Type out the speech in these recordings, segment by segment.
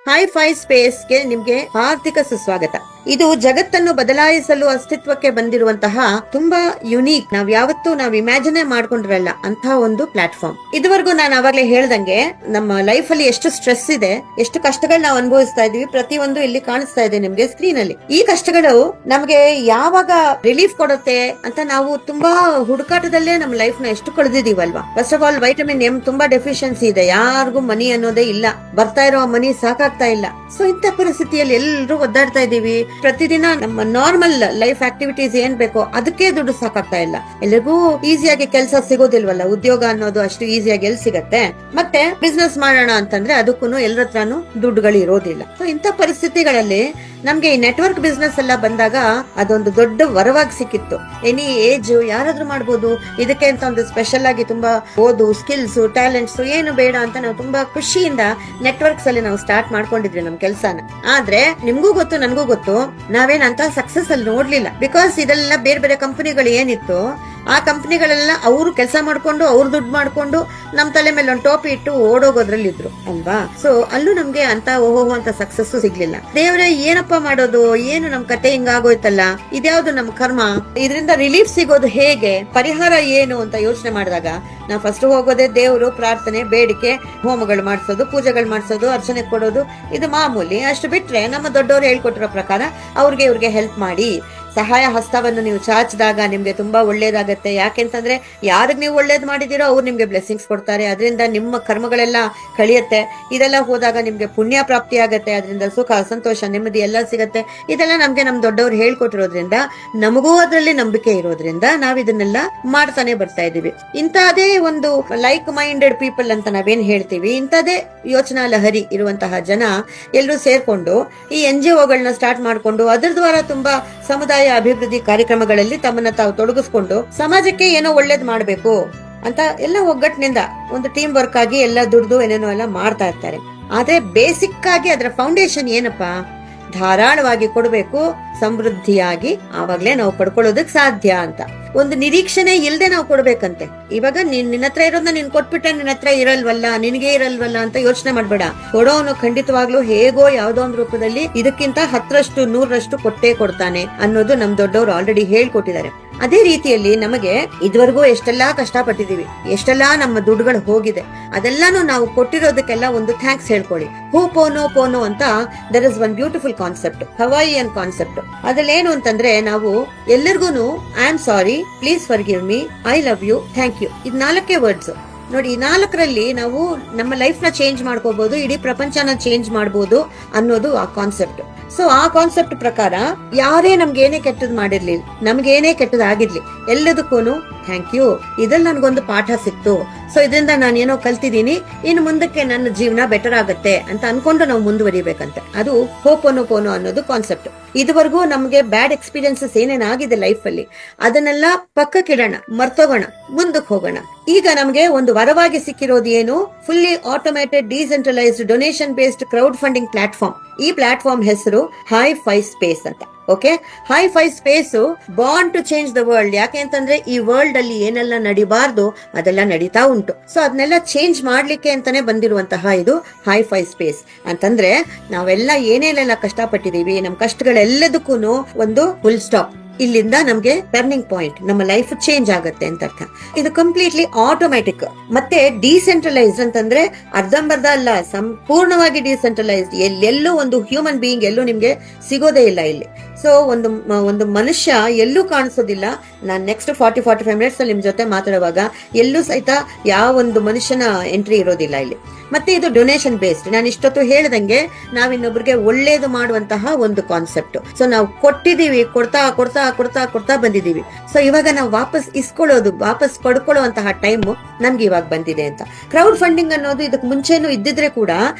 Hi-fi ಸ್ಪೇಸ್ಗೆ ನಿಮ್ಗೆ ಹಾರ್ದಿಕ ಸುಸ್ವಾಗತ. ಇದು ಜಗತ್ತನ್ನು ಬದಲಾಯಿಸಲು ಅಸ್ತಿತ್ವಕ್ಕೆ ಬಂದಿರುವಂತಹ ತುಂಬಾ ಯುನೀಕ್, ನಾವ್ ಇಮ್ಯಾಜಿನೇ ಮಾಡ್ಕೊಂಡಿರಲ್ಲ ಅಂತ ಒಂದು ಪ್ಲಾಟ್ಫಾರ್ಮ್. ಇದುವರೆಗೂ ನಾನು ಅವಾಗ್ಲೇ ಹೇಳ್ದಂಗೆ ನಮ್ಮ ಲೈಫ್ ಅಲ್ಲಿ ಎಷ್ಟು ಸ್ಟ್ರೆಸ್ ಇದೆ, ಎಷ್ಟು ಕಷ್ಟಗಳು ನಾವು ಅನುಭವಿಸ್ತಾ ಇದೀವಿ, ಪ್ರತಿಯೊಂದು ಇಲ್ಲಿ ಕಾಣಿಸ್ತಾ ಇದೆ ನಿಮ್ಗೆ ಸ್ಕ್ರೀನ್ ಅಲ್ಲಿ. ಈ ಕಷ್ಟಗಳು ನಮ್ಗೆ ಯಾವಾಗ ರಿಲೀಫ್ ಕೊಡುತ್ತೆ ಅಂತ ನಾವು ತುಂಬಾ ಹುಡುಕಾಟದಲ್ಲೇ ನಮ್ಮ ಲೈಫ್ ನ ಎಷ್ಟು ಕಳೆದಿದೀವಲ್ವಾ. First of all vitamin M ತುಂಬಾ ಡೆಫಿಷಿಯನ್ಸಿ ಇದೆ, ಯಾರಿಗೂ ಮನಿ ಅನ್ನೋದೇ ಇಲ್ಲ, ಬರ್ತಾ ಇರೋ ಮನಿ ಸಾಕಾಗ್ತಾ ಇಲ್ಲ. ಸೊ ಇಂಥ ಪರಿಸ್ಥಿತಿಯಲ್ಲಿ ಎಲ್ಲರೂ ಒದ್ದಾಡ್ತಾ ಇದೀವಿ. ಪ್ರತಿದಿನ ನಮ್ಮ ನಾರ್ಮಲ್ ಲೈಫ್ ಆಕ್ಟಿವಿಟೀಸ್ ಏನ್ ಬೇಕೋ ಅದಕ್ಕೆ ದುಡ್ಡು ಸಾಕಾಗ್ತಾ ಇಲ್ಲ. ಎಲ್ಲರಿಗೂ ಈಸಿಯಾಗಿ ಕೆಲಸ ಸಿಗೋದಿಲ್ವಲ್ಲ, ಉದ್ಯೋಗ ಅನ್ನೋದು ಅಷ್ಟು ಈಸಿಯಾಗಿ ಎಲ್ಲಿ ಸಿಗತ್ತೆ. ಮತ್ತೆ ಬಿಸ್ನೆಸ್ ಮಾಡೋಣ ಅಂತಂದ್ರೆ ಅದಕ್ಕೂ ಎಲ್ಲರ ಹತ್ರನೂ ದುಡ್ಡುಗಳು ಇರೋದಿಲ್ಲ. ಸೊ ಇಂಥ ಪರಿಸ್ಥಿತಿಗಳಲ್ಲಿ ನಮ್ಗೆ ಈ ನೆಟ್ವರ್ಕ್ ಬಿಸ್ನೆಸ್ ಎಲ್ಲ ಬಂದಾಗ ಅದೊಂದು ದೊಡ್ಡ ವರವಾಗಿ ಸಿಕ್ಕಿತ್ತು. ಎನಿ ಏಜ್ ಯಾರಾದ್ರೂ ಮಾಡ್ಬೋದು, ಇದಕ್ಕೆ ಅಂತ ಒಂದು ಸ್ಪೆಷಲ್ ಆಗಿ ತುಂಬಾ ಓದು, ಸ್ಕಿಲ್ಸ್, ಟ್ಯಾಲೆಂಟ್ಸ್ ಏನು ಬೇಡ ಅಂತ ನಾವು ತುಂಬಾ ಖುಷಿಯಿಂದ ನೆಟ್ವರ್ಕ್ಸ್ ಅಲ್ಲಿ ನಾವು ಸ್ಟಾರ್ಟ್ ಮಾಡ್ಕೊಂಡಿದ್ವಿ ನಮ್ ಕೆಲ್ಸಾನ. ಆದ್ರೆ ನಿಮ್ಗೂ ಗೊತ್ತು, ನನ್ಗೂ ಗೊತ್ತು, ನಾವೇನಂತ ಸಕ್ಸಸ್ ಅಲ್ಲಿ ನೋಡ್ಲಿಲ್ಲ. ಬಿಕಾಸ್ ಇದೆಲ್ಲ ಬೇರೆ ಬೇರೆ ಕಂಪನಿಗಳು ಏನಿತ್ತು, ಆ ಕಂಪನಿಗಳೆಲ್ಲ ಅವ್ರು ಕೆಲಸ ಮಾಡ್ಕೊಂಡು ಅವ್ರು ದುಡ್ಡು ಮಾಡ್ಕೊಂಡು ನಮ್ ತಲೆ ಮೇಲೆ ಒಂದು ಟೋಪಿ ಇಟ್ಟು ಓಡೋಗೋದ್ರಲ್ಲಿ ಇದ್ರು ಅಲ್ವಾ. ಸೊ ಅಲ್ಲೂ ನಮ್ಗೆ ಅಂತ ಓಹೋ ಅಂತ ಸಕ್ಸಸ್ ಸಿಗ್ಲಿಲ್ಲ. ದೇವ್ರೆ ಏನಪ್ಪಾ ಮಾಡೋದು, ಏನು ನಮ್ ಕತೆ ಹಿಂಗಾಗೋಯ್ತಲ್ಲ, ಇದ್ಯಾವ್ದು ನಮ್ ಕರ್ಮ, ಇದರಿಂದ ರಿಲೀಫ್ ಸಿಗೋದು ಹೇಗೆ, ಪರಿಹಾರ ಏನು ಅಂತ ಯೋಚನೆ ಮಾಡಿದಾಗ ನಾವು ಫಸ್ಟ್ ಹೋಗೋದೇ ದೇವ್ರು, ಪ್ರಾರ್ಥನೆ, ಬೇಡಿಕೆ, ಹೋಮಗಳು ಮಾಡ್ಸೋದು, ಪೂಜೆಗಳು ಮಾಡ್ಸೋದು, ಅರ್ಚನೆ ಕೊಡೋದು, ಇದು ಮಾಮೂಲಿ. ಅಷ್ಟು ಬಿಟ್ರೆ ನಮ್ಮ ದೊಡ್ಡವರು ಹೇಳ್ಕೊಟ್ಟಿರೋ ಪ್ರಕಾರ ಇವ್ರಿಗೆ ಹೆಲ್ಪ್ ಮಾಡಿ, ಸಹಾಯ ಹಸ್ತವನ್ನು ನೀವು ಚಾಚಿದಾಗ ನಿಮ್ಗೆ ತುಂಬಾ ಒಳ್ಳೇದಾಗತ್ತೆ. ಯಾಕೆಂತಂದ್ರೆ ಯಾರಿಗ್ ನೀವು ಒಳ್ಳೇದ್ ಮಾಡಿದಿರೋ ಅವ್ರು ನಿಮ್ಗೆ ಬ್ಲೆಸ್ಸಿಂಗ್ಸ್ ಕೊಡ್ತಾರೆ, ಅದರಿಂದ ನಿಮ್ಮ ಕರ್ಮಗಳೆಲ್ಲ ಕಳಿಯತ್ತೆ. ಇದೆಲ್ಲ ಹೋದಾಗ ನಿಮ್ಗೆ ಪುಣ್ಯ ಪ್ರಾಪ್ತಿ ಆಗತ್ತೆ, ಅದರಿಂದ ಸುಖ, ಸಂತೋಷ, ನೆಮ್ಮದಿ ಎಲ್ಲ ಸಿಗತ್ತೆ. ಇದೆಲ್ಲ ನಮ್ಗೆ ನಮ್ ದೊಡ್ಡವ್ರು ಹೇಳ್ಕೊಟ್ಟಿರೋದ್ರಿಂದ, ನಮಗೂ ಅದ್ರಲ್ಲಿ ನಂಬಿಕೆ ಇರೋದ್ರಿಂದ ನಾವ್ ಇದನ್ನೆಲ್ಲ ಮಾಡ್ತಾನೆ ಬರ್ತಾ ಇದೀವಿ. ಇಂತಹದೇ ಒಂದು ಲೈಕ್ ಮೈಂಡೆಡ್ ಪೀಪಲ್ ಅಂತ ನಾವೇನ್ ಹೇಳ್ತೀವಿ, ಇಂತದೇ ಯೋಚನಾ ಲಹರಿ ಇರುವಂತಹ ಜನ ಎಲ್ಲರೂ ಸೇರ್ಕೊಂಡು ಈ NGOಗಳನ್ನ ಸ್ಟಾರ್ಟ್ ಮಾಡ್ಕೊಂಡು ಅದ್ರ ದ್ವಾರ ತುಂಬಾ ಸಮುದಾಯ ಅಭಿವೃದ್ಧಿ ಕಾರ್ಯಕ್ರಮಗಳಲ್ಲಿ ತಮ್ಮನ್ನ ತಾವು ತೊಡಗಿಸ್ಕೊಂಡು ಸಮಾಜಕ್ಕೆ ಏನೋ ಒಳ್ಳೇದ್ ಮಾಡ್ಬೇಕು ಅಂತ ಎಲ್ಲ ಒಗ್ಗಟ್ಟಿನಿಂದ ಒಂದು ಟೀಮ್ ವರ್ಕ್ ಆಗಿ ಎಲ್ಲ ದುಡ್ದು ಏನೇನೋ ಎಲ್ಲ ಮಾಡ್ತಾ ಇರ್ತಾರೆ. ಆದ್ರೆ ಬೇಸಿಕ್ ಆಗಿ ಅದರ ಫೌಂಡೇಶನ್ ಏನಪ್ಪಾ, ಧಾರಾಳವಾಗಿ ಕೊಡ್ಬೇಕು, ಸಮೃದ್ಧಿಯಾಗಿ, ಆವಾಗ್ಲೇ ನಾವು ಪಡ್ಕೊಳ್ಳೋದಕ್ ಸಾಧ್ಯ ಅಂತ. ಒಂದು ನಿರೀಕ್ಷಣೆ ಇಲ್ದೆ ನಾವು ಕೊಡ್ಬೇಕಂತೆ. ಇವಾಗ ನಿನ್ನ ಹತ್ರ ಇರೋದನ್ನ ನೀನ್ ಕೊಟ್ಬಿಟ್ಟೆ ನಿನ್ನ ಹತ್ರ ಇರಲ್ವಲ್ಲ, ನಿನಗೆ ಇರಲ್ವಲ್ಲ ಅಂತ ಯೋಚನೆ ಮಾಡ್ಬೇಡ. ಕೊಡೋನು ಖಂಡಿತವಾಗ್ಲೂ ಹೇಗೋ ಯಾವ್ದೋ ಒಂದು ರೂಪದಲ್ಲಿ ಇದಕ್ಕಿಂತ 10ರಷ್ಟು 100ರಷ್ಟು ಕೊಟ್ಟೇ ಕೊಡ್ತಾನೆ ಅನ್ನೋದು ನಮ್ ದೊಡ್ಡವರು ಆಲ್ರೆಡಿ ಹೇಳ್ಕೊಟ್ಟಿದ್ದಾರೆ. ಅದೇ ರೀತಿಯಲ್ಲಿ ನಮಗೆ ಇದುವರೆಗೂ ಎಷ್ಟೆಲ್ಲಾ ಕಷ್ಟಪಟ್ಟಿದೀವಿ, ಎಷ್ಟೆಲ್ಲಾ ನಮ್ಮ ದುಡ್ಡುಗಳು ಹೋಗಿದೆ, ಅದೆಲ್ಲಾನು ನಾವು ಕೊಟ್ಟಿರೋದಕ್ಕೆಲ್ಲ ಒಂದು ಥ್ಯಾಂಕ್ಸ್ ಹೇಳ್ಕೊಳ್ಳಿ. ಹೂ ಪೋನೋ ಪೋನೋ ಅಂತ there is one beautiful concept, Hawaiian concept. ಅದ್ರಲ್ಲೇನು ಅಂತಂದ್ರೆ ನಾವು ಎಲ್ಲರಿಗೂನು I am sorry, please forgive me, I love you, thank you, ಇದು 4 ವರ್ಡ್ಸ್ ನೋಡಿ. ಈ 4ರಲ್ಲಿ ನಾವು ನಮ್ಮ ಲೈಫ್ ನ ಚೇಂಜ್ ಮಾಡ್ಕೋಬಹುದು, ಇಡೀ ಪ್ರಪಂಚನ ಚೇಂಜ್ ಮಾಡಬಹುದು ಅನ್ನೋದು ಆ ಕಾನ್ಸೆಪ್ಟ್. ಸೊ ಆ ಕಾನ್ಸೆಪ್ಟ್ ಪ್ರಕಾರ ಯಾರೇ ನಮ್ಗೆ ಏನೇ ಕೆಟ್ಟದ್ ಮಾಡಿರ್ಲಿ, ನಮ್ಗೇನೇ ಕೆಟ್ಟದಾಗಿರ್ಲಿ, ಎಲ್ಲದಕ್ಕೂನು ಥ್ಯಾಂಕ್ ಯು, ಇದ್ರಲ್ಲಿ ನನ್ಗೊಂದು ಪಾಠ ಸಿಕ್ತು, ಸೊ ಇದರಿಂದ ನಾನೇನೋ ಕಲ್ತಿದ್ದೀನಿ, ಇನ್ನು ಮುಂದಕ್ಕೆ ನನ್ನ ಜೀವನ ಬೆಟರ್ ಆಗತ್ತೆ ಅಂತ ಅನ್ಕೊಂಡು ನಾವು ಮುಂದುವರಿಬೇಕಂತೆ. ಅದು ಹೋಪೋನೋ ಪೋನೋ ಅನ್ನೋದು ಕಾನ್ಸೆಪ್ಟ್. ಇದುವರೆಗೂ ನಮ್ಗೆ ಬ್ಯಾಡ್ ಎಕ್ಸ್ಪೀರಿಯನ್ಸಸ್ ಏನೇನಾಗಿದೆ ಲೈಫ್ ಅಲ್ಲಿ ಅದನ್ನೆಲ್ಲ ಪಕ್ಕಕ್ಕಿಡೋಣ, ಮರ್ತೋಗೋಣ, ಮುಂದಕ್ಕೆ ಹೋಗೋಣ. ಈಗ ನಮ್ಗೆ ಒಂದು ವರವಾಗಿ ಸಿಕ್ಕಿರೋದು ಏನು, fully automated decentralised donation based crowd funding platform. ಈ ಪ್ಲಾಟ್ಫಾರ್ಮ್ ಹೆಸರು ಹೈ-ಫೈ ಸ್ಪೇಸ್ ಅಂತ. Okay, hi-fi space born to change the world. ಯಾಕೆ ಅಂತಂದ್ರೆ ಈ ವರ್ಲ್ಡ್ ಅಲ್ಲಿ ಏನೆಲ್ಲ ನಡಿಬಾರ್ದು ಅದೆಲ್ಲ ನಡೀತಾ ಉಂಟು. ಸೊ ಅದನ್ನೆಲ್ಲ ಚೇಂಜ್ ಮಾಡ್ಲಿಕ್ಕೆ ಅಂತಾನೆ ಬಂದಿರುವಂತಹ ಇದು ಹೈ-ಫೈ ಸ್ಪೇಸ್. ಅಂತಂದ್ರೆ ನಾವೆಲ್ಲ ಏನೇನೆಲ್ಲ ಕಷ್ಟಪಟ್ಟಿದೀವಿ, ನಮ್ ಕಷ್ಟಗಳೆಲ್ಲದಕ್ಕೂ ಒಂದು ಫುಲ್ ಸ್ಟಾಪ್, ಇಲ್ಲಿಂದ ನಮ್ಗೆ ಟರ್ನಿಂಗ್ ಪಾಯಿಂಟ್, ನಮ್ಮ ಲೈಫ್ ಚೇಂಜ್ ಆಗತ್ತೆ ಅಂತ ಅರ್ಥ. ಇದು ಕಂಪ್ಲೀಟ್ಲಿ ಆಟೋಮ್ಯಾಟಿಕ್ ಮತ್ತೆ ಡಿಸೆಂಟ್ರಲೈಸ್ಡ್ ಅಂತಂದ್ರೆ ಅರ್ಧಂಬರ್ಧ ಅಲ್ಲ, ಸಂಪೂರ್ಣವಾಗಿ ಡಿಸೆಂಟ್ರಲೈಸ್ಡ್. ಎಲ್ಲೆಲ್ಲೂ ಒಂದು ಹ್ಯೂಮನ್ ಬೀಯಿಂಗ್ ಎಲ್ಲೂ ನಿಮ್ಗೆ ಸಿಗೋದೇ ಇಲ್ಲ ಇಲ್ಲಿ. ಸೊ ಒಂದು ಮನುಷ್ಯ ಎಲ್ಲೂ ಕಾಣಿಸೋದಿಲ್ಲ. ನಾನ್ ನೆಕ್ಸ್ಟ್ 40-45 ಮಿನಿಟ್ಸ್ ಅಲ್ಲಿ ನಿಮ್ ಜೊತೆ ಮಾತಾಡುವಾಗ ಎಲ್ಲೂ ಸಹಿತ ಯಾವ ಒಂದು ಮನುಷ್ಯನ ಎಂಟ್ರಿ ಇರೋದಿಲ್ಲ ಇಲ್ಲಿ. ಮತ್ತೆ ಇದು ಡೊನೇಷನ್ ಬೇಸ್ಡ್. ನಾನು ಇಷ್ಟೊತ್ತು ಹೇಳ್ದಂಗೆ ನಾವಿನ್ನೊಬ್ರಿಗೆ ಒಳ್ಳೇದು ಮಾಡುವಂತಹ ಒಂದು ಕಾನ್ಸೆಪ್ಟ್. ಸೊ ನಾವು ಕೊಟ್ಟಿದೀವಿ, ಕೊಡ್ತಾ ಕೊಡ್ತಾ ಕೊಡ್ತಾ ಕೊಡ್ತಾ ಬಂದಿದೀವಿ. ಸೊ ಇವಾಗ ನಾವು ವಾಪಸ್ ಇಸ್ಕೊಳ್ಳೋದು, ವಾಪಸ್ ಪಡ್ಕೊಳ್ಳುವಂತಹ ಟೈಮ್ ನಮ್ಗೆ ಇವಾಗ ಬಂದಿದೆ ಅಂತ. ಕ್ರೌಡ್ ಫಂಡಿಂಗ್ ಅನ್ನೋದು ಇದಕ್ಕೆ ಮುಂಚೆನೂ ಇದ್ದಿದ್ರೆ ಕೂಡ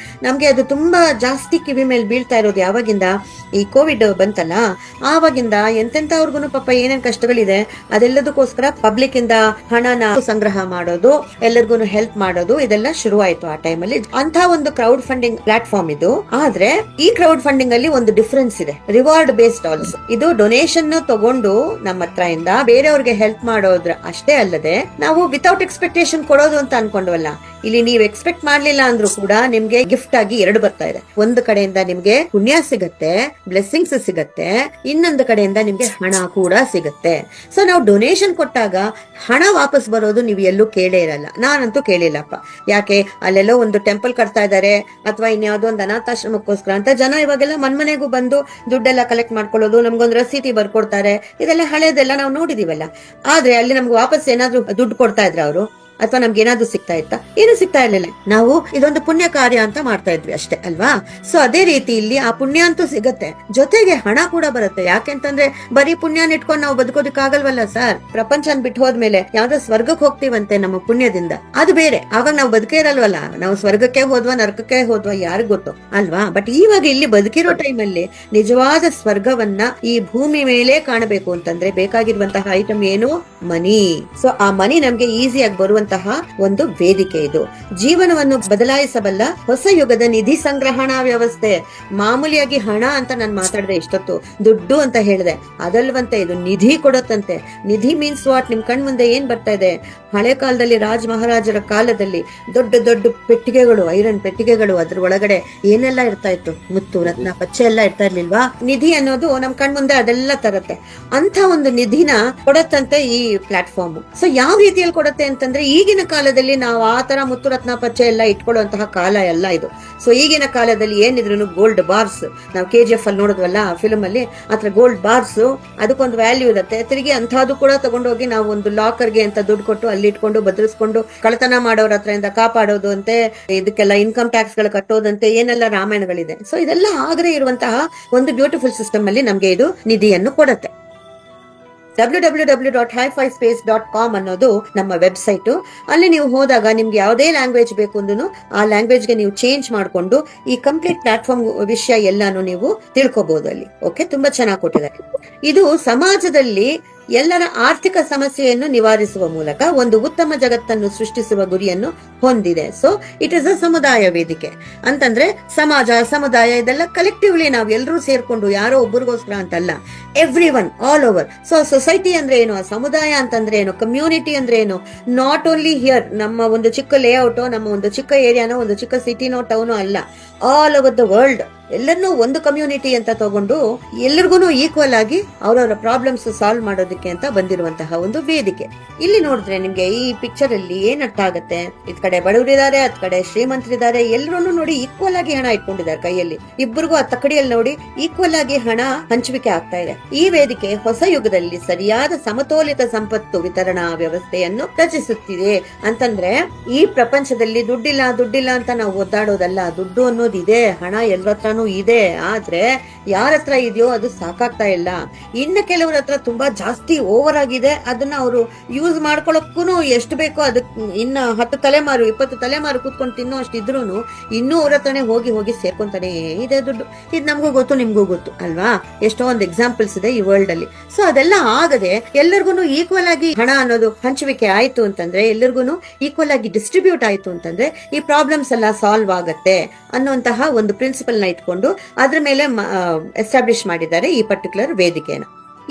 ನಮ್ಗೆ ಅದು ತುಂಬಾ ಜಾಸ್ತಿ ಕಿವಿ ಮೇಲೆ ಬೀಳ್ತಾ ಇರೋದು ಯಾವಾಗಿಂದ ಈ ಕೋವಿಡ್ ಬಂತಲ್ಲ, ಆವಾಗಿಂದ ಎಂತೆಂತವ್ರಿಗೂ ಪಾಪ ಏನೇನ್ ಕಷ್ಟಗಳಿದೆ ಅದೆಲ್ಲದಕ್ಕೋಸ್ಕರ ಪಬ್ಲಿಕ್ ಇಂದ ಹಣನ ಸಂಗ್ರಹ ಮಾಡೋದು, ಎಲ್ಲರಿಗೂ ಹೆಲ್ಪ್ ಮಾಡೋದು, ಇದೆಲ್ಲ ಶುರುವಾಯ್ತು ಆ ಟೈಮ್ ಅಲ್ಲಿ. ಅಂತ ಒಂದು ಕ್ರೌಡ್ ಫಂಡಿಂಗ್ ಪ್ಲಾಟ್ಫಾರ್ಮ್ ಇದು. ಆದ್ರೆ ಈ ಕ್ರೌಡ್ ಫಂಡಿಂಗ್ ಅಲ್ಲಿ ಒಂದು ಡಿಫರೆನ್ಸ್ ಇದೆ, ರಿವಾರ್ಡ್ ಬೇಸ್ಡ್ ಆಲ್ಸೋ. ಇದು ಡೊನೇಷನ್ ತಗೊಂಡು ನಮ್ಮ ಹತ್ರ ಇಂದ ಬೇರೆಯವ್ರಿಗೆ ಹೆಲ್ಪ್ ಮಾಡೋದ್ರ ಅಷ್ಟೇ ಅಲ್ಲದೆ ನಾವು ವಿತೌಟ್ ಎಕ್ಸ್ಪೆಕ್ಟೇಷನ್ ಡೊನೇಷನ್ ಕೊಡೋದು ಅಂತ ಅನ್ಕೊಂಡ್ವಲ್ಲ, ಇಲ್ಲಿ ನೀವು ಎಕ್ಸ್ಪೆಕ್ಟ್ ಮಾಡ್ಲಿಲ್ಲ ಅಂದ್ರೂ ಕೂಡ ನಿಮ್ಗೆ ಗಿಫ್ಟ್ ಆಗಿ 2 ಬರ್ತಾ ಇದೆ. ಒಂದು ಕಡೆಯಿಂದ ನಿಮ್ಗೆ ಪುಣ್ಯ ಸಿಗತ್ತೆ, ಬ್ಲೆಸ್ಸಿಂಗ್ಸ್ ಸಿಗತ್ತೆ, ಇನ್ನೊಂದು ಕಡೆಯಿಂದ ನಿಮ್ಗೆ ಹಣ ಕೂಡ ಸಿಗತ್ತೆ. ಸೊ ನಾವು ಡೊನೇಷನ್ ಕೊಟ್ಟಾಗ ಹಣ ವಾಪಸ್ ಬರೋದು ನೀವು ಎಲ್ಲೂ ಕೇಳೇ ಇರಲ್ಲ. ನಾನಂತೂ ಕೇಳಿಲ್ಲಪ್ಪ. ಯಾಕೆ, ಅಲ್ಲೆಲ್ಲೋ ಒಂದು ಟೆಂಪಲ್ ಕಟ್ತಾ ಇದಾರೆ ಅಥವಾ ಇನ್ಯಾವುದೋ ಒಂದು ಅನಾಥಾಶ್ರಮಕ್ಕೋಸ್ಕರ ಅಂತ ಜನ ಇವಾಗೆಲ್ಲ ಮನೆಗೂ ಬಂದು ದುಡ್ಡೆಲ್ಲ ಕಲೆಕ್ಟ್ ಮಾಡ್ಕೊಳ್ಳೋದು, ನಮ್ಗೊಂದು ರಸೀತಿ ಬರ್ಕೊಡ್ತಾರೆ. ಇದೆಲ್ಲ ಹಳೇದೆಲ್ಲ ನಾವು ನೋಡಿದೀವಲ್ಲ. ಆದ್ರೆ ಅಲ್ಲಿ ನಮ್ಗೆ ವಾಪಸ್ ಏನಾದ್ರು ದುಡ್ಡು ಕೊಡ್ತಾ ಇದ್ರ ಅವರು, ಅಥವಾ ನಮ್ಗೆ ಏನಾದ್ರು ಸಿಗ್ತಾ ಇತ್ತಾ? ಏನು ಸಿಗ್ತಾ ಇರ್ಲಿಲ್ಲ. ನಾವು ಇದೊಂದು ಪುಣ್ಯ ಕಾರ್ಯ ಅಂತ ಮಾಡ್ತಾ ಇದ್ವಿ ಅಷ್ಟೇ ಅಲ್ವಾ? ಸೊ ಅದೇ ರೀತಿ ಇಲ್ಲಿ ಆ ಪುಣ್ಯ ಅಂತೂ ಸಿಗತ್ತೆ, ಜೊತೆಗೆ ಹಣ ಕೂಡ ಬರುತ್ತೆ. ಯಾಕೆಂತಂದ್ರೆ ಬರೀ ಪುಣ್ಯನ ಇಟ್ಕೊಂಡು ನಾವು ಬದುಕೋದಕ್ಕಾಗಲ್ವಲ್ಲ ಸರ್. ಪ್ರಪಂಚನ ಬಿಟ್ಟು ಹೋದ್ಮೇಲೆ ಯಾವ್ದೋ ಸ್ವರ್ಗಕ್ಕೆ ಹೋಗ್ತೀವಂತೆ ನಮ್ಮ ಪುಣ್ಯದಿಂದ, ಅದು ಬೇರೆ. ಆವಾಗ ನಾವು ಬದುಕೇ ಇರಲ್ವಲ್ಲ. ನಾವು ಸ್ವರ್ಗಕ್ಕೆ ಹೋದ್ವಾ ನರಕಕ್ಕೆ ಹೋದ್ವಾ ಯಾರಿಗ್ ಗೊತ್ತು ಅಲ್ವಾ? ಬಟ್ ಇವಾಗ ಇಲ್ಲಿ ಬದುಕಿರೋ ಟೈಮಲ್ಲಿ ನಿಜವಾದ ಸ್ವರ್ಗವನ್ನ ಈ ಭೂಮಿ ಮೇಲೆ ಕಾಣಬೇಕು ಅಂತಂದ್ರೆ ಬೇಕಾಗಿರುವಂತಹ ಐಟಮ್ ಏನು? ಮನಿ. ಸೊ ಆ ಮನಿ ನಮ್ಗೆ ಈಸಿಯಾಗಿ ಬರುವಂತಹ ಒಂದು ವೇದಿಕೆ ಇದು. ಜೀವನವನ್ನು ಬದಲಾಯಿಸಬಲ್ಲ ಹೊಸ ಯುಗದ ನಿಧಿ ಸಂಗ್ರಹಣಾ ವ್ಯವಸ್ಥೆ. ಮಾಮೂಲಿಯಾಗಿ ಹಣ ಅಂತ ನಾನು ಮಾತಾಡಿದೆ ಇಷ್ಟೊತ್ತು, ದುಡ್ಡು ಅಂತ ಹೇಳಿದೆ, ಅದಲ್ವಂತೆ ಇದು ನಿಧಿ ಕೊಡುತ್ತಂತೆ. ನಿಧಿ ಮೀನ್ಸ್ ವಾಟ್? ನಿಮ್ ಕಣ್ ಮುಂದೆ ಏನ್ ಬರ್ತಾ ಇದೆ? ಹಳೆ ಕಾಲದಲ್ಲಿ ರಾಜ ಮಹಾರಾಜರ ಕಾಲದಲ್ಲಿ ದೊಡ್ಡ ದೊಡ್ಡ ಪೆಟ್ಟಿಗೆಗಳು, ಐರನ್ ಪೆಟ್ಟಿಗೆಗಳು, ಅದ್ರ ಒಳಗಡೆ ಏನೆಲ್ಲ ಇರ್ತಾ ಇತ್ತು? ಮುತ್ತು ರತ್ನ ಪಚ್ಚೆ ಎಲ್ಲ ಇರ್ತಾ ಇರ್ಲಿಲ್ವಾ? ನಿಧಿ ಅನ್ನೋದು ನಮ್ ಕಣ್ ಮುಂದೆ ಅದೆಲ್ಲ ತರತ್ತೆ. ಅಂತ ಒಂದು ನಿಧಿನ ಕೊಡತ್ತಂತೆ ಈ ಪ್ಲಾಟ್ಫಾರ್ಮ್. ಸೊ ಯಾವ ರೀತಿಯಲ್ಲಿ ಕೊಡುತ್ತೆ ಅಂತಂದ್ರೆ, ಈಗಿನ ಕಾಲದಲ್ಲಿ ನಾವು ಆ ತರ ಮುತ್ತು ರತ್ನ ಪಚ್ಚೆ ಎಲ್ಲ ಇಟ್ಕೊಳ್ಳುವಂತಹ ಕಾಲ ಎಲ್ಲ ಇದು. ಸೊ ಈಗಿನ ಕಾಲದಲ್ಲಿ ಏನಿದ್ರು ಗೋಲ್ಡ್ ಬಾರ್ಸ್, ನಾವು KGF ಅಲ್ಲಿ ನೋಡಿದ್ವಲ್ಲ ಫಿಲ್ಮ್ ಅಲ್ಲಿ, ಆತರ ಗೋಲ್ಡ್ ಬಾರ್ಸ್ ಅದಕ್ಕೊಂದು ವ್ಯಾಲ್ಯೂ ಇರುತ್ತೆ. ತಿರುಗಿ ಅಂತಹದ್ದು ಕೂಡ ತಗೊಂಡೋಗಿ ನಾವು ಒಂದು ಲಾಕರ್ಗೆ ಅಂತ ದುಡ್ಡು ಕೊಟ್ಟು ಅಲ್ಲಿ ಇಟ್ಕೊಂಡು ಭದ್ರಿಸ್ಕೊಂಡು ಕಳ್ಳತನ ಮಾಡೋರ ಹತ್ರದಿಂದ ಕಾಪಾಡೋದು ಅಂತೆ, ಇದಕ್ಕೆಲ್ಲ ಇನ್ಕಮ್ ಟ್ಯಾಕ್ಸ್ ಗಳು ಕಟ್ಟೋದಂತೆ, ಏನೆಲ್ಲ ರಾಮಾಯಣಗಳಿದೆ. ಸೊ ಇದೆಲ್ಲ ಆಗದೆ ಇರುವಂತಹ ಒಂದು ಬ್ಯೂಟಿಫುಲ್ ಸಿಸ್ಟಮ್ ಅಲ್ಲಿ ನಮ್ಗೆ ಇದು ನಿಧಿಯನ್ನು ಕೊಡುತ್ತೆ. www.highfispace.com ಅನ್ನೋದು ನಮ್ಮ ವೆಬ್ಸೈಟ್. ಅಲ್ಲಿ ನೀವು ಹೋದಾಗ ನಿಮ್ಗೆ ಯಾವುದೇ ಲ್ಯಾಂಗ್ವೇಜ್ ಬೇಕು ಅಂದ್ರೂ ಆ ಲ್ಯಾಂಗ್ವೇಜ್ಗೆ ನೀವು ಚೇಂಜ್ ಮಾಡ್ಕೊಂಡು ಈ ಕಂಪ್ಲೀಟ್ ಪ್ಲಾಟ್ಫಾರ್ಮ್ ವಿಷಯ ಎಲ್ಲಾನು ನೀವು ತಿಳ್ಕೊಬಹುದು ಅಲ್ಲಿ. ಓಕೆ, ತುಂಬಾ ಚೆನ್ನಾಗಿ ಕೊಟ್ಟಿದ್ದಾರೆ. ಇದು ಸಮಾಜದಲ್ಲಿ ಎಲ್ಲರ ಆರ್ಥಿಕ ಸಮಸ್ಯೆಯನ್ನು ನಿವಾರಿಸುವ ಮೂಲಕ ಒಂದು ಉತ್ತಮ ಜಗತ್ತನ್ನು ಸೃಷ್ಟಿಸುವ ಗುರಿಯನ್ನು ಹೊಂದಿದೆ. ಸೊ ಇಟ್ ಇಸ್ ಅ ಸಮುದಾಯ ವೇದಿಕೆ ಅಂತಂದ್ರೆ ಸಮಾಜ, ಸಮುದಾಯ ಇದೆಲ್ಲ ಕಲೆಕ್ಟಿವ್ಲಿ ನಾವು ಎಲ್ಲರೂ ಸೇರ್ಕೊಂಡು, ಯಾರೋ ಒಬ್ಬರಿಗೋಸ್ಕರ ಅಂತಲ್ಲ, every one all over. So society ಅಂದ್ರೆ ಏನು, ಆ ಸಮುದಾಯ ಅಂತಂದ್ರೆ ಏನು, ಕಮ್ಯುನಿಟಿ ಅಂದ್ರೆ ಏನು? ನಾಟ್ ಓನ್ಲಿ ಹಿಯರ್ ನಮ್ಮ ಒಂದು ಚಿಕ್ಕ ಲೇಔಟೋ, ನಮ್ಮ ಒಂದು ಚಿಕ್ಕ ಏರಿಯಾನೋ, ಒಂದು ಚಿಕ್ಕ ಸಿಟಿನೋ ಟೌನೋ ಅಲ್ಲ, ಆಲ್ ಓವರ್ ದ ವರ್ಲ್ಡ್ ಎಲ್ಲರನ್ನೂ ಒಂದು ಕಮ್ಯುನಿಟಿ ಅಂತ ತಗೊಂಡು ಎಲ್ಲರಿಗೂ ಈಕ್ವಲ್ ಆಗಿ ಅವರವರ ಪ್ರಾಬ್ಲಮ್ಸ್ ಸಾಲ್ವ್ ಮಾಡೋದಕ್ಕೆ ಅಂತ ಬಂದಿರುವಂತಹ ಒಂದು ವೇದಿಕೆ. ಇಲ್ಲಿ ನೋಡಿದ್ರೆ ನಿಮ್ಗೆ ಈ ಪಿಕ್ಚರ್ ಅಲ್ಲಿ ಏನ್ ಅರ್ಥ ಆಗುತ್ತೆ? ಇದ್ ಕಡೆ ಬಡವರಿದ್ದಾರೆ, ಅದ್ ಕಡೆ ಶ್ರೀಮಂತರಿದ್ದಾರೆ, ಎಲ್ಲರೂ ನೋಡಿ ಈಕ್ವಲ್ ಆಗಿ ಹಣ ಇಟ್ಕೊಂಡಿದ್ದಾರೆ ಕೈಯಲ್ಲಿ. ಇಬ್ಬರಿಗೂ ಆ ತಕ್ಕಡಿಯಲ್ಲಿ ನೋಡಿ ಈಕ್ವಲ್ ಆಗಿ ಹಣ ಹಂಚುವಿಕೆ ಆಗ್ತಾ ಇದೆ. ಈ ವೇದಿಕೆ ಹೊಸ ಯುಗದಲ್ಲಿ ಸರಿಯಾದ ಸಮತೋಲಿತ ಸಂಪತ್ತು ವಿತರಣಾ ವ್ಯವಸ್ಥೆಯನ್ನು ರಚಿಸುತ್ತಿದೆ. ಅಂತಂದ್ರೆ ಈ ಪ್ರಪಂಚದಲ್ಲಿ ದುಡ್ಡಿಲ್ಲ ಅಂತ ನಾವು ಒದ್ದಾಡೋದಲ್ಲ. ದುಡ್ಡು ಅನ್ನೋದಿದೆ, ಹಣ ಎಲ್ಲರ ಹತ್ರನೂ ಇದೆ. ಆದ್ರೆ ಯಾರ ಹತ್ರ ಇದೆಯೋ ಅದು ಸಾಕಾಗ್ತಾ ಇಲ್ಲ. ಇನ್ನು ಕೆಲವರ ಹತ್ರ ತುಂಬಾ ಜಾಸ್ತಿ ಓವರ್ ಆಗಿದೆ. ಅದನ್ನ ಅವರು ಯೂಸ್ ಮಾಡ್ಕೊಳಕ್ಕೂ ಎಷ್ಟು ಬೇಕೋ ಅದಕ್ಕೆ ಇನ್ನ 10 ತಲೆಮಾರು 20 ತಲೆಮಾರು ಕೂತ್ಕೊಂಡು ತಿನ್ನೋ ಅಷ್ಟು ಇದ್ರೂನು ಇನ್ನೂ ಅವ್ರ ಹತ್ರನೇ ಹೋಗಿ ಸೇರ್ಕೊಂತಾನೆ ಇದೆ ದುಡ್ಡು. ಇದು ನಮಗೂ ಗೊತ್ತು, ನಿಮ್ಗೂ ಗೊತ್ತು ಅಲ್ವಾ? ಎಷ್ಟೋ ಒಂದು ಎಕ್ಸಾಂಪಲ್ಸ್ ಇದೆ ಈ ವರ್ಲ್ಡ್ ಅಲ್ಲಿ. ಸೊ ಅದೆಲ್ಲ ಆಗದೆ ಎಲ್ಲರಿಗೂ ಈಕ್ವಲ್ ಆಗಿ ಹಣ ಅನ್ನೋದು ಹಂಚುವಿಕೆ ಆಯ್ತು ಅಂತಂದ್ರೆ, ಎಲ್ಲರಿಗೂ ಈಕ್ವಲ್ ಆಗಿ ಡಿಸ್ಟ್ರಿಬ್ಯೂಟ್ ಆಯ್ತು ಅಂತಂದ್ರೆ ಈ ಪ್ರಾಬ್ಲಮ್ಸ್ ಎಲ್ಲ ಸಾಲ್ವ್ ಆಗತ್ತೆ ಅನ್ನುವಂತಹ ಒಂದು ಪ್ರಿನ್ಸಿಪಲ್ ನ ಇಟ್ಕೊಂಡು ಅದ್ರ ಮೇಲೆ ಎಸ್ಟಾಬ್ಲಿಷ್ ಮಾಡಿದ್ದಾರೆ ಈ ಪರ್ಟಿಕ್ಯುಲರ್ ವೇದಿಕೆನ.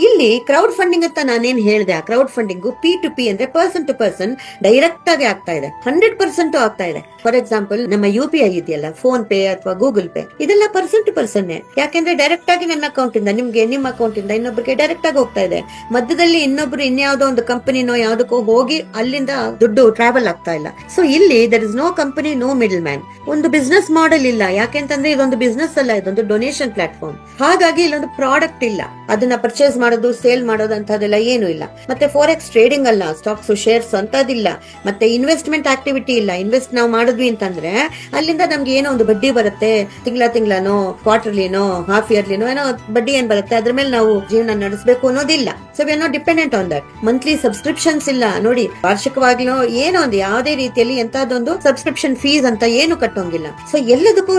ಇಲ್ಲಿ ಕ್ರೌಡ್ ಫಂಡಿಂಗ್ ಅಂತ ನಾನೇನ್ ಹೇಳಿದೆ, ಆ ಕ್ರೌಡ್ ಫಂಡಿಂಗ್ P2P ಅಂದ್ರೆ ಪರ್ಸನ್ ಟು ಪರ್ಸನ್ ಡೈರೆಕ್ಟ್ ಆಗಿ ಆಗ್ತಾ ಇದೆ. 100% ಆಗ್ತಾ ಇದೆ. ಫಾರ್ ಎಕ್ಸಾಂಪಲ್ ನಮ್ಮ UPI ಇದೆಯಲ್ಲ, ಫೋನ್ ಪೇ ಅಥವಾ ಗೂಗಲ್ ಪೇ, ಇದೆಲ್ಲ ಪರ್ಸನ್ ಟು ಪರ್ಸನ್. ಯಾಕೆಂದ್ರೆ ಡೈರೆಕ್ಟ್ ಆಗಿ ನನ್ನ ಅಕೌಂಟ್ ಇಂದ ನಿಮ್ಗೆ, ನಿಮ್ಮ ಅಕೌಂಟ್ ಇಂದ ಇನ್ನೊಬ್ಬರಿಗೆ ಡೈರೆಕ್ಟ್ ಆಗಿ ಹೋಗ್ತಾ ಇದೆ. ಮಧ್ಯದಲ್ಲಿ ಇನ್ನೊಬ್ರು ಇನ್ಯಾವುದೋ ಒಂದು ಕಂಪನಿನೋ ಯಾವ್ದಕ್ಕೋ ಹೋಗಿ ಅಲ್ಲಿಂದ ದುಡ್ಡು ಟ್ರಾವೆಲ್ ಆಗ್ತಾ ಇಲ್ಲ. ಸೊ ಇಲ್ಲಿ there is no company, no middle man. ಒಂದು ಬಿಸ್ನೆಸ್ ಮಾಡೆಲ್ ಇಲ್ಲ. ಯಾಕೆಂತಂದ್ರೆ ಇದೊಂದು ಬಿಸ್ನೆಸ್ ಅಲ್ಲ, ಇದೊಂದು ಡೊನೇಷನ್ ಪ್ಲಾಟ್ಫಾರ್ಮ್. ಹಾಗಾಗಿ ಇಲ್ಲೊಂದು ಪ್ರಾಡಕ್ಟ್ ಇಲ್ಲ, ಅದನ್ನ ಪರ್ಚೇಸ್ ಮಾಡೋದು, ಸೇಲ್ ಮಾಡೋದು ಅಂತದೆಲ್ಲ ಏನು ಇಲ್ಲ. ಮತ್ತೆ ಫಾರೆಕ್ಸ್ ಟ್ರೇಡಿಂಗ್ ಅಲ್ಲ, ಸ್ಟಾಕ್ಸ್ ಶೇರ್ಸ್ ಅಂತದಿಲ್ಲ. ಮತ್ತೆ ಇನ್ವೆಸ್ಟ್ಮೆಂಟ್ ಆಕ್ಟಿವಿಟಿ ಇಲ್ಲ. ಇನ್ವೆಸ್ಟ್ ನಾವು ಮಾಡಿದ್ವಿ ಅಂತಂದ್ರೆ ಅಲ್ಲಿಂದ ನಮ್ಗೆ ಏನೋ ಒಂದು ಬಡ್ಡಿ ಬರುತ್ತೆ, ತಿಂಗಳನೋ ಕ್ವಾರ್ಟರ್ಲಿನೋ ಹಾಫ್ ಇಯರ್ಲಿನೋ ಏನೋ ಬಡ್ಡಿ ಏನ್ ಬರುತ್ತೆ, ಅದ್ರ ಮೇಲೆ ನಾವು ಜೀವನ ನಡೆಸಬೇಕು ಅನ್ನೋದಿಲ್ಲ. So we are not dependent on that. Monthly subscriptions ಇಲ್ಲ ನೋಡಿ, ವಾರ್ಷಿಕವಾಗ್ಲೂ ಏನೋ ಒಂದು ಯಾವುದೇ ರೀತಿಯಲ್ಲಿ ಎಂತದೊಂದು ಸಬ್ಸ್ಕ್ರಿಪ್ಷನ್ ಫೀಸ್ ಅಂತ ಏನು ಕಟ್ಟೋಂಗಿಲ್ಲ. ಸೊ ಎಲ್ಲದಕ್ಕೂ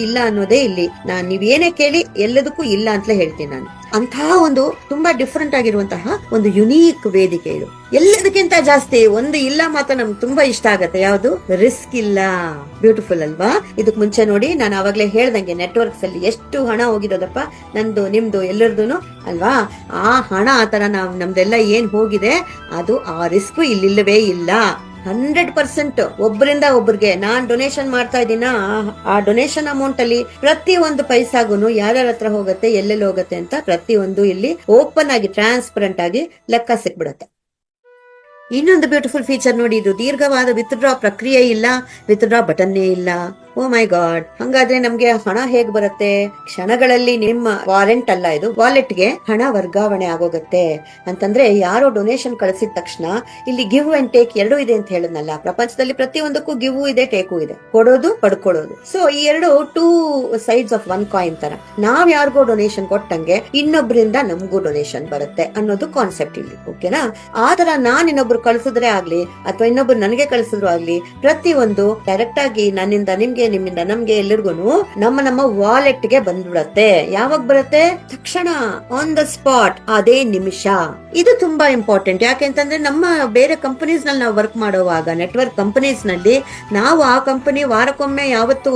ಇಲ್ಲ ಅನ್ನೋದೇ ಇಲ್ಲಿ. ನೀವ್ ಏನೇ ಕೇಳಿ ಎಲ್ಲದಕ್ಕೂ ಇಲ್ಲ ಅಂತಲೇ ಹೇಳ್ತೀನಿ ನಾನು. ಅಂತಹ ಒಂದು ತುಂಬಾ ಡಿಫ್ರೆಂಟ್ ಆಗಿರುವಂತಹ ಒಂದು ಯುನೀಕ್ ವೇದಿಕೆ ಇದು. ಎಲ್ಲದಕ್ಕಿಂತ ಜಾಸ್ತಿ ಒಂದು ಇಲ್ಲ ಮಾತ್ರ ನಮ್ಗೆ ತುಂಬಾ ಇಷ್ಟ ಆಗತ್ತೆ, ಯಾವುದು? ರಿಸ್ಕ್ ಇಲ್ಲ. ಬ್ಯೂಟಿಫುಲ್ ಅಲ್ವಾ? ಇದಕ್ ಮುಂಚೆ ನೋಡಿ ನಾನು ಅವಾಗ್ಲೇ ಹೇಳ್ದಂಗೆ ನೆಟ್ವರ್ಕ್ಸ್ ಅಲ್ಲಿ ಎಷ್ಟು ಹಣ ಹೋಗಿರೋದಪ್ಪ, ನಂದು ನಿಮ್ದು ಎಲ್ಲರದು ಅಲ್ವಾ? ಆ ಹಣ ಆತರ ನಮ್ದೆಲ್ಲ ಏನ್ ಹೋಗಿದೆ ಅದು ಆ ರಿಸ್ಕ್ ಇಲ್ಲಿಲ್ಲವೇ ಇಲ್ಲ. 100% ಒಬ್ಬರಿಂದ ಒಬ್ಬರಿಗೆ ನಾನ್ ಡೊನೇಷನ್ ಮಾಡ್ತಾ ಇದ್ದೀನ, ಆ ಡೊನೇಷನ್ ಅಮೌಂಟ್ ಅಲ್ಲಿ ಪ್ರತಿ ಒಂದು ಪೈಸಾಗುನು ಯಾರ್ಯಾರ ಹತ್ರ ಹೋಗುತ್ತೆ, ಎಲ್ಲೆಲ್ಲಿ ಹೋಗುತ್ತೆ ಅಂತ ಪ್ರತಿಯೊಂದು ಇಲ್ಲಿ ಓಪನ್ ಆಗಿ ಟ್ರಾನ್ಸ್ಪರೆಂಟ್ ಆಗಿ ಲೆಕ್ಕ ಸಿಕ್ಬಿಡುತ್ತೆ. ಇನ್ನೊಂದು ಬ್ಯೂಟಿಫುಲ್ ಫೀಚರ್ ನೋಡಿ, ಇದು ದೀರ್ಘವಾದ ವಿತ್ಡ್ರಾ ಪ್ರಕ್ರಿಯೆ ಇಲ್ಲ, ವಿತ್ಡ್ರಾ ಬಟನ್ನೇ ಇಲ್ಲ. ಓ ಮೈ ಗಾಡ್, ಹಂಗಾದ್ರೆ ನಮ್ಗೆ ಹಣ ಹೇಗ್ ಬರುತ್ತೆ? ಕ್ಷಣಗಳಲ್ಲಿ ನಿಮ್ಮ ವಾರೆಂಟ್ ಅಲ್ಲ, ಇದು ವಾಲೆಟ್ಗೆ ಹಣ ವರ್ಗಾವಣೆ ಆಗೋಗುತ್ತೆ. ಅಂತಂದ್ರೆ ಯಾರೋ ಡೊನೇಷನ್ ಕಳಿಸಿದ ತಕ್ಷಣ ಇಲ್ಲಿ ಗಿವ್ ಅಂಡ್ ಟೇಕ್ ಎರಡೂ ಇದೆ ಅಂತ ಹೇಳದ್ನಲ್ಲ. ಪ್ರಪಂಚದಲ್ಲಿ ಪ್ರತಿಯೊಂದಕ್ಕೂ ಗಿವ್ ಇದೆ, ಟೇಕು ಇದೆ, ಕೊಡೋದು ಪಡ್ಕೊಳ್ಳೋದು. ಸೊ ಈ ಎರಡು two sides of one coin ತರ. ನಾವ್ ಯಾರಿಗೋ ಡೊನೇಷನ್ ಕೊಟ್ಟಂಗೆ ಇನ್ನೊಬ್ಬರಿಂದ ನಮಗೂ ಡೊನೇಷನ್ ಬರುತ್ತೆ ಅನ್ನೋದು ಕಾನ್ಸೆಪ್ಟ್ ಇಲ್ಲಿ. ಓಕೆನಾ? ಆತರ ನಾನ್ ಇನ್ನೊಬ್ರು ಕಳ್ಸಿದ್ರೆ ಆಗ್ಲಿ ಅಥವಾ ಇನ್ನೊಬ್ರು ನನಗೆ ಕಳ್ಸಿದ್ರು ಆಗ್ಲಿ, ಪ್ರತಿಯೊಂದು ಡೈರೆಕ್ಟ್ ಆಗಿ ನನ್ನಿಂದ ನಿಮ್ಗೆ, ನಿಮ್ಮಿಂದ ನಮ್ಗೆ, ಎಲ್ಲರಿಗೂ ನಮ್ಮ ವಾಲೆಟ್ ಗೆ ಬಂದ್ಬಿಡತ್ತೆ. ಯಾವಾಗ ಬರುತ್ತೆ? ತಕ್ಷಣ, ಆನ್ ದ ಸ್ಪಾಟ್, ಅದೇ ನಿಮಿಷ. ಇದು ತುಂಬಾ ಇಂಪಾರ್ಟೆಂಟ್. ಯಾಕೆಂತಂದ್ರೆ ನಮ್ಮ ಬೇರೆ ಕಂಪನೀಸ್ ನಲ್ಲಿ ನಾವು ವರ್ಕ್ ಮಾಡುವಾಗ, ನೆಟ್ವರ್ಕ್ ಕಂಪನೀಸ್ ನಲ್ಲಿ ನಾವು ಆ ಕಂಪನಿ ವಾರಕ್ಕೊಮ್ಮೆ ಯಾವತ್ತು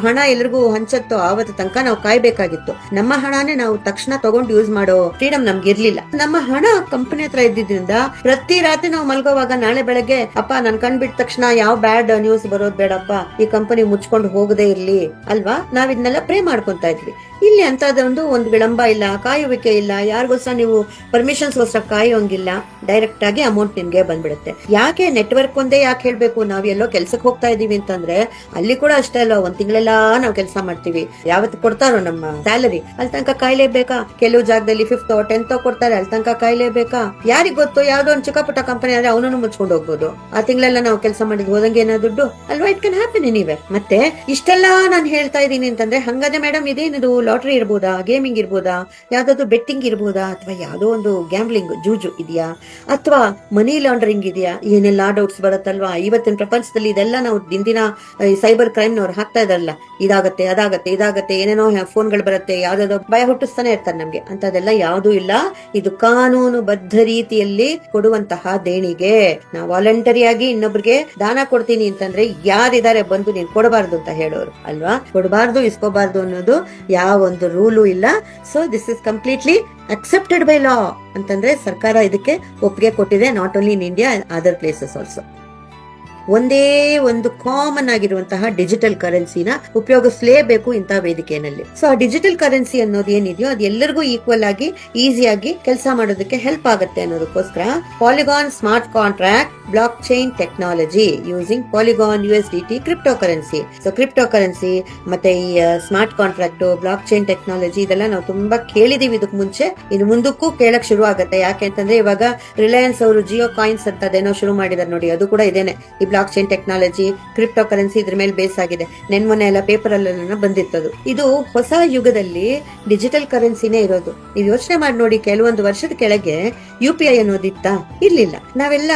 ಹಣ ಎಲ್ರಿಗೂ ಹಂಚತ್ತೋ ಆವತ್ತು ತನಕ ನಾವು ಕಾಯ್ಬೇಕಾಗಿತ್ತು. ನಮ್ಮ ಹಣನೇ ನಾವು ತಕ್ಷಣ ತಗೊಂಡು ಯೂಸ್ ಮಾಡೋ ಫ್ರೀಡಮ್ ನಮ್ಗೆ ಇರ್ಲಿಲ್ಲ. ನಮ್ಮ ಹಣ ಕಂಪನಿ ಹತ್ರ ಇದ್ದಿದ್ರಿಂದ ಪ್ರತಿ ರಾತ್ರಿ ನಾವು ಮಲ್ಗೋವಾಗ ನಾಳೆ ಬೆಳಗ್ಗೆ ಅಪ್ಪ ನನ್ ಕಂಡ್ಬಿಟ್ಟ ತಕ್ಷಣ ಯಾವ ಬ್ಯಾಡ್ ನ್ಯೂಸ್ ಬರೋದ್ ಬೇಡಪ್ಪ, ಈ ಕಂಪನಿ ಮುಚ್ಕೊಂಡು ಹೋಗದೆ ಇರ್ಲಿ ಅಲ್ವಾ, ನಾವ್ ಇದನ್ನೆಲ್ಲ ಪ್ರೇ ಮಾಡ್ಕೊಂತ ಇದ್ವಿ. ಇಲ್ಲಿ ಅಂತದೊಂದು ಒಂದು ವಿಳಂಬ ಇಲ್ಲ, ಕಾಯುವಿಕೆ ಇಲ್ಲ, ಯಾರಿಗೋಸ್ಕರ ನೀವು ಪರ್ಮಿಷನ್ಸ್ಗೋಸ್ಕರ ಕಾಯೋಂಗಿಲ್ಲ. ಡೈರೆಕ್ಟ್ ಆಗಿ ಅಮೌಂಟ್ ನಿಮ್ಗೆ ಬಂದ್ಬಿಡುತ್ತೆ. ಯಾಕೆ ನೆಟ್ವರ್ಕ್ ಒಂದೇ ಯಾಕೆ ಹೇಳ್ಬೇಕು? ನಾವ್ ಎಲ್ಲೋ ಕೆಲ್ಸಕ್ಕೆ ಹೋಗ್ತಾ ಇದೀವಿ ಅಂತಂದ್ರೆ ಅಲ್ಲಿ ಕೂಡ ಅಷ್ಟೇ ಅಲ್ಲ, ಒಂದ್ ತಿಂಗಳೆಲ್ಲ ನಾವು ಕೆಲಸ ಮಾಡ್ತೀವಿ. ಯಾವತ್ತು ಕೊಡ್ತಾರೋ ನಮ್ಮ ಸ್ಯಾಲರಿ ಅಲ್ಲಿ ತನಕ ಕಾಯ್ಲೇಬೇಕಾ? ಕೆಲವು ಜಾಗದಲ್ಲಿ 5th or 10th ಕೊಡ್ತಾರೆ, ಅಲ್ಲಿ ತನಕ ಕಾಯ್ಲೇಬೇಕಾ? ಯಾರಿಗ್ ಗೊತ್ತು, ಯಾವ್ದೋ ಒಂದು ಚಿಕ್ಕ ಪುಟ್ಟ ಕಂಪನಿ ಆದ್ರೆ ಅವನನ್ನು ಮುಚ್ಕೊಂಡು ಹೋಗ್ಬೋದು. ಆ ತಿಂಗಳೆಲ್ಲ ನಾವು ಕೆಲಸ ಮಾಡಿದ್ ಹೋದಂಗೆ ಏನೋ ದುಡ್ಡು ಅಲ್ವಾ? It can happen anyway. ಮತ್ತೆ ಇಷ್ಟೆಲ್ಲ ನಾನು ಹೇಳ್ತಾ ಇದ್ದೀನಿ ಅಂತಂದ್ರೆ, ಹಂಗಾದ್ರೆ ಮೇಡಮ್ ಇದೇನಿದು ಲಾಟ್ರಿ ಇರ್ಬೋದಾ, ಗೇಮಿಂಗ್ ಇರ್ಬೋದಾ, ಯಾವ್ದಾದ್ರು ಬೆಟ್ಟಿಂಗ್ ಇರ್ಬೋದಾ, ಅಥವಾ ಯಾವ್ದೋ ಒಂದು ಗ್ಯಾಂಬ್ಲಿಂಗ್ ಜೂಜು ಇದೆಯಾ, ಅಥವಾ ಮನಿ ಲಾಂಡ್ರಿಂಗ್ ಇದೆಯಾ? ಏನೆಲ್ಲಾ ಡೌಟ್ಸ್ ಬರುತ್ತಲ್ವಾ. ಇವತ್ತಿನ ಪ್ರಪಂಚದಲ್ಲಿ ಇದೆಲ್ಲ ನಾವು ದಿನ ಸೈಬರ್ ಕ್ರೈಮ್ ನವ್ರು ಹಾಕ್ತಾ ಇದಾರಲ್ಲ, ಇದಾಗತ್ತೆ ಅದಾಗತ್ತೆ ಇದಾಗತ್ತೆ, ಏನೇನೋ ಫೋನ್ಗಳು ಬರುತ್ತೆ, ಯಾವ್ದಾದ್ರು ಭಯ ಹುಟ್ಟಿಸ್ತಾನೆ ಇರ್ತಾರೆ ನಮ್ಗೆ. ಅಂತದೆಲ್ಲ ಯಾವ್ದೂ ಇಲ್ಲ. ಇದು ಕಾನೂನು ಬದ್ಧ ರೀತಿಯಲ್ಲಿ ಕೊಡುವಂತಹ ದೇಣಿಗೆ. ನಾವು ವಾಲಂಟರಿಯಾಗಿ ಇನ್ನೊಬ್ರಿಗೆ ದಾನ ಕೊಡ್ತೀನಿ ಅಂತಂದ್ರೆ ಯಾರಿದ್ದಾರೆ ಬಂದು ನೀನ್ ಕೊಡಬಾರ್ದು ಅಂತ ಹೇಳೋರು ಅಲ್ವಾ? ಕೊಡಬಾರ್ದು, ಇಸ್ಕೋಬಾರ್ದು ಅನ್ನೋದು ಯಾವ ಒಂದು ರೂಲು ಇಲ್ಲ. So this is completely accepted by ಲಾ ಅಂತಂದ್ರೆ ಸರ್ಕಾರ ಇದಕ್ಕೆ ಒಪ್ಪಿಗೆ ಕೊಟ್ಟಿದೆ. Not only in India, other places also. ಒಂದೇ ಒಂದು ಕಾಮನ್ ಆಗಿರುವಂತಹ ಡಿಜಿಟಲ್ ಕರೆನ್ಸಿನ ಉಪಯೋಗಿಸಲೇಬೇಕು ಇಂತಹ ವೇದಿಕೆಯಲ್ಲಿ. ಸೊ ಆ ಡಿಜಿಟಲ್ ಕರೆನ್ಸಿ ಅನ್ನೋದು ಏನಿದೆಯೋ ಅದು ಎಲ್ಲರಿಗೂ ಈಕ್ವಲ್ ಆಗಿ ಈಸಿಯಾಗಿ ಕೆಲಸ ಮಾಡೋದಕ್ಕೆ ಹೆಲ್ಪ್ ಆಗುತ್ತೆ ಅನ್ನೋದಕ್ಕೋಸ್ಕರ Polygon smart contract block chain technology using Polygon USDT cryptocurrency. So cryptocurrency ಮತ್ತೆ ಈ smart contract, block chain technology ಇದೆಲ್ಲ ನಾವು ತುಂಬಾ ಕೇಳಿದೀವಿ ಇದಕ್ ಮುಂಚೆ. ಇನ್ನು ಮುಂದಕ್ಕೂ ಕೇಳಕ್ ಶುರು ಆಗುತ್ತೆ. ಯಾಕೆ ಅಂತಂದ್ರೆ ಇವಾಗ ರಿಲಯನ್ಸ್ ಅವರು ಜಿಯೋ ಕಾಯಿನ್ಸ್ ಅಂತದೇನೋ ಶುರು ಮಾಡಿದಾರೆ ನೋಡಿ, ಅದು ಕೂಡ ಇದೇನೆ. ಈ block chain technology, crypto currency ಇದ್ರ ಮೇಲೆ ಬೇಸ್ ಆಗಿದೆ. ನೆನ್ಮೊನ್ನೆ ಎಲ್ಲ ಪೇಪರ್ ಅಲ್ಲೆಲ್ಲ ಬಂದಿತ್ತದು. ಇದು ಹೊಸ ಯುಗದಲ್ಲಿ ಡಿಜಿಟಲ್ ಕರೆನ್ಸಿನೇ ಇರೋದು. ನೀವು ಯೋಚನೆ ಮಾಡಿ ನೋಡಿ, ಕೆಲವೊಂದು ವರ್ಷದ ಕೆಳಗೆ UPI ಅನ್ನೋದಿತ್ತಾ? ಇರ್ಲಿಲ್ಲ. ನಾವೆಲ್ಲ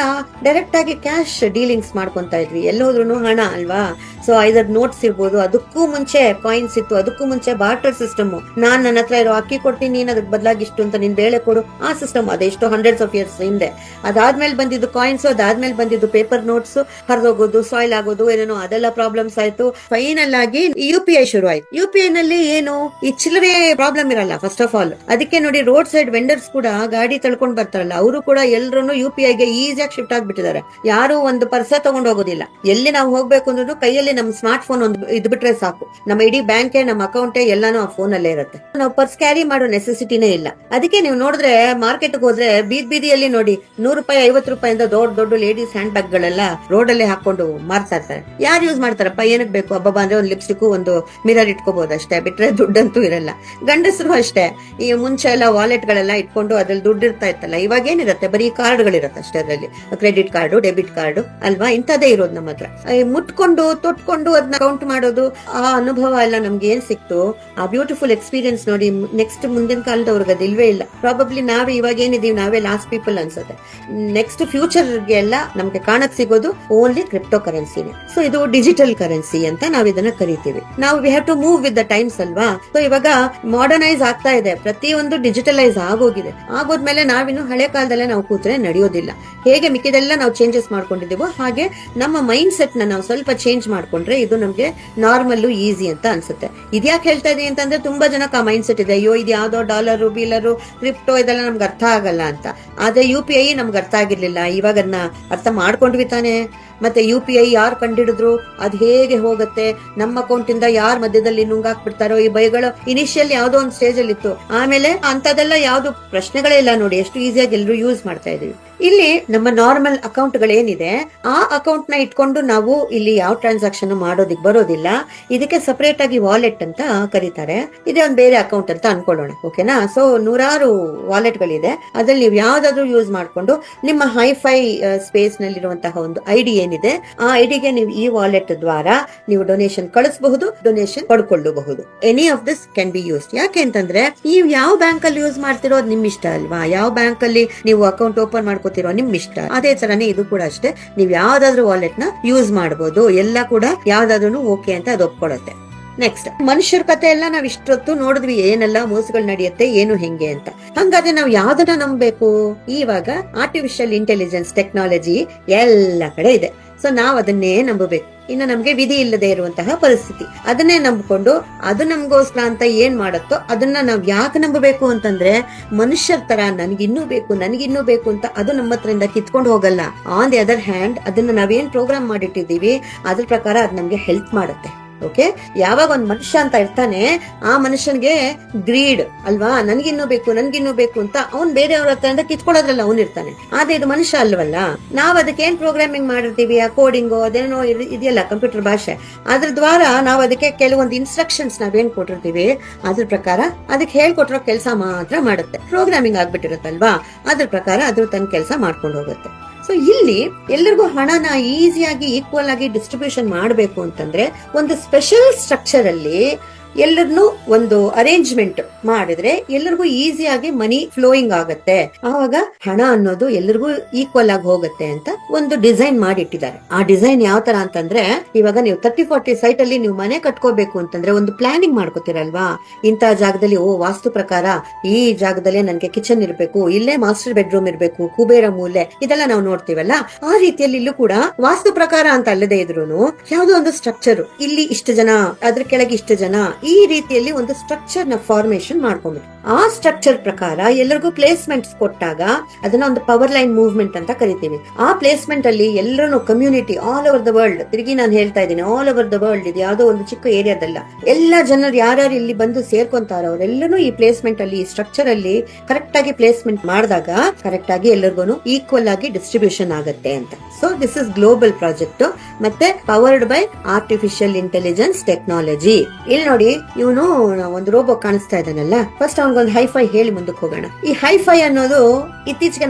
ಡೈರೆಕ್ಟ್ ಆಗಿ ಕ್ಯಾಶ್ ಡೀಲಿಂಗ್ಸ್ ಮಾಡ್ಕೊಂತ ಇದ್ವಿ. ಎಲ್ಲೋದ್ರೂ ಹಣ ಅಲ್ವಾ? ಸೊ ಐದರ್ ನೋಟ್ಸ್ ಇರ್ಬೋದು, ಅದಕ್ಕೂ ಮುಂಚೆ ಕಾಯಿನ್ಸ್ ಇತ್ತು, ಅದಕ್ಕೂ ಮುಂಚೆ ಬಾರ್ಟರ್ ಸಿಸ್ಟಮ್. ನಾನ್ ನನ್ನ ಹತ್ರ ಇರೋ ಅಕ್ಕಿ ಕೊಡ್ತೀನಿ, ನೀನ್ ಅದಕ್ಕೆ ಬದಲಾಗಿ ಇಷ್ಟು ಅಂತ ನಿನ್ ಬೇಳೆ ಕೊಡು, ಆ ಸಿಸ್ಟಮ್ ಅದೆಷ್ಟೋ ಹಂಡ್ರೆಡ್ಸ್ ಆಫ್ ಇಯರ್ಸ್ ಹಿಂದೆ. ಅದಾದ್ಮೇಲೆ ಬಂದಿದ್ದು ಕಾಯಿನ್ಸ್, ಅದಾದ್ಮೇಲೆ ಬಂದಿದ್ದು ಪೇಪರ್ ನೋಟ್ಸ್, ಹರಿದೋಗೋದು, ಸಾಯಿಲ್ ಆಗೋದು, ಏನೇನೋ ಅದೆಲ್ಲ ಪ್ರಾಬ್ಲಮ್ಸ್ ಆಯ್ತು. ಫೈನಲ್ ಆಗಿ UPI ಶುರು ಆಯ್ತು. UPI ನಲ್ಲಿ ಏನು ಈ ಚಿಲ್ಲರೆ ಪ್ರಾಬ್ಲಮ್ ಇರಲ್ಲ ಫಸ್ಟ್ ಆಫ್ ಆಲ್. ಅದಕ್ಕೆ ನೋಡಿ ರೋಡ್ ಸೈಡ್ ವೆಂಡರ್ಸ್ ಕೂಡ ಗಾಡಿ ತಳ್ಕೊಂಡ್ ಬರ್ತಾರಲ್ಲ, ಅವರು ಕೂಡ ಎಲ್ರು UPI ಗೆ ಈಸಿಯಾಗಿ ಶಿಫ್ಟ್ ಆಗ್ಬಿಟ್ಟಿದ್ದಾರೆ. ಯಾರು ಒಂದು ಪರ್ಸ ತಗೊಂಡ್ ಹೋಗೋದಿಲ್ಲ. ಎಲ್ಲಿ ನಾವು ಹೋಗ್ಬೇಕು ಅಂದ್ರೂ ಕೈಯಲ್ಲಿ ನಮ್ ಸ್ಮಾರ್ಟ್ ಫೋನ್ ಒಂದು ಇದ್ಬಿಟ್ರೆ ಸಾಕು. ನಮ್ಮ ಇಡೀ ಬ್ಯಾಂಕ್, ನಮ್ಮ ಅಕೌಂಟ್ ಎಲ್ಲಾನು ಆ ಫೋನ್ ಅಲ್ಲೇ ಇರುತ್ತೆ. ನಾವು ಪರ್ಸ್ ಕ್ಯಾರಿ ಮಾಡೋ ನೆಸೆಸಿಟಿನೇ ಇಲ್ಲ. ಅದಕ್ಕೆ ನೀವು ನೋಡಿದ್ರೆ ಮಾರ್ಕೆಟ್ ಹೋದ್ರೆ ಬೀದಿಯಲ್ಲಿ ನೋಡಿ ₹100 ₹50 ದೊಡ್ಡ ದೊಡ್ಡ ಲೇಡೀಸ್ ಹ್ಯಾಂಡ್ ಬ್ಯಾಗ್ ಗಳೆಲ್ಲ ರೋಡ್ ಅಲ್ಲೇ ಹಾಕೊಂಡು ಮಾರ್ತಾ ಇರ್ತಾರೆ. ಯಾರು ಯೂಸ್ ಮಾಡ್ತಾರಪ್ಪ? ಏನಕ್ ಬೇಕು? ಹಬ್ಬ ಅಂದ್ರೆ ಒಂದು ಲಿಪ್ಸ್ಟಿಕ್, ಒಂದು ಮಿರರ್ ಇಟ್ಕೋಬಹುದು ಅಷ್ಟೇ, ಬಿಟ್ರೆ ದುಡ್ಡಂತೂ ಇರಲ್ಲ. ಗಂಡಸರು ಅಷ್ಟೇ. ಈ ಮುಂಚೆ ಎಲ್ಲ ವಾಲೆಟ್ ಗಳೆಲ್ಲ ಇಟ್ಕೊಂಡು ಅದ್ರಲ್ಲಿ ದುಡ್ಡು ಇರ್ತಾ ಇತ್ತಲ್ಲ, ಇವಾಗ ಏನಿರುತ್ತೆ? ಬರೀ ಕಾರ್ಡ್ಗಳಿರತ್ತೆ ಅಷ್ಟೇ. ಅದರಲ್ಲಿ ಕ್ರೆಡಿಟ್ ಕಾರ್ಡು, ಡೆಬಿಟ್ ಕಾರ್ಡು ಅಲ್ವಾ, ಇಂಥದ್ದೇ ಇರೋದು ನಮ್ಮ ಹತ್ರ. ಮುಟ್ಕೊಂಡು ತೊಟ್ಕೊಂಡು ಅದನ್ನ ಕೌಂಟ್ ಮಾಡೋದು, ಆ ಅನುಭವ ಎಲ್ಲ ನಮ್ಗೆ ಏನ್ ಸಿಕ್ತು, ಆ ಬ್ಯೂಟಿಫುಲ್ ಎಕ್ಸ್ಪೀರಿಯನ್ಸ್ ನೋಡಿ ನೆಕ್ಸ್ಟ್ ಮುಂದಿನ ಕಾಲದವ್ರಿಗೆ ಅದಿಲ್ವೇ ಇಲ್ಲ. ಪ್ರಾಬಬ್ಲಿ ನಾವೇ ಇವಾಗ ಏನಿದೀವಿ, ನಾವೇ ಲಾಸ್ಟ್ ಪೀಪಲ್ ಅನ್ಸುತ್ತೆ. ನೆಕ್ಸ್ಟ್ ಫ್ಯೂಚರ್ಗೆ ಎಲ್ಲ ನಮ್ಗೆ ಕಾಣಕ್ ಸಿಗೋದು ಓನ್ಲಿ ಕ್ರಿಪ್ಟೋ ಕರೆನ್ಸಿನೇ. ಸೊ ಇದು ಡಿಜಿಟಲ್ ಕರೆನ್ಸಿ ಅಂತ ನಾವ್ ಇದನ್ನ ಕರಿತೀವಿ. ನಾವು we have to move with the times ಅಲ್ವಾ? ಸೊ ಇವಾಗ ಮಾಡರ್ನೈಸ್ ಆಗ್ತಾ ಇದೆ, ಪ್ರತಿಯೊಂದು ಡಿಜಿಟಲೈಸ್ ಆಗೋಗಿದೆ. ಆಗೋದ್ಮೇಲೆ ನಾವಿನ್ನು ಹಳೆ ಕಾಲದಲ್ಲೇ ನಾವು ಕೂತ್ರೆ ನಡೆಯೋದಿಲ್ಲ. ಹೇಗೆ ಮಿಕ್ಕಿದೆಲ್ಲ ನಾವು ಚೇಂಜಸ್ ಮಾಡ್ಕೊಂಡಿದೀವೋ ಹಾಗೆ ನಮ್ಮ ಮೈಂಡ್ ಸೆಟ್ ನ ನಾವು ಸ್ವಲ್ಪ ಚೇಂಜ್ ಮಾಡ್ಕೊಂಡ್ರೆ ಇದು ನಮ್ಗೆ ನಾರ್ಮಲ್ ಈಸಿ ಅಂತ ಅನ್ಸುತ್ತೆ. ಇದ್ಯಾಕೆ ಹೇಳ್ತಾ ಇದೀನಿ ಅಂತಂದ್ರೆ, ತುಂಬಾ ಜನಕ್ಕೆ ಆ ಮೈಂಡ್ ಸೆಟ್ ಇದೆ, ಅಯ್ಯೋ ಇದು ಯಾವ್ದೋ ಡಾಲರ್, ಬೀಲರು, ಕ್ರಿಪ್ಟೋ ಇದೆಲ್ಲ ನಮ್ಗೆ ಅರ್ಥ ಆಗಲ್ಲ ಅಂತ. ಆದ್ರೆ UPI ನಮ್ಗೆ ಅರ್ಥ ಆಗಿರ್ಲಿಲ್ಲ, ಇವಾಗ ಅದನ್ನ ಅರ್ಥ ಮಾಡ್ಕೊಂಡ್ವಿ ತಾನೆ. ಮತ್ತೆ UPI ಯಾರು ಕಂಡಿಡಿದ್ರು, ಅದ್ ಹೇಗೆ ಹೋಗುತ್ತೆ, ನಮ್ಮ ಅಕೌಂಟ್ ಇಂದ ಯಾರ್ ಮಧ್ಯದಲ್ಲಿ ನುಂಗಾಕ್ಬಿಡ್ತಾರೋ, ಈ ಭಯಗಳು ಇನಿಷಿಯಲ್ ಯಾವ್ದೋ ಒಂದು ಸ್ಟೇಜ್ ಅಲ್ಲಿ ಇತ್ತು. ಆಮೇಲೆ ಅಂತದೆಲ್ಲ ಯಾವ್ದು ಪ್ರಶ್ನೆಗಳೇ ಇಲ್ಲ ನೋಡಿ, ಎಷ್ಟು ಈಸಿಯಾಗಿ ಎಲ್ಲರೂ ಯೂಸ್ ಮಾಡ್ತಾ ಇದೀವಿ. ಇಲ್ಲಿ ನಮ್ಮ ನಾರ್ಮಲ್ ಅಕೌಂಟ್ ಗಳೇನಿದೆ ಆ ಅಕೌಂಟ್ ನ ಇಟ್ಕೊಂಡು ನಾವು ಇಲ್ಲಿ ಯಾವ ಟ್ರಾನ್ಸಾಕ್ಷನ್ ಮಾಡೋದಿಕ್ ಬರೋದಿಲ್ಲ. ಇದಕ್ಕೆ ಸಪರೇಟ್ ಆಗಿ ವಾಲೆಟ್ ಅಂತ ಕರೀತಾರೆ. ಇದೇ ಒಂದು ಬೇರೆ ಅಕೌಂಟ್ ಅಂತ ಅನ್ಕೊಳ್ಳೋಣ, ಓಕೆನಾ. ಸೊ ನೂರಾರು ವಾಲೆಟ್ ಗಳಿದೆ, ಅದ್ರಲ್ಲಿ ನೀವು ಯಾವ್ದಾದ್ರು ಯೂಸ್ ಮಾಡ್ಕೊಂಡು ನಿಮ್ಮ ಹೈಫೈ ಸ್ಪೇಸ್ ನಲ್ಲಿರುವಂತಹ ಒಂದು ID ಏನಿದೆ ಆ ಐಡಿಗೆ ನೀವು ಈ ವಾಲೆಟ್ ದ್ವಾರ ನೀವು ಡೊನೇಷನ್ ಕಳಿಸಬಹುದು, ಡೊನೇಷನ್ ಪಡ್ಕೊಳ್ಳಬಹುದು. Any of this can be used. ಯಾಕೆ ಅಂತಂದ್ರೆ ನೀವು ಯಾವ ಬ್ಯಾಂಕ್ ಅಲ್ಲಿ ಯೂಸ್ ಮಾಡ್ತಿರೋ ಅದು ನಿಮ್ ಇಷ್ಟ ಅಲ್ವಾ. ಯಾವ ಬ್ಯಾಂಕ್ ಅಲ್ಲಿ ನೀವು ಅಕೌಂಟ್ ಓಪನ್ ಮಾಡ್ಕೋತಿರೋ ನಿಮ್ ಇಷ್ಟ. ಅದೇ ತರನೇ ಇದು ಕೂಡ ಅಷ್ಟೇ, ನೀವು ಯಾವ್ದಾದ್ರು ವಾಲೆಟ್ ನ ಯೂಸ್ ಮಾಡಬಹುದು. ಎಲ್ಲ ಕೂಡ ಯಾವ್ದಾದ್ರು ಓಕೆ ಅಂತ ಅದು ಒಪ್ಕೊಳ್ಳುತ್ತೆ. ನೆಕ್ಸ್ಟ್, ಮನುಷ್ಯರ ಕತೆ ಎಲ್ಲ ನಾವ್ ಇಷ್ಟೊತ್ತು ನೋಡಿದ್ವಿ, ಏನೆಲ್ಲ ಮೋಸಗಳು ನಡೆಯುತ್ತೆ, ಏನು ಹೆಂಗೆ ಅಂತ. ಹಂಗಾದ್ರೆ ನಾವ್ ಯಾವ್ದನ್ನ ನಂಬಬೇಕು? ಇವಾಗ ಆರ್ಟಿಫಿಷಿಯಲ್ ಇಂಟೆಲಿಜೆನ್ಸ್ ಟೆಕ್ನಾಲಜಿ ಎಲ್ಲ ಕಡೆ ಇದೆ. ಸೊ ನಾವ್ ಅದನ್ನೇ ನಂಬಬೇಕು. ಇನ್ನು ನಮ್ಗೆ ವಿಧಿ ಇಲ್ಲದೆ ಇರುವಂತಹ ಪರಿಸ್ಥಿತಿ, ಅದನ್ನೇ ನಂಬಿಕೊಂಡು ಅದು ನಮ್ಗೋಸ್ಕರ ಅಂತ ಏನ್ ಮಾಡುತ್ತೋ ಅದನ್ನ ನಾವ್ ಯಾಕೆ ನಂಬಬೇಕು ಅಂತಂದ್ರೆ, ಮನುಷ್ಯರ ತರ ನನ್ಗಿನ್ನೂ ಬೇಕು ಅಂತ ಅದು ನಮ್ಮ ಹತ್ರದಿಂದ ಕಿತ್ಕೊಂಡು ಹೋಗಲ್ಲ. ಆನ್ ದಿ ಅದರ್ ಹ್ಯಾಂಡ್ ಅದನ್ನ ನಾವೇನ್ ಪ್ರೋಗ್ರಾಮ್ ಮಾಡಿಟ್ಟಿದೀವಿ ಅದ್ರ ಪ್ರಕಾರ ಅದ್ ನಮ್ಗೆ ಹೆಲ್ಪ್ ಮಾಡುತ್ತೆ. ಓಕೆ, ಯಾವಾಗ ಒಂದ್ ಮನುಷ್ಯ ಅಂತ ಇರ್ತಾನೆ, ಆ ಮನುಷ್ಯನ್ಗೆ ಗ್ರೀಡ್ ಅಲ್ವಾ, ನನ್ಗಿನ್ನೂ ಬೇಕು ಅಂತ ಅವ್ನ್ ಬೇರೆಯವ್ರ ಹತ್ರ ಕಿತ್ಕೊಳ್ಳೋದ್ರಲ್ಲ ಅವ್ನ್ ಇರ್ತಾನೆ. ಆದ್ರೆ ಇದು ಮನುಷ್ಯ ಅಲ್ವಲ್ಲ. ನಾವ್ ಅದಕ್ಕೆ ಏನ್ ಪ್ರೋಗ್ರಾಮಿಂಗ್ ಮಾಡಿರ್ತೀವಿ, ಆ ಕೋಡಿಂಗು ಅದೇನೋ ಇದೆಯಲ್ಲ ಕಂಪ್ಯೂಟರ್ ಭಾಷೆ, ಅದ್ರ ದ್ವಾರ ನಾವ್ ಅದಕ್ಕೆ ಕೆಲವೊಂದು ಇನ್ಸ್ಟ್ರಕ್ಷನ್ಸ್ ನಾವೇನ್ ಕೊಟ್ಟಿರ್ತೀವಿ ಅದ್ರ ಪ್ರಕಾರ ಅದಕ್ಕೆ ಹೇಳ್ಕೊಟ್ಟಿರೋ ಕೆಲಸ ಮಾತ್ರ ಮಾಡುತ್ತೆ. ಪ್ರೋಗ್ರಾಮಿಂಗ್ ಆಗ್ಬಿಟ್ಟಿರುತ್ತಲ್ವಾ, ಅದ್ರ ಪ್ರಕಾರ ಅದ್ರ ತನ್ನ ಕೆಲಸ ಮಾಡ್ಕೊಂಡು ಹೋಗುತ್ತೆ. ಸೊ ಇಲ್ಲಿ ಎಲ್ಲರಿಗೂ ಹಣನ ಈಸಿಯಾಗಿ ಈಕ್ವಲ್ ಆಗಿ ಡಿಸ್ಟ್ರಿಬ್ಯೂಷನ್ ಮಾಡಬೇಕು ಅಂತಂದ್ರೆ ಒಂದು ಸ್ಪೆಷಲ್ ಸ್ಟ್ರಕ್ಚರ್ ಅಲ್ಲಿ ಎಲ್ಲರನ್ನು ಒಂದು ಅರೇಂಜ್ಮೆಂಟ್ ಮಾಡಿದ್ರೆ ಎಲ್ಲರಿಗೂ ಈಸಿಯಾಗಿ ಮನಿ ಫ್ಲೋಯಿಂಗ್ ಆಗತ್ತೆ. ಆವಾಗ ಹಣ ಅನ್ನೋದು ಎಲ್ಲರಿಗೂ ಈಕ್ವಲ್ ಆಗಿ ಹೋಗುತ್ತೆ ಅಂತ ಒಂದು ಡಿಸೈನ್ ಮಾಡಿಟ್ಟಿದ್ದಾರೆ. ಆ ಡಿಸೈನ್ ಯಾವ ತರ ಅಂತಂದ್ರೆ, ಇವಾಗ ನೀವು 30-40 ಸೈಟ್ ಅಲ್ಲಿ ನೀವು ಮನೆ ಕಟ್ಕೋಬೇಕು ಅಂತಂದ್ರೆ ಒಂದು ಪ್ಲಾನಿಂಗ್ ಮಾಡ್ಕೋತೀರಲ್ವಾ. ಇಂತ ಜಾಗದಲ್ಲಿ ವಾಸ್ತು ಪ್ರಕಾರ ಈ ಜಾಗದಲ್ಲೇ ನನ್ಗೆ ಕಿಚನ್ ಇರ್ಬೇಕು, ಇಲ್ಲೇ ಮಾಸ್ಟರ್ ಬೆಡ್ರೂಮ್ ಇರ್ಬೇಕು, ಕುಬೇರ ಮೂಲೆ, ಇದೆಲ್ಲ ನಾವು ನೋಡ್ತೀವಲ್ಲ. ಆ ರೀತಿಯಲ್ಲಿ ಇಲ್ಲೂ ಕೂಡ ವಾಸ್ತು ಪ್ರಕಾರ ಅಂತ ಅಲ್ಲದೆ ಇದ್ರೂನು ಯಾವ್ದೋ ಒಂದು ಸ್ಟ್ರಕ್ಚರ್, ಇಲ್ಲಿ ಇಷ್ಟು ಜನ, ಅದ್ರ ಕೆಳಗೆ ಇಷ್ಟು ಜನ, ಈ ರೀತಿಯಲ್ಲಿ ಒಂದು ಸ್ಟ್ರಕ್ಚರ್ ನ ಫಾರ್ಮೇಶನ್ ಮಾಡ್ಕೊಂಡ್ಬಿಟ್ಟು ಆ ಸ್ಟ್ರಕ್ಚರ್ ಪ್ರಕಾರ ಎಲ್ಲರಿಗೂ ಪ್ಲೇಸ್ಮೆಂಟ್ಸ್ ಕೊಟ್ಟಾಗ ಅದನ್ನ ಒಂದು ಪವರ್ ಲೈನ್ ಮೂವ್ಮೆಂಟ್ ಅಂತ ಕರಿತೀವಿ. ಆ ಪ್ಲೇಸ್ಮೆಂಟ್ ಅಲ್ಲಿ ಎಲ್ಲರೂ community all over the world, ತಿರುಗಿ ನಾನು ಹೇಳ್ತಾ ಇದ್ದೀನಿ ಆಲ್ ಓವರ್ ದ ವರ್ಲ್ಡ್, ಇದು ಯಾವ್ದೋ ಒಂದು ಚಿಕ್ಕ ಏರಿಯಾದಲ್ಲ, ಎಲ್ಲಾ ಜನರು ಯಾರ್ಯಾರು ಇಲ್ಲಿ ಬಂದು ಸೇರ್ಕೊಂತಾರೋ ಅವರೆಲ್ಲರೂ ಈ ಪ್ಲೇಸ್ಮೆಂಟ್ ಅಲ್ಲಿ, ಈ ಸ್ಟ್ರಕ್ಚರ್ ಅಲ್ಲಿ ಕರೆಕ್ಟ್ ಆಗಿ ಪ್ಲೇಸ್ಮೆಂಟ್ ಮಾಡಿದಾಗ ಕರೆಕ್ಟ್ ಆಗಿ ಎಲ್ಲರಿಗೂ ಈಕ್ವಲ್ ಆಗಿ ಡಿಸ್ಟ್ರಿಬ್ಯೂಷನ್ ಆಗುತ್ತೆ ಅಂತ. So this is global project, ಮತ್ತೆ powered by artificial intelligence technology. ಇಲ್ಲಿ ನೋಡಿ, ಇವನು ಒಂದು ರೋಬೋ ಕಾಣಿಸ್ತಾ ಇದ್ದಾನಲ್ಲ, ಫಸ್ಟ್ ಅವ್ನಿಗೊಂದು ಹೈಫೈ ಹೇಳಿ ಮುಂದಕ್ಕೆ ಹೋಗೋಣ. ಈ ಹೈಫೈ ಅನ್ನೋದು ಇತ್ತೀಚೆಗೆ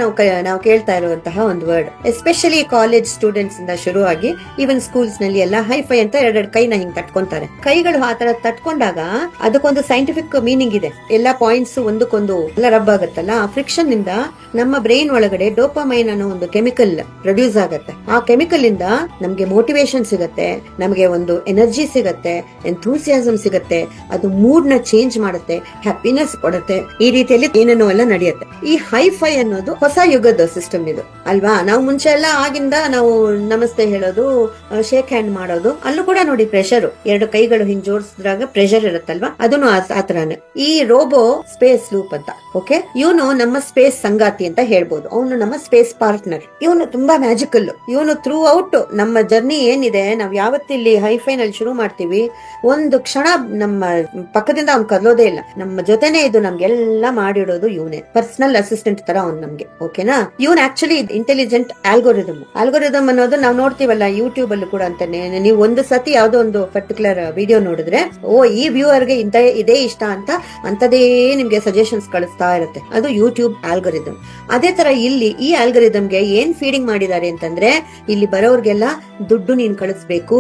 ನಾವು ಕೇಳ್ತಾ ಇರುವಂತಹ ಒಂದು ವರ್ಡ್, ಎಸ್ಪೆಷಲಿ ಕಾಲೇಜ್ ಸ್ಟೂಡೆಂಟ್ಸ್ ಇಂದ ಶುರುವಾಗಿ ಈವನ್ ಸ್ಕೂಲ್ಸ್ ನಲ್ಲಿ ಎಲ್ಲ ಹೈಫೈ ಅಂತ ಎರಡೆರಡು ಕೈನ ಹಿಂಗ್ ತಟ್ಕೊಂತಾರೆ. ಕೈಗಳು ಆ ತರ ತಟ್ಕೊಂಡಾಗ ಅದಕ್ಕೊಂದು ಸೈಂಟಿಫಿಕ್ ಮೀನಿಂಗ್ ಇದೆ. ಎಲ್ಲಾ ಪಾಯಿಂಟ್ಸ್ ಒಂದಕ್ಕೊಂದು ಎಲ್ಲ ರಬ್ ಆಗುತ್ತಲ್ಲ, ಆ ಫ್ರಿಕ್ಷನ್ ಇಂದ ನಮ್ಮ ಬ್ರೈನ್ ಒಳಗಡೆ ಡೋಪಾಮೈನ್ ಅನ್ನೋ ಒಂದು ಕೆಮಿಕಲ್ ಪ್ರೊಡ್ಯೂಸ್ ಆಗುತ್ತೆ. ಆ ಕೆಮಿಕಲ್ ಇಂದ ನಮ್ಗೆ ಮೋಟಿವೇಶನ್ ಸಿಗತ್ತೆ, ನಮ್ಗೆ ಒಂದು ಎನರ್ಜಿ ಸಿಗತ್ತೆ, ಎಂಥೂಸಿಯಾಸಮ್ ಸಿಗತ್ತೆ, ಅದು ಮೂಡ್ ನ ಚೇಂಜ್ ಮಾಡುತ್ತೆ, ಹ್ಯಾಪಿನೆಸ್ ಕೊಡುತ್ತೆ. ಈ ರೀತಿಯಲ್ಲಿ ಏನೇನೋ ಎಲ್ಲ ನಡೆಯುತ್ತೆ. ಈ ಹೈಫೈ ಅನ್ನೋದು ಹೊಸ ಯುಗದ ಸಿಸ್ಟಮ್ ಇದು ಅಲ್ವಾ. ನಾವು ಮುಂಚೆ ಎಲ್ಲ ಆಗಿಂದ ನಾವು ನಮಸ್ತೆ ಹೇಳೋದು, ಶೇಕ್ ಹ್ಯಾಂಡ್ ಮಾಡೋದು, ಅಲ್ಲೂ ಕೂಡ ನೋಡಿ ಪ್ರೆಷರ್, ಎರಡು ಕೈಗಳು ಹಿಂಗ್ ಜೋಡಿಸಿದಾಗ ಪ್ರೆಷರ್ ಇರುತ್ತಲ್ವಾ, ಅದನ್ನು ಆತರಾನೆ. ಈ ರೋಬೋ ಸ್ಪೇಸ್ ಲೂಪ್ ಅಂತ, ಓಕೆ, ಇವನು ನಮ್ಮ ಸ್ಪೇಸ್ ಸಂಗಾತಿ ಅಂತ ಹೇಳ್ಬೋದು. ಅವನು ನಮ್ಮ ಸ್ಪೇಸ್ ಪಾರ್ಟ್ನರ್. ಇವನು ತುಂಬಾ ಮ್ಯಾಜಿಕಲ್. ಇವನು ಥ್ರೂ ಔಟ್ ನಮ್ಮ ಜರ್ನಿ ಏನಿದೆ, ನಾವ್ ಯಾವತ್ತಿಲ್ಲಿ ಹೈಫೈ ನಲ್ಲಿ ಶುರು ಮಾಡ್ತೀವಿ, ಒಂದು ಕ್ಷಣ ನಮ್ಮ ಪಕ್ಕದಿಂದ ಅವ್ನು ಕದಲೋದೇ ಇಲ್ಲ, ನಮ್ಮ ಜೊತೆನೆ ಇದು ನಮ್ಗೆಲ್ಲ ಮಾಡಿಡೋದು ಇವನೇ. ಪರ್ಸನಲ್ ಅಸಿಸ್ಟೆಂಟ್ ತರ ಅವ್ನು ನಮ್ಗೆ, ಓಕೆನಾ. ಇವನ್ ಆಕ್ಚುಲಿ ಇಂಟೆಲಿಜೆಂಟ್ ಆಲ್ಗೋರಿದಮ್ ಅನ್ನೋದು ನಾವು ನೋಡ್ತೀವಲ್ಲ ಯೂಟ್ಯೂಬ್ ಅಲ್ಲೂ ಕೂಡ ಅಂತಾನೆ. ನೀವು ಒಂದು ಸತಿ ಯಾವ್ದೋ ಒಂದು ಪರ್ಟಿಕ್ಯುಲರ್ ವಿಡಿಯೋ ನೋಡಿದ್ರೆ, ಈ ವ್ಯೂವರ್ಗೆ ಇದೇ ಇಷ್ಟ ಅಂತ ಅಂತದೇ ನಿಮ್ಗೆ ಸಜೆಷನ್ಸ್ ಕಳಿಸ್ತಾ ಇರುತ್ತೆ. ಅದು ಯೂಟ್ಯೂಬ್ ಆಲ್ಗೋರಿದಮ್. ಅದೇ ತರ ಇಲ್ಲಿ ಈ ಆಲ್ಗೋರಿದಮ್ಗೆ ಏನ್ ಫೀಡಿಂಗ್ ಮಾಡಿದ್ದಾರೆ ಅಂತಂದ್ರೆ, ಇಲ್ಲಿ ಬರೋರ್ಗೆಲ್ಲ ದುಡ್ಡು ನೀನ್ ಕಳಿಸ್ಬೇಕು,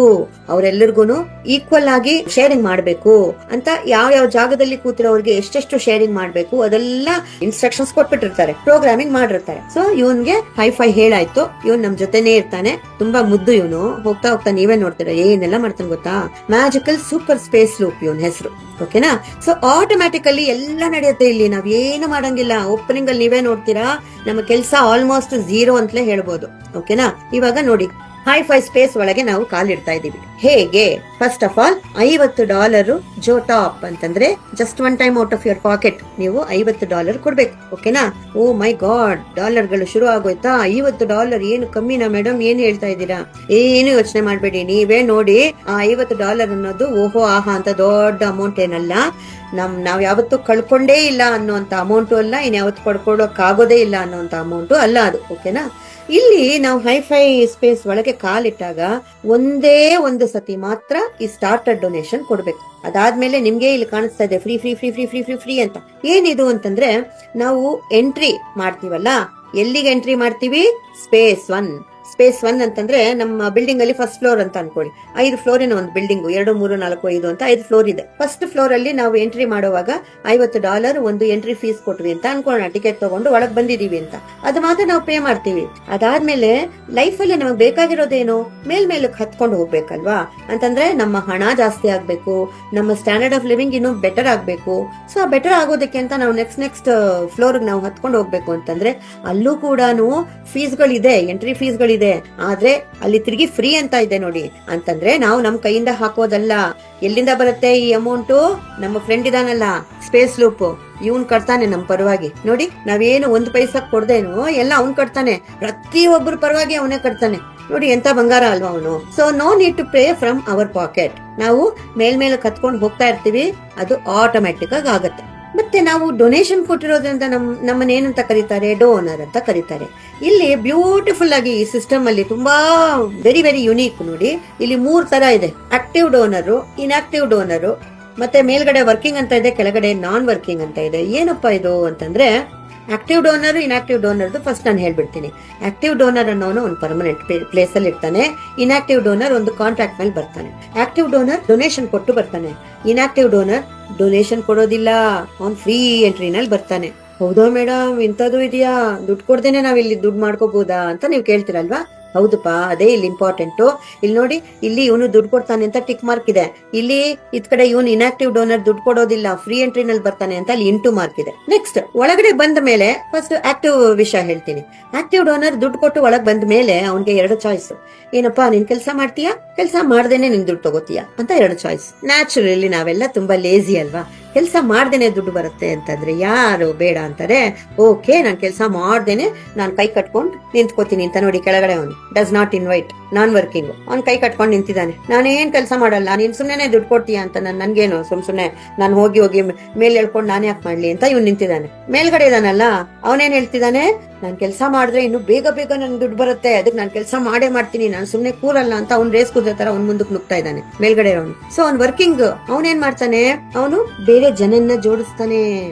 ಅವರೆಲ್ಲರಿಗೂ ಈಕ್ವಲ್ ಆಗಿ ಶೇರಿಂಗ್ ಮಾಡ್ಬೇಕು ಅಂತ, ಯಾವ ಜಾಗದಲ್ಲಿ ಕೂತಿರೋರ್ಗೆ ಎಷ್ಟೆಷ್ಟು ಶೇರಿಂಗ್ ಮಾಡ್ಬೇಕು ಅದೆಲ್ಲ ಇನ್ಸ್ಟ್ರಕ್ಷನ್ಸ್ ಕೊಟ್ಬಿಟ್ಟಿರ್ತಾರೆ, ಪ್ರೋಗ್ರಾಮಿಂಗ್ ಮಾಡಿರ್ತಾರೆ. ಸೊ ಇವನ್ಗೆ ಹೈಫೈ ಹೇಳಾಯ್ತು, ಇವನ್ ನಮ್ ಜೊತೆನೇ ಇರ್ತಾನೆ, ತುಂಬಾ ಮುದ್ದು ಇವನು. ಹೋಗ್ತಾ ಹೋಗ್ತಾ ನೀವೇ ನೋಡ್ತೀರಾ ಏನೆಲ್ಲ ಮಾಡ್ತಾನೆ ಗೊತ್ತಾ, ಮ್ಯಾಜಿಕಲ್ ಸೂಪರ್ ಸ್ಪೇಸ್ ಲೂಪ್ ಇವನ್ ಹೆಸರು, ಓಕೆನಾ. ಸೊ ಆಟೋಮ್ಯಾಟಿಕಲಿ ಎಲ್ಲ ನಡೆಯುತ್ತೆ ಇಲ್ಲಿ, ನಾವ್ ಏನು ಮಾಡಂಗಿಲ್ಲ. ಓಪನಿಂಗ್ ಅಲ್ಲಿ ನೀವೇ ನೋಡ್ತೀರಾ, ನಮ್ಮ ಕೆಲಸ ಆಲ್ಮೋಸ್ಟ್ 0 ಅಂತಲೇ ಹೇಳ್ಬೋದು, ಓಕೆನಾ. ಇವಾಗ ನೋಡಿ, ಹೈ-ಫೈ ಸ್ಪೇಸ್ ಒಳಗೆ ನಾವು ಕಾಲಿಡ್ತಾ ಇದೀವಿ. ಹೇಗೆ? ಫಸ್ಟ್ ಆಫ್ ಆಲ್ $50 ಜೋ ಟಾಪ್ ಅಂತಂದ್ರೆ just one time out of your pocket ನೀವು $50 ಕೊಡ್ಬೇಕು. ಓಕೆನಾ? ಓ ಮೈ ಗಾಡ್, ಡಾಲರ್ಗಳು ಶುರು ಆಗೋಯ್ತಾ? $50 ಏನು ಕಮ್ಮಿನಾ ಮೇಡಮ್? ಏನ್ ಹೇಳ್ತಾ ಇದ್ದೀರಾ? ಏನು ಯೋಚನೆ ಮಾಡ್ಬೇಡಿ, ನೀವೇ ನೋಡಿ. ಆ $50 ಅನ್ನೋದು ಓಹೋ ಆಹಾ ಅಂತ ದೊಡ್ಡ ಅಮೌಂಟ್ ಏನಲ್ಲ. ನಾವ್ ಯಾವತ್ತೂ ಕಳ್ಕೊಂಡೇ ಇಲ್ಲ ಅನ್ನುವಂತ ಅಮೌಂಟು ಅಲ್ಲ, ಇನ್ ಯಾವತ್ತು ಪಡ್ಕೊಳಕ್ ಆಗೋದೇ ಇಲ್ಲ ಅನ್ನುವಂತ ಅಮೌಂಟು ಅಲ್ಲ ಅದು. ಓಕೆನಾ? ಇಲ್ಲಿ ನಾವು ಹೈ-ಫೈ ಸ್ಪೇಸ್ ಒಳಗೆ ಕಾಲಿಟ್ಟಾಗ ಒಂದೇ ಒಂದು ಸತಿ ಮಾತ್ರ ಈ ಸ್ಟಾರ್ಟರ್ ಡೊನೇಷನ್ ಕೊಡ್ಬೇಕು. ಅದಾದ್ಮೇಲೆ ನಿಮ್ಗೆ ಇಲ್ಲಿ ಕಾಣಿಸ್ತಾ ಇದೆ free free free free free free free ಅಂತ. ಏನಿದು ಅಂತಂದ್ರೆ, ನಾವು ಎಂಟ್ರಿ ಮಾಡ್ತೀವಲ್ಲ, ಎಲ್ಲಿಗೆ ಎಂಟ್ರಿ ಮಾಡ್ತೀವಿ? ಸ್ಪೇಸ್ 1. ಸ್ಪೇಸ್ 1 ಅಂತಂದ್ರೆ ನಮ್ಮ ಬಿಲ್ಡಿಂಗ್ ಅಲ್ಲಿ ಫಸ್ಟ್ ಫ್ಲೋರ್ ಅಂತ ಅನ್ಕೊಳ್ಳಿ. 5 ಫ್ಲೋರಿನ ಒಂದು ಬಿಲ್ಡಿಂಗ್, 2, 3, 4, 5 ಅಂತ 5 ಫ್ಲೋರ್ ಇದೆ. ಫಸ್ಟ್ ಫ್ಲೋರ್ ಅಲ್ಲಿ ನಾವು ಎಂಟ್ರಿ ಮಾಡುವಾಗ $50 ಒಂದು ಎಂಟ್ರಿ ಫೀಸ್ ಕೊಟ್ವಿ ಅಂತ ಅನ್ಕೊಳ್ಳೋಣ. ಟಿಕೆಟ್ ತಗೊಂಡು ಒಳಗ್ ಬಂದಿದೀವಿ ಅಂತ, ಅದು ಮಾತ್ರ ನಾವು ಪೇ ಮಾಡ್ತೀವಿ. ಅದಾದ್ಮೇಲೆ ಲೈಫ್ ಅಲ್ಲಿ ನಮಗ್ ಬೇಕಾಗಿರೋದೇನು? ಮೇಲ್ಮೇಲಕ್ಕೆ ಹತ್ಕೊಂಡು ಹೋಗ್ಬೇಕಲ್ವಾ? ಅಂತಂದ್ರೆ ನಮ್ಮ ಹಣ ಜಾಸ್ತಿ ಆಗ್ಬೇಕು, ನಮ್ಮ ಸ್ಟ್ಯಾಂಡರ್ಡ್ ಆಫ್ ಲಿವಿಂಗ್ ಇನ್ನು ಬೆಟರ್ ಆಗ್ಬೇಕು. ಸೊ ಆ ಬೆಟರ್ ಆಗೋದಕ್ಕೆ ಅಂತ ನಾವು ನೆಕ್ಸ್ಟ್ ಫ್ಲೋರ್ ನಾವು ಹತ್ಕೊಂಡು ಹೋಗ್ಬೇಕು ಅಂತಂದ್ರೆ ಅಲ್ಲೂ ಕೂಡ ಫೀಸ್ಗಳಿದೆ, ಎಂಟ್ರಿ ಫೀಸ್ಗಳಿದೆ. ಆದ್ರೆ ಅಲ್ಲಿ ತಿರುಗಿ ಫ್ರೀ ಅಂತ ಇದೆ ನೋಡಿ. ಅಂತಂದ್ರೆ ನಾವು ನಮ್ ಕೈಯಿಂದ ಹಾಕೋದಲ್ಲ. ಎಲ್ಲಿಂದ ಬರುತ್ತೆ ಈ ಅಮೌಂಟು? ನಮ್ಮ ಫ್ರೆಂಡ್ ಇದಾನಲ್ಲ ಸ್ಪೇಸ್ ಲೂಪ್, ಇವನ್ ಕಟ್ತಾನೆ ನಮ್ ಪರವಾಗಿ. ನೋಡಿ, ನಾವೇನು ಒಂದು ಪೈಸಾ ಕೊಡ್ದೇನು ಎಲ್ಲ ಅವ್ನ್ ಕಟ್ತಾನೆ, ಪ್ರತಿಯೊಬ್ಬರ ಪರವಾಗಿ ಅವನೇ ಕಟ್ತಾನೆ. ನೋಡಿ ಎಂತ ಬಂಗಾರ ಅಲ್ವಾ ಅವನು. So no need to pay from our pocket. ನಾವು ಮೇಲ್ಮೇಲೆ ಕತ್ಕೊಂಡು ಹೋಗ್ತಾ ಇರ್ತೀವಿ, ಅದು ಆಟೋಮ್ಯಾಟಿಕ್ ಆಗಿ ಆಗತ್ತೆ. ಮತ್ತೆ ನಾವು ಡೊನೇಷನ್ ಕೊಟ್ಟಿರೋದ್ರಿಂದ ನಮ್ಮನ್ನ ಏನಂತ ಕರೀತಾರೆ? ಡೋನರ್ ಅಂತ ಕರೀತಾರೆ. ಇಲ್ಲಿ ಬ್ಯೂಟಿಫುಲ್ ಆಗಿ ಈ ಸಿಸ್ಟಮ್ ಅಲ್ಲಿ ತುಂಬಾ ವೆರಿ ವೆರಿ ಯುನೀಕ್. ನೋಡಿ, ಇಲ್ಲಿ 3 ತರ ಇದೆ: ಆಕ್ಟಿವ್ ಡೋನರು, ಇನ್ಆಕ್ಟಿವ್ ಡೋನರು, ಮತ್ತೆ ಮೇಲ್ಗಡೆ ವರ್ಕಿಂಗ್ ಅಂತ ಇದೆ, ಕೆಳಗಡೆ ನಾನ್ ವರ್ಕಿಂಗ್ ಅಂತ ಇದೆ. ಏನಪ್ಪಾ ಇದು ಅಂತಂದ್ರೆ, ಆಕ್ಟಿವ್ ಡೋನರ್, ಇನ್ಆಕ್ಟಿವ್ ಡೋನರ್ದು ಫಸ್ಟ್ ನಾನು ಹೇಳ್ಬಿಡ್ತೀನಿ. ಆಕ್ಟಿವ್ ಡೋನರ್ ಅನ್ನೋನು ಒಂದು ಪರ್ಮನೆಂಟ್ ಪ್ಲೇಸ್ ಅಲ್ಲಿ ಇರ್ತಾನೆ. ಇನ್ಆಕ್ಟಿವ್ ಡೋನರ್ ಒಂದು ಕಾಂಟ್ರಾಕ್ಟ್ ಮೇಲೆ ಬರ್ತಾನೆ. ಆಕ್ಟಿವ್ ಡೋನರ್ ಡೊನೇಷನ್ ಕೊಟ್ಟು ಬರ್ತಾನೆ. ಇನ್ಆಕ್ಟಿವ್ ಡೋನರ್ ಡೊನೇಷನ್ ಕೊಡೋದಿಲ್ಲ, ಅವ್ನ್ ಫ್ರೀ ಎಂಟ್ರಿನಲ್ಲಿ ಬರ್ತಾನೆ. ಹೌದಾ ಮೇಡಮ್, ಇಂಥದ್ದು ಇದೆಯಾ? ದುಡ್ಡು ಕೊಡ್ದೇನೆ ನಾವ್ ಇಲ್ಲಿ ದುಡ್ಡು ಮಾಡ್ಕೋಬಹುದಾ ಅಂತ ನೀವು ಕೇಳ್ತೀರಲ್ವಾ? ಹೌದಪ್ಪ, ಅದೇ ಇಲ್ಲಿ ಇಂಪಾರ್ಟೆಂಟ್. ಇಲ್ಲಿ ನೋಡಿ, ಇಲ್ಲಿ ಇವನು ದುಡ್ಡು ಕೊಡ್ತಾನೆ ಅಂತ ಟಿಕ್ ಮಾರ್ಕ್ ಇದೆ. ಇಲ್ಲಿ ಇದ್ ಕಡೆ ಇವನು ಇನ್ಆಕ್ಟಿವ್ ಡೋನರ್ ದುಡ್ಡು ಕೊಡೋದಿಲ್ಲ, ಫ್ರೀ ಎಂಟ್ರಿ ನಲ್ಲಿ ಬರ್ತಾನೆ ಅಂತ ಅಲ್ಲಿ ಇಂಟು ಮಾರ್ಕ್ ಇದೆ. ನೆಕ್ಸ್ಟ್ ಒಳಗಡೆ ಬಂದ ಮೇಲೆ ಫಸ್ಟ್ ಆಕ್ಟಿವ್ ವಿಷಯ ಹೇಳ್ತೀನಿ. ಆಕ್ಟಿವ್ ಡೋನರ್ ದುಡ್ಡು ಕೊಟ್ಟು ಒಳಗ್ ಬಂದ ಮೇಲೆ ಅವನಿಗೆ 2 ಚಾಯ್ಸ್. ಏನಪ್ಪಾ, ನೀನ್ ಕೆಲಸ ಮಾಡ್ತೀಯಾ, ಕೆಲಸ ಮಾಡ್ದೇನೆ ನಿನ್ ದುಡ್ಡು ತಗೋತೀಯಾ ಅಂತ 2 ಚಾಯ್ಸ್. ನ್ಯಾಚುರಲಿ ನಾವೆಲ್ಲ ತುಂಬಾ ಲೇಜಿ ಅಲ್ವಾ? ಕೆಲಸ ಮಾಡ್ದೇನೆ ದುಡ್ಡು ಬರುತ್ತೆ ಅಂತಂದ್ರೆ ಯಾರು ಬೇಡ ಅಂತಾರೆ. ಓಕೆ, ನಾನ್ ಕೆಲಸ ಮಾಡ್ದೇನೆ ನಾನು ಕೈ ಕಟ್ಕೊಂಡು ನಿಂತ್ಕೋತೀನಿ ಅಂತ. ನೋಡಿ, ಕೆಳಗಡೆ ಅವನು does not invite, non working, ಅವ್ನ್ ಕೈ ಕಟ್ಕೊಂಡು ನಿಂತಿದ್ದಾನೆ. ನಾನೇನ್ ಕೆಲಸ ಮಾಡಲ್ಲ, ನೀನ್ ಸುಮ್ನೆ ದುಡ್ಡು ಕೊಡ್ತೀಯ ಅಂತ ನನ್ಗೇನು, ಸುಮ್ನೆ ನಾನು ಹೋಗಿ ಮೇಲೆ ಹೇಳ್ಕೊಂಡು ನಾನೇ ಯಾಕೆ ಮಾಡ್ಲಿ ಅಂತ ಇವ್ನು ನಿಂತಿದ್ದಾನೆ. ಮೇಲ್ಗಡೆ ಇದಾನಲ್ಲ, ಅವನೇನ್ ಹೇಳ್ತಿದ್ದಾನೆ? ನಾನ್ ಕೆಲಸ ಮಾಡಿದ್ರೆ ಇನ್ನು ಬೇಗ ಬೇಗ ನನ್ ದುಡ್ಡು ಬರುತ್ತೆ, ಅದಕ್ಕೆ ನಾನ್ ಕೆಲಸ ಮಾಡೇ ಮಾಡ್ತೀನಿ, ನಾನು ಸುಮ್ನೆ ಕೂರಲ್ಲ ಅಂತ ಅವ್ನ್ ರೇಸ್ ಕುದ್ರೆ ತರ ಅವ್ನ್ ಮುಂದಕ್ಕೆ ನುಗ್ತಾ ಇದ್ದಾನೆ ಮೇಲ್ಗಡೆ ಅವನು. ಸೊ ಅವ್ನ್ ವರ್ಕಿಂಗ್, ಅವನೇನ್ ಮಾಡ್ತಾನೆ? ಅವನು ಬೇರೆ ಜನನ್ನ ಜೋಡಿಸ್ತಾನೆ.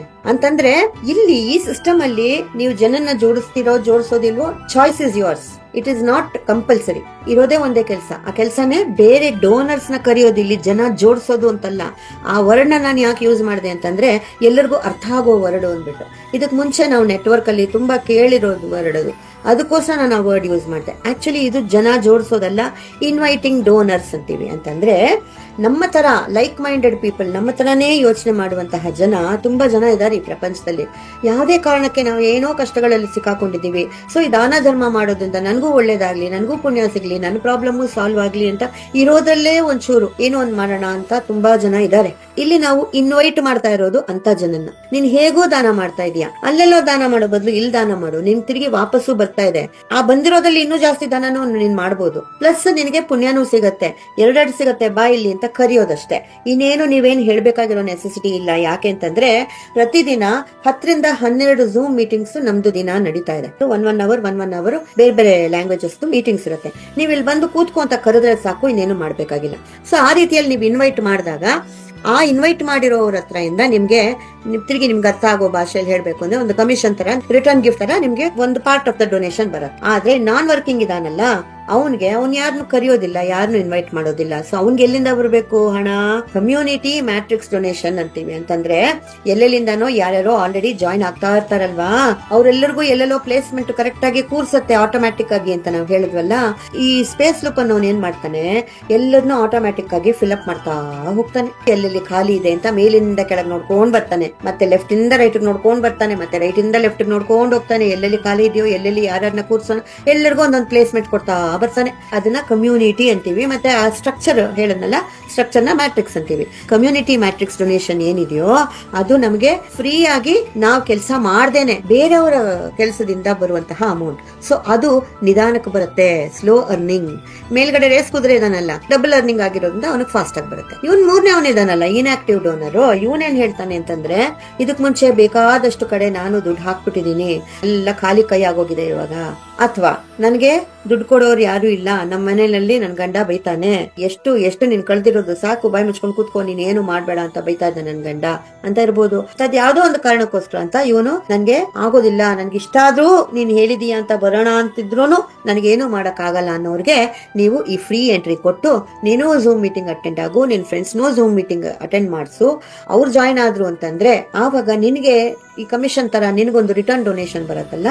ಅಂತಂದ್ರೆ ಇಲ್ಲಿ ಈ ಸಿಸ್ಟಮ್ ಅಲ್ಲಿ ನೀವು ಜನನ್ನ ಜೋಡಿಸೋದಿಲ್ವೋ, choice is yours. It is not compulsory. ಇರೋದೇ ಒಂದೇ ಕೆಲಸ, ಆ ಕೆಲಸನೇ ಬೇರೆ ಡೋನರ್ಸ್ ನ ಕರೆಯೋದು. ಇಲ್ಲಿ ಜನ ಜೋಡಿಸೋದು ಅಂತಲ್ಲ. ಆ ವರ್ಡ್ನ ನಾನು ಯಾಕೆ ಯೂಸ್ ಮಾಡಿದೆ ಅಂತಂದ್ರೆ ಎಲ್ಲರಿಗೂ ಅರ್ಥ ಆಗೋ ವರ್ಡ್ ಅಂದ್ಬಿಟ್ಟು. ಇದಕ್ ಮುಂಚೆ ನಾವು ನೆಟ್ವರ್ಕ್ ಅಲ್ಲಿ ತುಂಬಾ ಕೇಳಿರೋದು ವರ್ಡ್ ಅದು, ಅದಕ್ಕೋಸ್ಕರ ನಾನು ಆ ವರ್ಡ್ ಯೂಸ್ ಮಾಡಿದೆ. ಆಕ್ಚುಲಿ ಇದು ಜನ ಜೋಡಿಸೋದಲ್ಲ, ಇನ್ವೈಟಿಂಗ್ ಡೋನರ್ಸ್ ಅಂತೀವಿ. ಅಂತಂದ್ರೆ ನಮ್ಮ ತರ ಲೈಕ್ ಮೈಂಡೆಡ್ ಪೀಪಲ್, ನಮ್ಮ ತರನೇ ಯೋಚನೆ ಮಾಡುವಂತಹ ಜನ ತುಂಬಾ ಜನ ಇದ್ದಾರೆ ಈ ಪ್ರಪಂಚದಲ್ಲಿ. ಯಾವುದೇ ಕಾರಣಕ್ಕೆ ನಾವು ಏನೋ ಕಷ್ಟಗಳಲ್ಲಿ ಸಿಕ್ಕಾಕೊಂಡಿದ್ದೀವಿ. ಸೊ ಈ ದಾನ ಧರ್ಮ ಮಾಡೋದ್ರಿಂದ ನನಗೂ ಒಳ್ಳೇದಾಗ್ಲಿ, ನನಗೂ ಪುಣ್ಯ ಸಿಗ್ಲಿ, ನನ್ನ ಪ್ರಾಬ್ಲಮ್ ಸಾಲ್ವ್ ಆಗ್ಲಿ ಅಂತ ಇರೋದಲ್ಲೇ ಒಂಚೂರು ಏನೋ ಒಂದ್ ಮಾಡೋಣ ಅಂತ ತುಂಬಾ ಜನ ಇದ್ದಾರೆ. ಇಲ್ಲಿ ನಾವು ಇನ್ವೈಟ್ ಮಾಡ್ತಾ ಇರೋದು ಅಂತ ಜನನ್ನ. ನೀನ್ ಹೇಗೋ ದಾನ ಮಾಡ್ತಾ ಇದೀಯಾ, ಅಲ್ಲೆಲ್ಲೋ ದಾನ ಮಾಡೋ ಬದಲು ಇಲ್ಲಿ ದಾನ ಮಾಡು, ನಿನ್ ತಿರುಗಿ ವಾಪಸ್ಸು ಬರ್ತಾ ಇದೆ. ಆ ಬಂದಿರೋದಲ್ಲಿ ಇನ್ನೂ ಜಾಸ್ತಿ ದಾನನೂ ನೀನ್ ಮಾಡ್ಬೋದು, ಪ್ಲಸ್ ನಿನಗೆ ಪುಣ್ಯನೂ ಸಿಗತ್ತೆ, 2 ಸಿಗತ್ತೆ, ಬಾ ಇಲ್ಲಿ ಅಂತ ಕರೆಯೋದಷ್ಟೇ. ಇನ್ನೇನು ನೀವೇನ್ ಹೇಳ್ಬೇಕಾಗಿರೋ ನೆಸೆಸಿಟಿ ಇಲ್ಲ. ಯಾಕೆ ಅಂತಂದ್ರೆ ಪ್ರತಿದಿನ 10 ರಿಂದ 12 ಝೂಮ್ ಮೀಟಿಂಗ್ಸ್ ನಮ್ದು ದಿನ ನಡೀತಾ ಇದೆ. 1 ಅವರ್ ಬೇರೆ ಬೇರೆ ಲ್ಯಾಂಗ್ವೇಜಸ್ ಮೀಟಿಂಗ್ಸ್ ಇರುತ್ತೆ. ನೀವ್ ಇಲ್ಲಿ ಬಂದು ಕೂತ್ಕೊ ಅಂತ ಕರೆದ್ರೆ ಸಾಕು, ಇನ್ನೇನು ಮಾಡ್ಬೇಕಾಗಿಲ್ಲ. ಸೊ ಆ ರೀತಿಯಲ್ಲಿ ನೀವು ಇನ್ವೈಟ್ ಮಾಡಿದಾಗ ಆ ಇನ್ವೈಟ್ ಮಾಡಿರೋರ ಹತ್ರ ಇಂದ ನಿಮ್ಗೆ ತಿರುಗಿ ನಿಮ್ಗೆ ಅರ್ಥ ಆಗೋ ಭಾಷೆಯಲ್ಲಿ ಹೇಳ್ಬೇಕು ಅಂದ್ರೆ ಒಂದು ಕಮಿಷನ್ ತರ, ರಿಟರ್ನ್ ಗಿಫ್ಟ್ ತರ ನಿಮ್ಗೆ ಒಂದು ಪಾರ್ಟ್ ಆಫ್ ದ ಡೊನೇಷನ್ ಬರುತ್ತೆ. ಆದ್ರೆ ನಾನ್ ವರ್ಕಿಂಗ್ ಇದಾನಲ್ಲ, ಅವ್ನ್ ಯಾರನ್ನು ಕರೆಯೋದಿಲ್ಲ, ಯಾರನ್ನು ಇನ್ವೈಟ್ ಮಾಡೋದಿಲ್ಲ. ಸೊ ಅವ್ನ್ಗೆ ಎಲ್ಲಿಂದ ಬರ್ಬೇಕು ಹಣ? ಕಮ್ಯುನಿಟಿ ಮ್ಯಾಟ್ರಿಕ್ಸ್ ಡೊನೇಷನ್ ಅಂತೀವಿ. ಅಂತಂದ್ರೆ ಎಲ್ಲೆಲ್ಲಿಂದಾನೋ ಯಾರ್ಯಾರೋ ಆಲ್ರೆಡಿ ಜಾಯಿನ್ ಆಗ್ತಾ ಇರ್ತಾರಲ್ವಾ, ಅವ್ರೆಲ್ಲರಿಗೂ ಎಲ್ಲೆಲ್ಲೋ ಪ್ಲೇಸ್ಮೆಂಟ್ ಕರೆಕ್ಟ್ ಆಗಿ ಕೂರ್ಸತ್ತೆ ಆಟೋಮ್ಯಾಟಿಕ್ ಆಗಿ ಅಂತ ನಾವ್ ಹೇಳಿದ್ವಲ್ಲ. ಈ ಸ್ಪೇಸ್ ಲೂಪ್ ಅನ್ನೋ ಏನ್ ಮಾಡ್ತಾನೆ, ಎಲ್ಲರನ್ನೂ ಆಟೋಮ್ಯಾಟಿಕ್ ಆಗಿ ಫಿಲ್ಅಪ್ ಮಾಡ್ತಾ ಹೋಗ್ತಾನೆ. ಎಲ್ಲೆಲ್ಲಿ ಖಾಲಿ ಇದೆ ಅಂತ ಮೇಲಿಂದ ಕೆಳಗೆ ನೋಡ್ಕೊಂಡ್ ಬರ್ತಾನೆ, ಮತ್ತೆ ಲೆಫ್ಟ್ ಇಂದ ರೈಟ್ ನೋಡ್ಕೊಂಡ್ ಬರ್ತಾನೆ, ಮತ್ತೆ ರೈಟ್ ಇಂದ ಲೆಫ್ಟ್ ನೋಡ್ಕೊಂಡ್ ಹೋಗ್ತಾನೆ. ಎಲ್ಲೆಲ್ಲಿ ಖಾಲಿ ಇದೆಯೋ, ಎಲ್ಲೆಲ್ಲಿ ಯಾರನ್ನ ಕೂರ್ಸೋಣ, ಎಲ್ಲರಿಗೂ ಒಂದೊಂದು ಪ್ಲೇಸ್ಮೆಂಟ್ ಕೊಡ್ತಾ ಬರ್ತಾನೆ. ಅದನ್ನ ಕಮ್ಯುನಿಟಿ ಅಂತೀವಿ. ಮತ್ತೆ ಆ ಸ್ಟ್ರಕ್ಚರ್ ಹೇಳದ್ನಲ್ಲ, ಸ್ಟ್ರಕ್ಚರ್ ನ ಮ್ಯಾಟ್ರಿಕ್ಸ್ ಅಂತೀವಿ. ಕಮ್ಯುನಿಟಿ ಮ್ಯಾಟ್ರಿಕ್ಸ್ ಡೊನೇಷನ್ ಏನಿದೆಯೋ ಅದು ನಮಗೆ ಫ್ರೀ ಆಗಿ ನಾವು ಕೆಲಸ ಮಾಡ್ದೇನೆ ಬೇರೆಯವರ ಕೆಲಸದಿಂದ ಬರುವಂತಹ ಅಮೌಂಟ್. ಸೊ ಅದು ನಿಧಾನಕ್ಕೆ ಬರುತ್ತೆ, ಸ್ಲೋ ಅರ್ನಿಂಗ್. ಮೇಲ್ಗಡೆ ರೇಸ್ ಕುದುರೆ ಇದಾನಲ್ಲ, ಡಬಲ್ ಅರ್ನಿಂಗ್ ಆಗಿರೋದ್ರಿಂದ ಅವನಿಗೆ ಫಾಸ್ಟ್ ಆಗಿ ಬರುತ್ತೆ. ಇವನ್ ಮೂರನೇ ಅವನಿದಾನಲ್ಲ, ಇನ್ಆಕ್ಟಿವ್ ಡೋನರ್, ಇವನೇನ್ ಹೇಳ್ತಾನೆ ಅಂತಂದ್ರೆ, ಇದಕ್ ಮುಂಚೆ ಬೇಕಾದಷ್ಟು ಕಡೆ ನಾನು ದುಡ್ಡು ಹಾಕ್ಬಿಟ್ಟಿದೀನಿ, ಎಲ್ಲ ಖಾಲಿ ಕೈ ಆಗೋಗಿದೆ ಇವಾಗ, ಅಥವಾ ನನ್ಗೆ ದುಡ್ಡು ಕೊಡೋರು ಯಾರು ಇಲ್ಲ, ನಮ್ಮ ಮನೆಯಲ್ಲಿ ನನ್ ಗಂಡ ಬೈತಾನೆ, ಎಷ್ಟು ಎಷ್ಟು ನೀನ್ ಕಳ್ದಿರೋದು ಸಾಕು, ಬಾಯಿ ಮುಚ್ಕೊಂಡು ಕೂತ್ಕೊ, ನೀನ್ ಏನು ಮಾಡ್ಬೇಡ ಅಂತ ಬೈತಾ ಇದ್ದ ನನ್ ಗಂಡ ಅಂತ ಇರ್ಬೋದು. ಅದ್ ಯಾವ್ದೋ ಒಂದು ಕಾರಣಕ್ಕೋಸ್ಕರ ಅಂತ ಇವನು ನನ್ಗೆ ಆಗೋದಿಲ್ಲ, ನನ್ಗೆ ಇಷ್ಟ ಆದ್ರೂ ನೀನ್ ಹೇಳಿದೀಯ ಅಂತ ಬರೋಣ ಅಂತಿದ್ರೂನು ನನ್ಗೇನು ಮಾಡಕ್ ಆಗಲ್ಲ ಅನ್ನೋರ್ಗೆ ನೀವು ಈ ಫ್ರೀ ಎಂಟ್ರಿ ಕೊಟ್ಟು ನೀನು ಝೂಮ್ ಮೀಟಿಂಗ್ ಅಟೆಂಡ್ ಆಗು, ನಿನ್ ಫ್ರೆಂಡ್ಸ್ನೂ ಝೂಮ್ ಮೀಟಿಂಗ್ ಅಟೆಂಡ್ ಮಾಡ್ಸು. ಅವ್ರು ಜಾಯ್ನ್ ಆದ್ರು ಅಂತಂದ್ರೆ ಆವಾಗ ನಿನ್ಗೆ ಈ ಕಮಿಷನ್ ತರ ನಿನ್ಗೊಂದು ರಿಟರ್ನ್ ಡೊನೇಷನ್ ಬರತ್ತಲ್ಲ,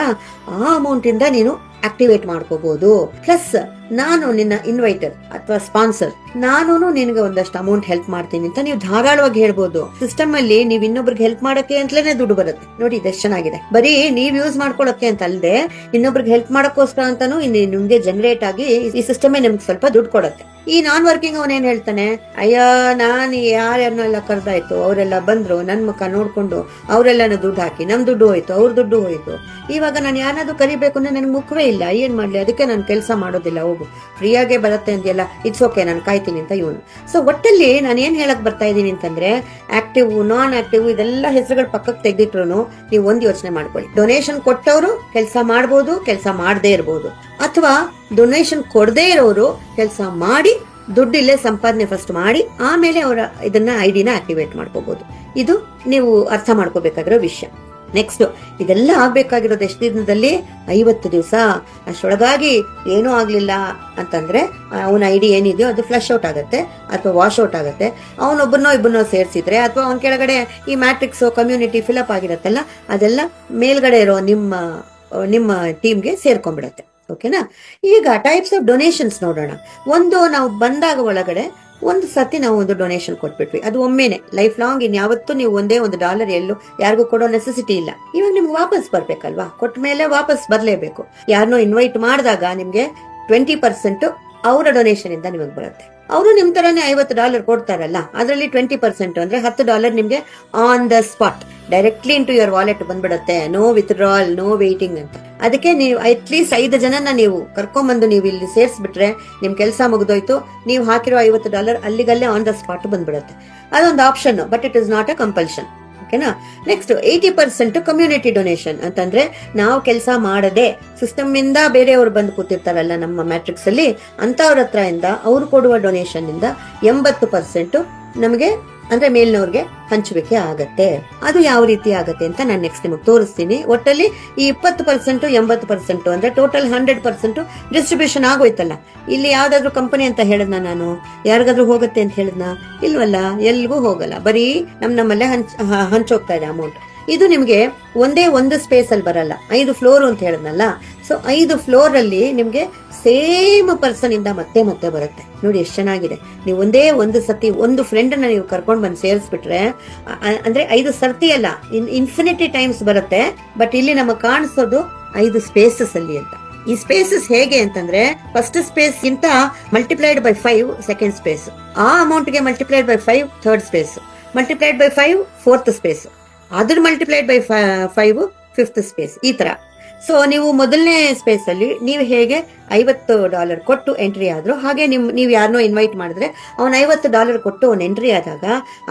ಆ ಅಮೌಂಟ್ ಇಂದ ನೀನು ಆಕ್ಟಿವೇಟ್ ಮಾಡ್ಕೋಬಹುದು. ಪ್ಲಸ್ ನಾನು ನಿನ್ನ ಇನ್ವೈಟರ್ ಅಥವಾ ಸ್ಪಾನ್ಸರ್, ನಾನು ನಿನ್ಗೆ ಒಂದಷ್ಟು ಅಮೌಂಟ್ ಹೆಲ್ಪ್ ಮಾಡ್ತೀನಿ ಅಂತ ನೀವು ಧಾರಾಳವಾಗಿ ಹೇಳ್ಬೋದು. ಸಿಸ್ಟಮ್ ಅಲ್ಲಿ ನೀವ್ ಇನ್ನೊಬ್ರಿಗೆ ಹೆಲ್ಪ್ ಮಾಡಕ್ಕೆ ಅಂತಲೇ ದುಡ್ಡು ಬರುತ್ತೆ ನೋಡಿ, ಇದೆಷ್ಟು ಚೆನ್ನಾಗಿದೆ. ಬರೀ ನೀವ್ ಯೂಸ್ ಮಾಡ್ಕೊಳಕ್ಕೆ ಅಂತ ಅಲ್ಲದೆ ಇನ್ನೊಬ್ರಿಗೆ ಹೆಲ್ಪ್ ಮಾಡಕ್ಕೋಸ್ಕರ ಅಂತಾನು ನಿಮ್ಗೆ ಜನರೇಟ್ ಆಗಿ ಈ ಸಿಸ್ಟಮ್ ನಿಮ್ಗೆ ಸ್ವಲ್ಪ ದುಡ್ಡು ಕೊಡುತ್ತೆ. ಈ ನಾನ್ ವರ್ಕಿಂಗ್ ಅವನ್ ಏನ್ ಹೇಳ್ತಾನೆ, ಅಯ್ಯ ನಾನ್ ಯಾರ್ಯಾರನ್ನೆಲ್ಲ ಕರ್ದಾಯ್ತು, ಅವರೆಲ್ಲ ಬಂದ್ರು, ನನ್ ಮುಖ ನೋಡ್ಕೊಂಡು ಅವರೆಲ್ಲನ ದುಡ್ಡು ಹಾಕಿ ನಮ್ ದುಡ್ಡು ಹೋಯ್ತು, ಅವ್ರ ದುಡ್ಡು ಹೋಯ್ತು, ಇವಾಗ ನಾನು ಯಾರಾದ್ರೂ ಕರಿಬೇಕು ಅಂದ್ರೆ ನನ್ಗೆ ಮುಖವೇ ಇಲ್ಲ, ಏನ್ ಮಾಡ್ಲಿ, ಅದಕ್ಕೆ ನಾನು ಕೆಲಸ ಮಾಡೋದಿಲ್ಲ, ಹೋಗು ಫ್ರೀಯಾಗೆ ಬರುತ್ತೆ ಅಂತೆಲ್ಲ, ಇಟ್ಸ್ ಓಕೆ ನಾನು ಕಾಯ್ತೀನಿ ಅಂತ ಇವನು. ಸೊ ಒಟ್ಟಲ್ಲಿ ನಾನು ಏನ್ ಹೇಳಕ್ ಬರ್ತಾ ಇದ್ದೀನಿ ಅಂತಂದ್ರೆ, ಆಕ್ಟಿವ್ ನಾನ್ ಆಕ್ಟಿವ್ ಇದೆಲ್ಲ ಹೆಸರುಗಳು ಪಕ್ಕಕ್ಕೆ ತೆಗೆದಿಟ್ರು ನೀವು ಒಂದ್ ಯೋಚನೆ ಮಾಡ್ಕೊಳ್ಳಿ. ಡೊನೇಷನ್ ಕೊಟ್ಟವರು ಕೆಲಸ ಮಾಡ್ಬೋದು, ಕೆಲಸ ಮಾಡದೇ ಇರ್ಬೋದು, ಅಥವಾ ಡೊನೇಷನ್ ಕೊಡದೇ ಇರೋರು ಕೆಲಸ ಮಾಡಿ ದುಡ್ಡಿಲ್ಲೇ ಸಂಪಾದನೆ ಫಸ್ಟ್ ಮಾಡಿ ಆಮೇಲೆ ಅವರ ಇದನ್ನ ಐಡಿನ ಆಕ್ಟಿವೇಟ್ ಮಾಡ್ಕೋಬಹುದು. ಇದು ನೀವು ಅರ್ಥ ಮಾಡ್ಕೋಬೇಕಾಗಿರೋ ವಿಷಯ. ನೆಕ್ಸ್ಟ್, ಇದೆಲ್ಲ ಆಗ್ಬೇಕಾಗಿರೋದು ಎಷ್ಟು ದಿನದಲ್ಲಿ? 50 ದಿವಸ. ಅಷ್ಟೊಳಗಾಗಿ ಏನೂ ಆಗ್ಲಿಲ್ಲ ಅಂತಂದ್ರೆ ಅವನ ಐಡಿ ಏನಿದೆಯೋ ಅದು ಫ್ಲಶ್ ಔಟ್ ಆಗುತ್ತೆ ಅಥವಾ ವಾಶ್ ಔಟ್ ಆಗುತ್ತೆ. ಅವನೊಬ್ಬನೋ ಇಬ್ಬನೋ ಸೇರಿಸಿದ್ರೆ ಅಥವಾ ಅವನ ಕೆಳಗಡೆ ಈ ಮ್ಯಾಟ್ರಿಕ್ಸ್ ಕಮ್ಯುನಿಟಿ ಫಿಲಪ್ ಆಗಿರತ್ತಲ್ಲ, ಅದೆಲ್ಲ ಮೇಲ್ಗಡೆ ಇರೋ ನಿಮ್ಮ ಟೀಮ್ಗೆ ಸೇರ್ಕೊಂಡ್ಬಿಡತ್ತೆ. ಓಕೆನಾ? ಈಗ ಟೈಪ್ಸ್ ಆಫ್ ಡೊನೇಷನ್ಸ್ ನೋಡೋಣ. ಒಂದು, ನಾವು ಬಂದಾಗ ಒಳಗಡೆ ಒಂದು ಸತಿ ನಾವು ಒಂದು ಡೊನೇಷನ್ ಕೊಟ್ಬಿಟ್ವಿ, ಅದು ಒಮ್ಮೆನೆ ಲೈಫ್ ಲಾಂಗ್. ಇನ್ಯಾವತ್ತೂ ನೀವು ಒಂದೇ $1 ಎಲ್ಲೂ ಯಾರಿಗೂ ಕೊಡೋ ನೆಸೆಸಿಟಿ ಇಲ್ಲ. ಇವಾಗ ನಿಮ್ಗೆ ವಾಪಸ್ ಬರ್ಬೇಕಲ್ವಾ, ಕೊಟ್ಟ ಮೇಲೆ ವಾಪಸ್ ಬರ್ಲೇಬೇಕು. ಯಾರನ್ನೋ ಇನ್ವೈಟ್ ಮಾಡಿದಾಗ ನಿಮ್ಗೆ 20% ಅವರ ಡೊನೇಷನ್ ಇಂದ ನಿಮಗೆ ಬರುತ್ತೆ. ಅವರು ನಿಮ್ ತರಾನೇ $50 ಕೊಡ್ತಾರಲ್ಲ, ಅದರಲ್ಲಿ 20% ಅಂದ್ರೆ $10 ನಿಮ್ಗೆ on the spot directly into your wallet ಬಂದ್ಬಿಡುತ್ತೆ. ನೋ ವಿತ್ಡ್ರಾಲ್, ನೋ ವೇಟಿಂಗ್ ಅಂತ. ಅದಕ್ಕೆ ನೀವು ಅಟ್ಲೀಸ್ಟ್ 5 ಜನನ ನೀವು ಕರ್ಕೊಂಡ್ಬಂದು ನೀವು ಇಲ್ಲಿ ಸೇರಿಸ್ಬಿಟ್ರೆ ನಿಮ್ ಕೆಲಸ ಮುಗಿದೋಯ್ತು. ನೀವು ಹಾಕಿರೋ $50 ಅಲ್ಲಿಗಲ್ಲೇ ಆನ್ ದ ಸ್ಪಾಟ್ ಬಂದ್ಬಿಡುತ್ತೆ. ಅದೊಂದು option, but it is not a compulsion. ಓಕೆನಾ? ನೆಕ್ಸ್ಟ್ 80% ಕಮ್ಯುನಿಟಿ ಡೊನೇಷನ್ ಅಂತಂದ್ರೆ, ನಾವು ಕೆಲಸ ಮಾಡದೆ ಸಿಸ್ಟಮ್ ಇಂದ ಬೇರೆಯವರು ಬಂದು ಕೂತಿರ್ತಾರಲ್ಲ ನಮ್ಮ ಮ್ಯಾಟ್ರಿಕ್ಸ್ ಅಲ್ಲಿ, ಅಂತವ್ರ ಹತ್ರ ಇಂದ ಅವ್ರು ಕೊಡುವ ಡೊನೇಷನ್ ಇಂದ 80% ನಮಗೆ ಅಂದ್ರೆ ಮೇಲ್ನವ್ರಿಗೆ ಹಂಚುವಿಕೆ ಆಗತ್ತೆ. ಅದು ಯಾವ ರೀತಿ ಆಗತ್ತೆ ಅಂತ ನಾನು ನೆಕ್ಸ್ಟ್ ನಿಮಗೆ ತೋರಿಸ್ತೀನಿ. ಒಟ್ಟಲ್ಲಿ ಈ 20% 80% ಅಂದ್ರೆ ಟೋಟಲ್ 100% ಡಿಸ್ಟ್ರಿಬ್ಯೂಷನ್ ಆಗೋಯ್ತಲ್ಲ. ಇಲ್ಲಿ ಯಾವ್ದಾದ್ರು ಕಂಪನಿ ಅಂತ ಹೇಳಿದ್ನ ನಾನು, ಯಾರಿಗಾದ್ರೂ ಹೋಗುತ್ತೆ ಅಂತ ಹೇಳಿದ್ನ? ಇಲ್ವಲ್ಲ, ಎಲ್ಗೂ ಹೋಗಲ್ಲ, ಬರೀ ನಮ್ಮಲ್ಲೇ ಹಂಚೋಗ್ತಾ ಇದೆ ಅಮೌಂಟ್. ಇದು ನಿಮ್ಗೆ ಒಂದೇ ಒಂದು ಸ್ಪೇಸ್ ಅಲ್ಲಿ ಬರಲ್ಲ, 5 ಫ್ಲೋರ್ ಅಂತ ಹೇಳಿದ್ನಲ್ಲ. ಸೊ 5 ಫ್ಲೋರ್ ಅಲ್ಲಿ ನಿಮ್ಗೆ ಸೇಮ್ ಪರ್ಸನ್ ಇಂದ ಮತ್ತೆ ಮತ್ತೆ ಬರುತ್ತೆ. ನೋಡಿ ಎಷ್ಟು ಚೆನ್ನಾಗಿದೆ. ನೀವು ಒಂದೇ ಒಂದು ಸತಿ ಒಂದು ಫ್ರೆಂಡ್ ನ ನೀವು ಕರ್ಕೊಂಡ್ ಬಂದು ಸೇರಿಸ್ಬಿಟ್ರೆ, ಅಂದ್ರೆ 5 ಸರ್ತಿ ಅಲ್ಲ, ಇನ್ಫಿನಿಟಿ ಟೈಮ್ಸ್ ಬರುತ್ತೆ. ಬಟ್ ಇಲ್ಲಿ ನಮಗೆ ಕಾಣಿಸೋದು 5 ಸ್ಪೇಸಸ್ ಅಲ್ಲಿ ಅಂತ. ಈ ಸ್ಪೇಸಸ್ ಹೇಗೆ ಅಂತಂದ್ರೆ, ಫಸ್ಟ್ ಸ್ಪೇಸ್ ಗಿಂತ ಮಲ್ಟಿಪ್ಲೈಡ್ ಬೈ 5 ಸೆಕೆಂಡ್ ಸ್ಪೇಸ್, ಆ ಅಮೌಂಟ್ ಗೆ multiplied by 5 third space, multiplied by 5 fourth space, ಅದ್ರ ಮಲ್ಟಿಪ್ಲೈಡ್ ಬೈ 5 ಫಿಫ್ತ್ ಸ್ಪೇಸ್, ಈ ತರ. ಸೊ ನೀವು ಮೊದಲನೇ ಸ್ಪೇಸ್ ಅಲ್ಲಿ ನೀವು ಹೇಗೆ $50 ಕೊಟ್ಟು ಎಂಟ್ರಿ ಆದ್ರು, ಹಾಗೆ ನೀವು ಯಾರನ್ನೋ ಇನ್ವೈಟ್ ಮಾಡಿದ್ರೆ ಅವ್ನು $50 ಕೊಟ್ಟು ಅವ್ನು ಎಂಟ್ರಿ ಆದಾಗ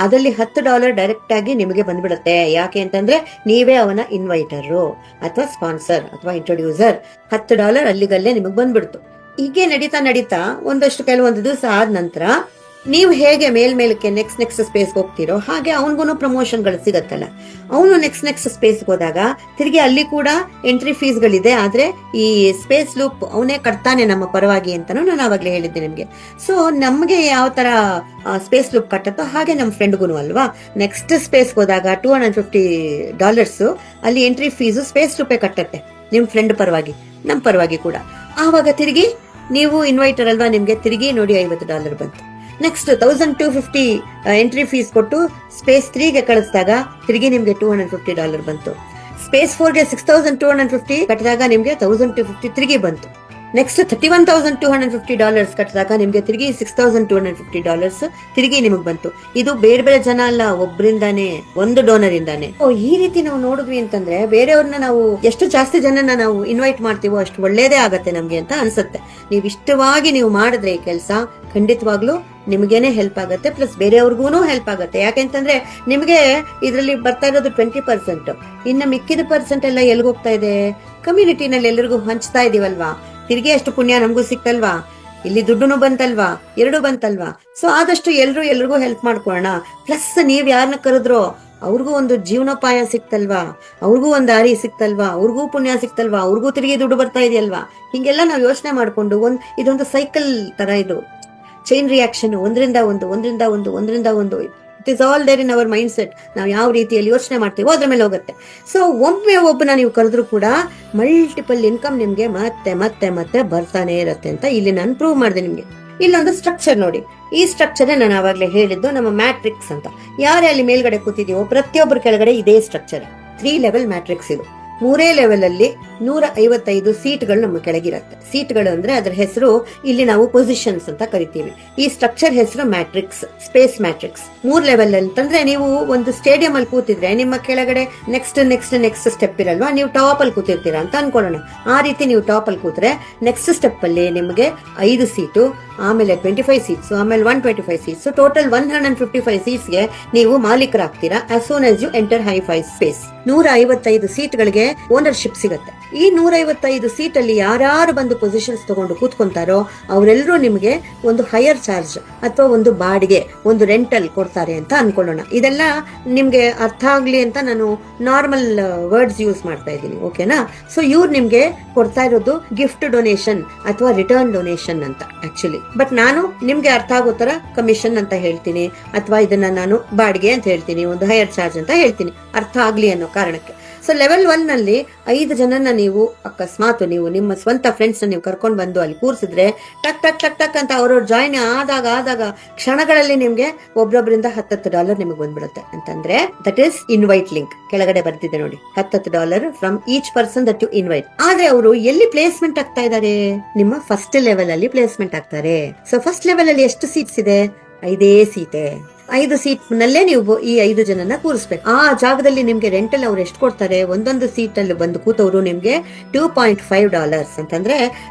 ಅದರಲ್ಲಿ $10 ಡೈರೆಕ್ಟ್ ಆಗಿ ನಿಮಗೆ ಬಂದ್ಬಿಡುತ್ತೆ. ಯಾಕೆ ಅಂತಂದ್ರೆ ನೀವೇ ಅವನ ಇನ್ವೈಟರು ಅಥವಾ ಸ್ಪಾನ್ಸರ್ ಅಥವಾ ಇಂಟ್ರೊಡ್ಯೂಸರ್. $10 ಅಲ್ಲಿಗಲ್ಲೇ ನಿಮಗೆ ಬಂದ್ಬಿಡ್ತು. ಹೀಗೆ ನಡೀತಾ ಒಂದಷ್ಟು ಕೆಲವೊಂದು ದಿವಸ ಆದ ನಂತರ ನೀವು ಹೇಗೆ ಮೇಲ್ಮೇಲಕ್ಕೆ ನೆಕ್ಸ್ಟ್ ಸ್ಪೇಸ್ ಹೋಗ್ತಿರೋ ಹಾಗೆ ಅವನಿಗೂ ಪ್ರಮೋಷನ್ಗಳು ಸಿಗತ್ತಲ್ಲ. ಅವನು ನೆಕ್ಸ್ಟ್ ಸ್ಪೇಸ್ ಹೋದಾಗ ತಿರುಗಿ ಅಲ್ಲಿ ಕೂಡ ಎಂಟ್ರಿ ಫೀಸ್ ಗಳಿದೆ, ಆದ್ರೆ ಈ ಸ್ಪೇಸ್ ಲೂಪ್ ಅವನೇ ಕಟ್ತಾನೆ ನಮ್ಮ ಪರವಾಗಿ ಅಂತಾನು ನಾನು ಆವಾಗ್ಲೇ ಹೇಳಿದ್ದೆ ನಿಮ್ಗೆ. ಸೊ ನಮ್ಗೆ ಯಾವ ತರ ಸ್ಪೇಸ್ ಲೂಪ್ ಕಟ್ಟತ್ತೋ ಹಾಗೆ ನಮ್ಮ ಫ್ರೆಂಡ್ಗೂ ಅಲ್ವಾ. ನೆಕ್ಸ್ಟ್ ಸ್ಪೇಸ್ ಹೋದಾಗ $250 ಅಲ್ಲಿ ಎಂಟ್ರಿ ಫೀಸ್ ಸ್ಪೇಸ್ ಲೂಪೇ ಕಟ್ಟತ್ತೆ, ನಿಮ್ ಫ್ರೆಂಡ್ ಪರವಾಗಿ ನಮ್ ಪರವಾಗಿ ಕೂಡ. ಆವಾಗ ತಿರುಗಿ ನೀವು ಇನ್ವೈಟರ್ ಅಲ್ವಾ, ನಿಮ್ಗೆ ತಿರುಗಿ ನೋಡಿ $50 ಬಂತು. ನೆಕ್ಸ್ಟ್ 1250 ಎಂಟ್ರಿ ಫೀಸ್ ಕೊಟ್ಟು ಸ್ಪೇಸ್ 3ಗೆ ಕಳಿಸಿದಾಗ ತಿರುಗಿ ನಿಮ್ಗೆ $250 ಬಂತು. ಸ್ಪೇಸ್ 4ಗೆ 6250 ಕಟ್ಟಿದಾಗ ನಿಮ್ಗೆ 1250 ತಿರುಗಿ ಬಂತು. ನೆಕ್ಸ್ಟ್ $31,250 ಕಟ್ಟಿದಾಗ ನಿಮ್ಗೆ ತಿರುಗಿ $6,250 ತಿರುಗಿ ನಿಮಗ್ ಬಂತು. ಇದು ಬೇರೆ ಬೇರೆ ಜನ ಅಲ್ಲ, ಒಬ್ರಿಂದಾನೆ, ಒಂದು ಡೋನರ್ ಇಂದಾನೆ. ಈ ರೀತಿ ನಾವು ನೋಡಿದ್ವಿ ಅಂತಂದ್ರೆ ಬೇರೆಯವ್ರನ್ನ ನಾವು ಎಷ್ಟು ಜಾಸ್ತಿ ಜನನ ನಾವು ಇನ್ವೈಟ್ ಮಾಡ್ತೀವೋ ಅಷ್ಟು ಒಳ್ಳೇದೇ ಆಗತ್ತೆ ನಮ್ಗೆ ಅಂತ ಅನ್ಸುತ್ತೆ. ನೀವು ಇಷ್ಟವಾಗಿ ನೀವು ಮಾಡಿದ್ರೆ ಈ ಕೆಲಸ ಖಂಡಿತವಾಗ್ಲೂ ನಿಮ್ಗೇನೆ ಹೆಲ್ಪ್ ಆಗುತ್ತೆ, ಪ್ಲಸ್ ಬೇರೆಯವ್ರಿಗೂ ಹೆಲ್ಪ್ ಆಗುತ್ತೆ. ಯಾಕೆಂತಂದ್ರೆ ನಿಮ್ಗೆ ಇದ್ರಲ್ಲಿ ಬರ್ತಾ ಇರೋದು 20%, ಇನ್ನು ಮಿಕ್ಕಿದ ಪರ್ಸೆಂಟ್ ಎಲ್ಲ ಎಲ್ಗೋಗ್ತಾ ಇದೆ? ಕಮ್ಯುನಿಟಿನಲ್ಲಿ ಎಲ್ಲರಿಗೂ ಹಂಚ್ತಾ ಇದೀವಲ್ವಾ, ತಿರ್ಗಿ ಅಷ್ಟು ಪುಣ್ಯ ನಮಗೂ ಸಿಕ್ತಲ್ವಾ, ಇಲ್ಲಿ ದುಡ್ಡುನು ಬಂತಲ್ವಾ, ಎರಡೂ ಬಂತಲ್ವಾ. ಸೊ ಆದಷ್ಟು ಎಲ್ರಿಗೂ ಹೆಲ್ಪ್ ಮಾಡ್ಕೊಳ್ಳೋಣ. ಪ್ಲಸ್ ನೀವ್ ಯಾರನ್ನ ಕರೆದ್ರೋ ಅವ್ರಿಗೂ ಒಂದು ಜೀವನೋಪಾಯ ಸಿಕ್ತಲ್ವಾ, ಅವ್ರಿಗೂ ಒಂದು ದಾರಿ ಸಿಕ್ತಲ್ವಾ, ಅವ್ರಿಗೂ ಪುಣ್ಯ ಸಿಕ್ತಲ್ವಾ, ಅವ್ರಿಗೂ ತಿರುಗಿ ದುಡ್ಡು ಬರ್ತಾ ಇದೆಯಲ್ವಾ. ಹಿಂಗೆಲ್ಲ ನಾವು ಯೋಚನೆ ಮಾಡ್ಕೊಂಡು ಇದೊಂದು ಸೈಕಲ್ ತರ, ಇದು ಚೈನ್ ರಿಯಾಕ್ಷನ್, ಒಂದರಿಂದ ಒಂದು it is all there in our mind set. ನಾವು ಯಾವ ರೀತಿಯಲ್ಲಿ ಯೋಚನೆ ಮಾಡ್ತೀವೋ ಅದ್ರ ಮೇಲೆ ಹೋಗುತ್ತೆ. ಸೊ ಒಬ್ಬನ ನೀವು ಕರೆದ್ರು ಕೂಡ ಮಲ್ಟಿಪಲ್ ಇನ್ಕಮ್ ನಿಮ್ಗೆ ಮತ್ತೆ ಮತ್ತೆ ಮತ್ತೆ ಬರ್ತಾನೆ ಇರುತ್ತೆ ಅಂತ ಇಲ್ಲಿ ನಾನು ಪ್ರೂವ್ ಮಾಡಿದೆ ನಿಮ್ಗೆ. ಇಲ್ಲೊಂದು ಸ್ಟ್ರಕ್ಚರ್ ನೋಡಿ, ಈ ಸ್ಟ್ರಕ್ಚರ್ ನಾನು ಆವಾಗಲೇ ಹೇಳಿದ್ದು ನಮ್ಮ ಮ್ಯಾಟ್ರಿಕ್ಸ್ ಅಂತ. ಯಾರೇ ಅಲ್ಲಿ ಮೇಲ್ಗಡೆ ಕೂತಿದೀವೋ ಪ್ರತಿಯೊಬ್ಬರ ಕೆಳಗಡೆ ಇದೇ ಸ್ಟ್ರಕ್ಚರ್. 3 ಲೆವೆಲ್ ಮ್ಯಾಟ್ರಿಕ್ಸ್ ಇದು. 3 ಲೆವೆಲ್ ಅಲ್ಲಿ 155 ಸೀಟ್ಗಳು ನಮ್ಮ ಕೆಳಗಿರುತ್ತೆ. ಸೀಟ್ಗಳು ಅಂದ್ರೆ ಅದ್ರ ಹೆಸರು ಇಲ್ಲಿ ನಾವು ಪೊಸಿಷನ್ಸ್ ಅಂತ ಕರಿತೀವಿ. ಈ ಸ್ಟ್ರಕ್ಚರ್ ಹೆಸರು ಮ್ಯಾಟ್ರಿಕ್ಸ್, ಸ್ಪೇಸ್ ಮ್ಯಾಟ್ರಿಕ್ಸ್. 3 ಲೆವೆಲ್ ಅಂತಂದ್ರೆ ನೀವು ಒಂದು ಸ್ಟೇಡಿಯಂ ಅಲ್ಲಿ ಕೂತಿದ್ರೆ ನಿಮ್ಮ ಕೆಳಗಡೆ ನೆಕ್ಸ್ಟ್ ಸ್ಟೆಪ್ ಇರಲ್ವಾ, ನೀವು ಟಾಪ್ ಅಲ್ಲಿ ಕೂತಿರ್ತೀರಾ ಅಂತ ಅನ್ಕೊಳ್ಳೋಣ. ಆ ರೀತಿ ನೀವು ಟಾಪ್ ಅಲ್ಲಿ ಕೂತ್ರೆ ನೆಕ್ಸ್ಟ್ ಸ್ಟೆಪ್ ಅಲ್ಲಿ ನಿಮಗೆ 5 ಸೀಟು, ಆಮೇಲೆ 25 ಸೀಟ್ಸ್, ಆಮೇಲೆ 125 ಸೀಟ್ಸ್, ಟೋಟಲ್ 155 ಸೀಟ್ಸ್ಗೆ ನೀವು ಮಾಲೀಕರಾಗ್ತೀರಾ as soon as you enter hifi space. 155 ಸೀಟ್ಗಳಿಗೆ ಓನರ್ಶಿಪ್ ಸಿಗುತ್ತೆ. ಈ 155 ಸೀಟ್ ಅಲ್ಲಿ ಯಾರು ಬಂದು ಪೊಸಿಷನ್ಸ್ ತಗೊಂಡು ಕೂತ್ಕೊಂತಾರೋ ಅವರೆಲ್ಲರೂ ನಿಮಗೆ ಒಂದು ಹೈಯರ್ ಚಾರ್ಜ್ ಅಥವಾ ಒಂದು ಬಾಡಿಗೆ, ಒಂದು ರೆಂಟಲ್ ಕೊಡ್ತಾರೆ ಅಂತ ಅನ್ಕೊಳ್ಳೋಣ. ಇದೆಲ್ಲ ನಿಮ್ಗೆ ಅರ್ಥ ಆಗ್ಲಿ ಅಂತ ನಾನು ನಾರ್ಮಲ್ ವರ್ಡ್ಸ್ ಯೂಸ್ ಮಾಡ್ತಾ ಇದ್ದೀನಿ, ಓಕೆನಾ? ಸೊ ಇವ್ರು ನಿಮ್ಗೆ ಕೊಡ್ತಾ ಇರೋದು ಗಿಫ್ಟ್ ಡೊನೇಷನ್ ಅಥವಾ ರಿಟರ್ನ್ ಡೊನೇಷನ್ ಅಂತ ಆಕ್ಚುಲಿ. ಬಟ್ ನಾನು ನಿಮ್ಗೆ ಅರ್ಥ ಆಗೋ ತರ ಕಮಿಷನ್ ಅಂತ ಹೇಳ್ತೀನಿ, ಅಥವಾ ಇದನ್ನ ನಾನು ಬಾಡಿಗೆ ಅಂತ ಹೇಳ್ತೀನಿ, ಒಂದು ಹೈಯರ್ ಚಾರ್ಜ್ ಅಂತ ಹೇಳ್ತೀನಿ, ಅರ್ಥ ಆಗ್ಲಿ ಅನ್ನೋ ಕಾರಣಕ್ಕೆ. ಸೊ ಲೆವೆಲ್ 1 ನಲ್ಲಿ 5 ಜನನ ನೀವು ಅಕಸ್ಮಾತ್ ನೀವು ನಿಮ್ಮ ಸ್ವಂತ ಫ್ರೆಂಡ್ಸ್ ನೀವು ಕರ್ಕೊಂಡು ಬಂದು ಅಲ್ಲಿ ಕೂರ್ಸಿದ್ರೆ ಟಕ್ ಟಕ್ ಟಕ್ ಟಕ್ ಅಂತ ಅವ್ರವ್ರು ಜಾಯಿನ್ ಆದಾಗ ಕ್ಷಣಗಳಲ್ಲಿ ನಿಮ್ಗೆ ಒಬ್ರೊಬ್ಬರಿಂದ $10 ನಿಮಗೆ ಬಂದ್ಬಿಡುತ್ತೆ. ಅಂತಂದ್ರೆ ದಟ್ ಈಸ್ ಇನ್ವೈಟ್ ಲಿಂಕ್. ಕೆಳಗಡೆ ಬರ್ತಿದೆ ನೋಡಿ, $10 from each person that you invite. ಆದ್ರೆ ಅವರು ಎಲ್ಲಿ ಪ್ಲೇಸ್ಮೆಂಟ್ ಆಗ್ತಾ ಇದ್ದಾರೆ? ನಿಮ್ಮ ಫಸ್ಟ್ ಲೆವೆಲ್ ಅಲ್ಲಿ ಪ್ಲೇಸ್ಮೆಂಟ್ ಆಗ್ತಾರೆ. ಸೊ ಫಸ್ಟ್ ಲೆವೆಲ್ ಅಲ್ಲಿ ಎಷ್ಟು ಸೀಟ್ಸ್ ಇದೆ? 5 ಸೀಟೆ. 5 ಸೀಟ್ ನಲ್ಲೇ ನೀವು ಈ 5 ಜನನ ಕೂರಿಸ್ಬೇಕು. ಆ ಜಾಗದಲ್ಲಿ ನಿಮ್ಗೆ ರೆಂಟಲ್ ಅವ್ರು ಎಷ್ಟು ಕೊಡ್ತಾರೆ? ಒಂದೊಂದು ಸೀಟ್ ಅಲ್ಲಿ ಬಂದು ಕೂತವ್ರು ನಿಮ್ಗೆ $2.5 ಅಂತಂದ್ರೆ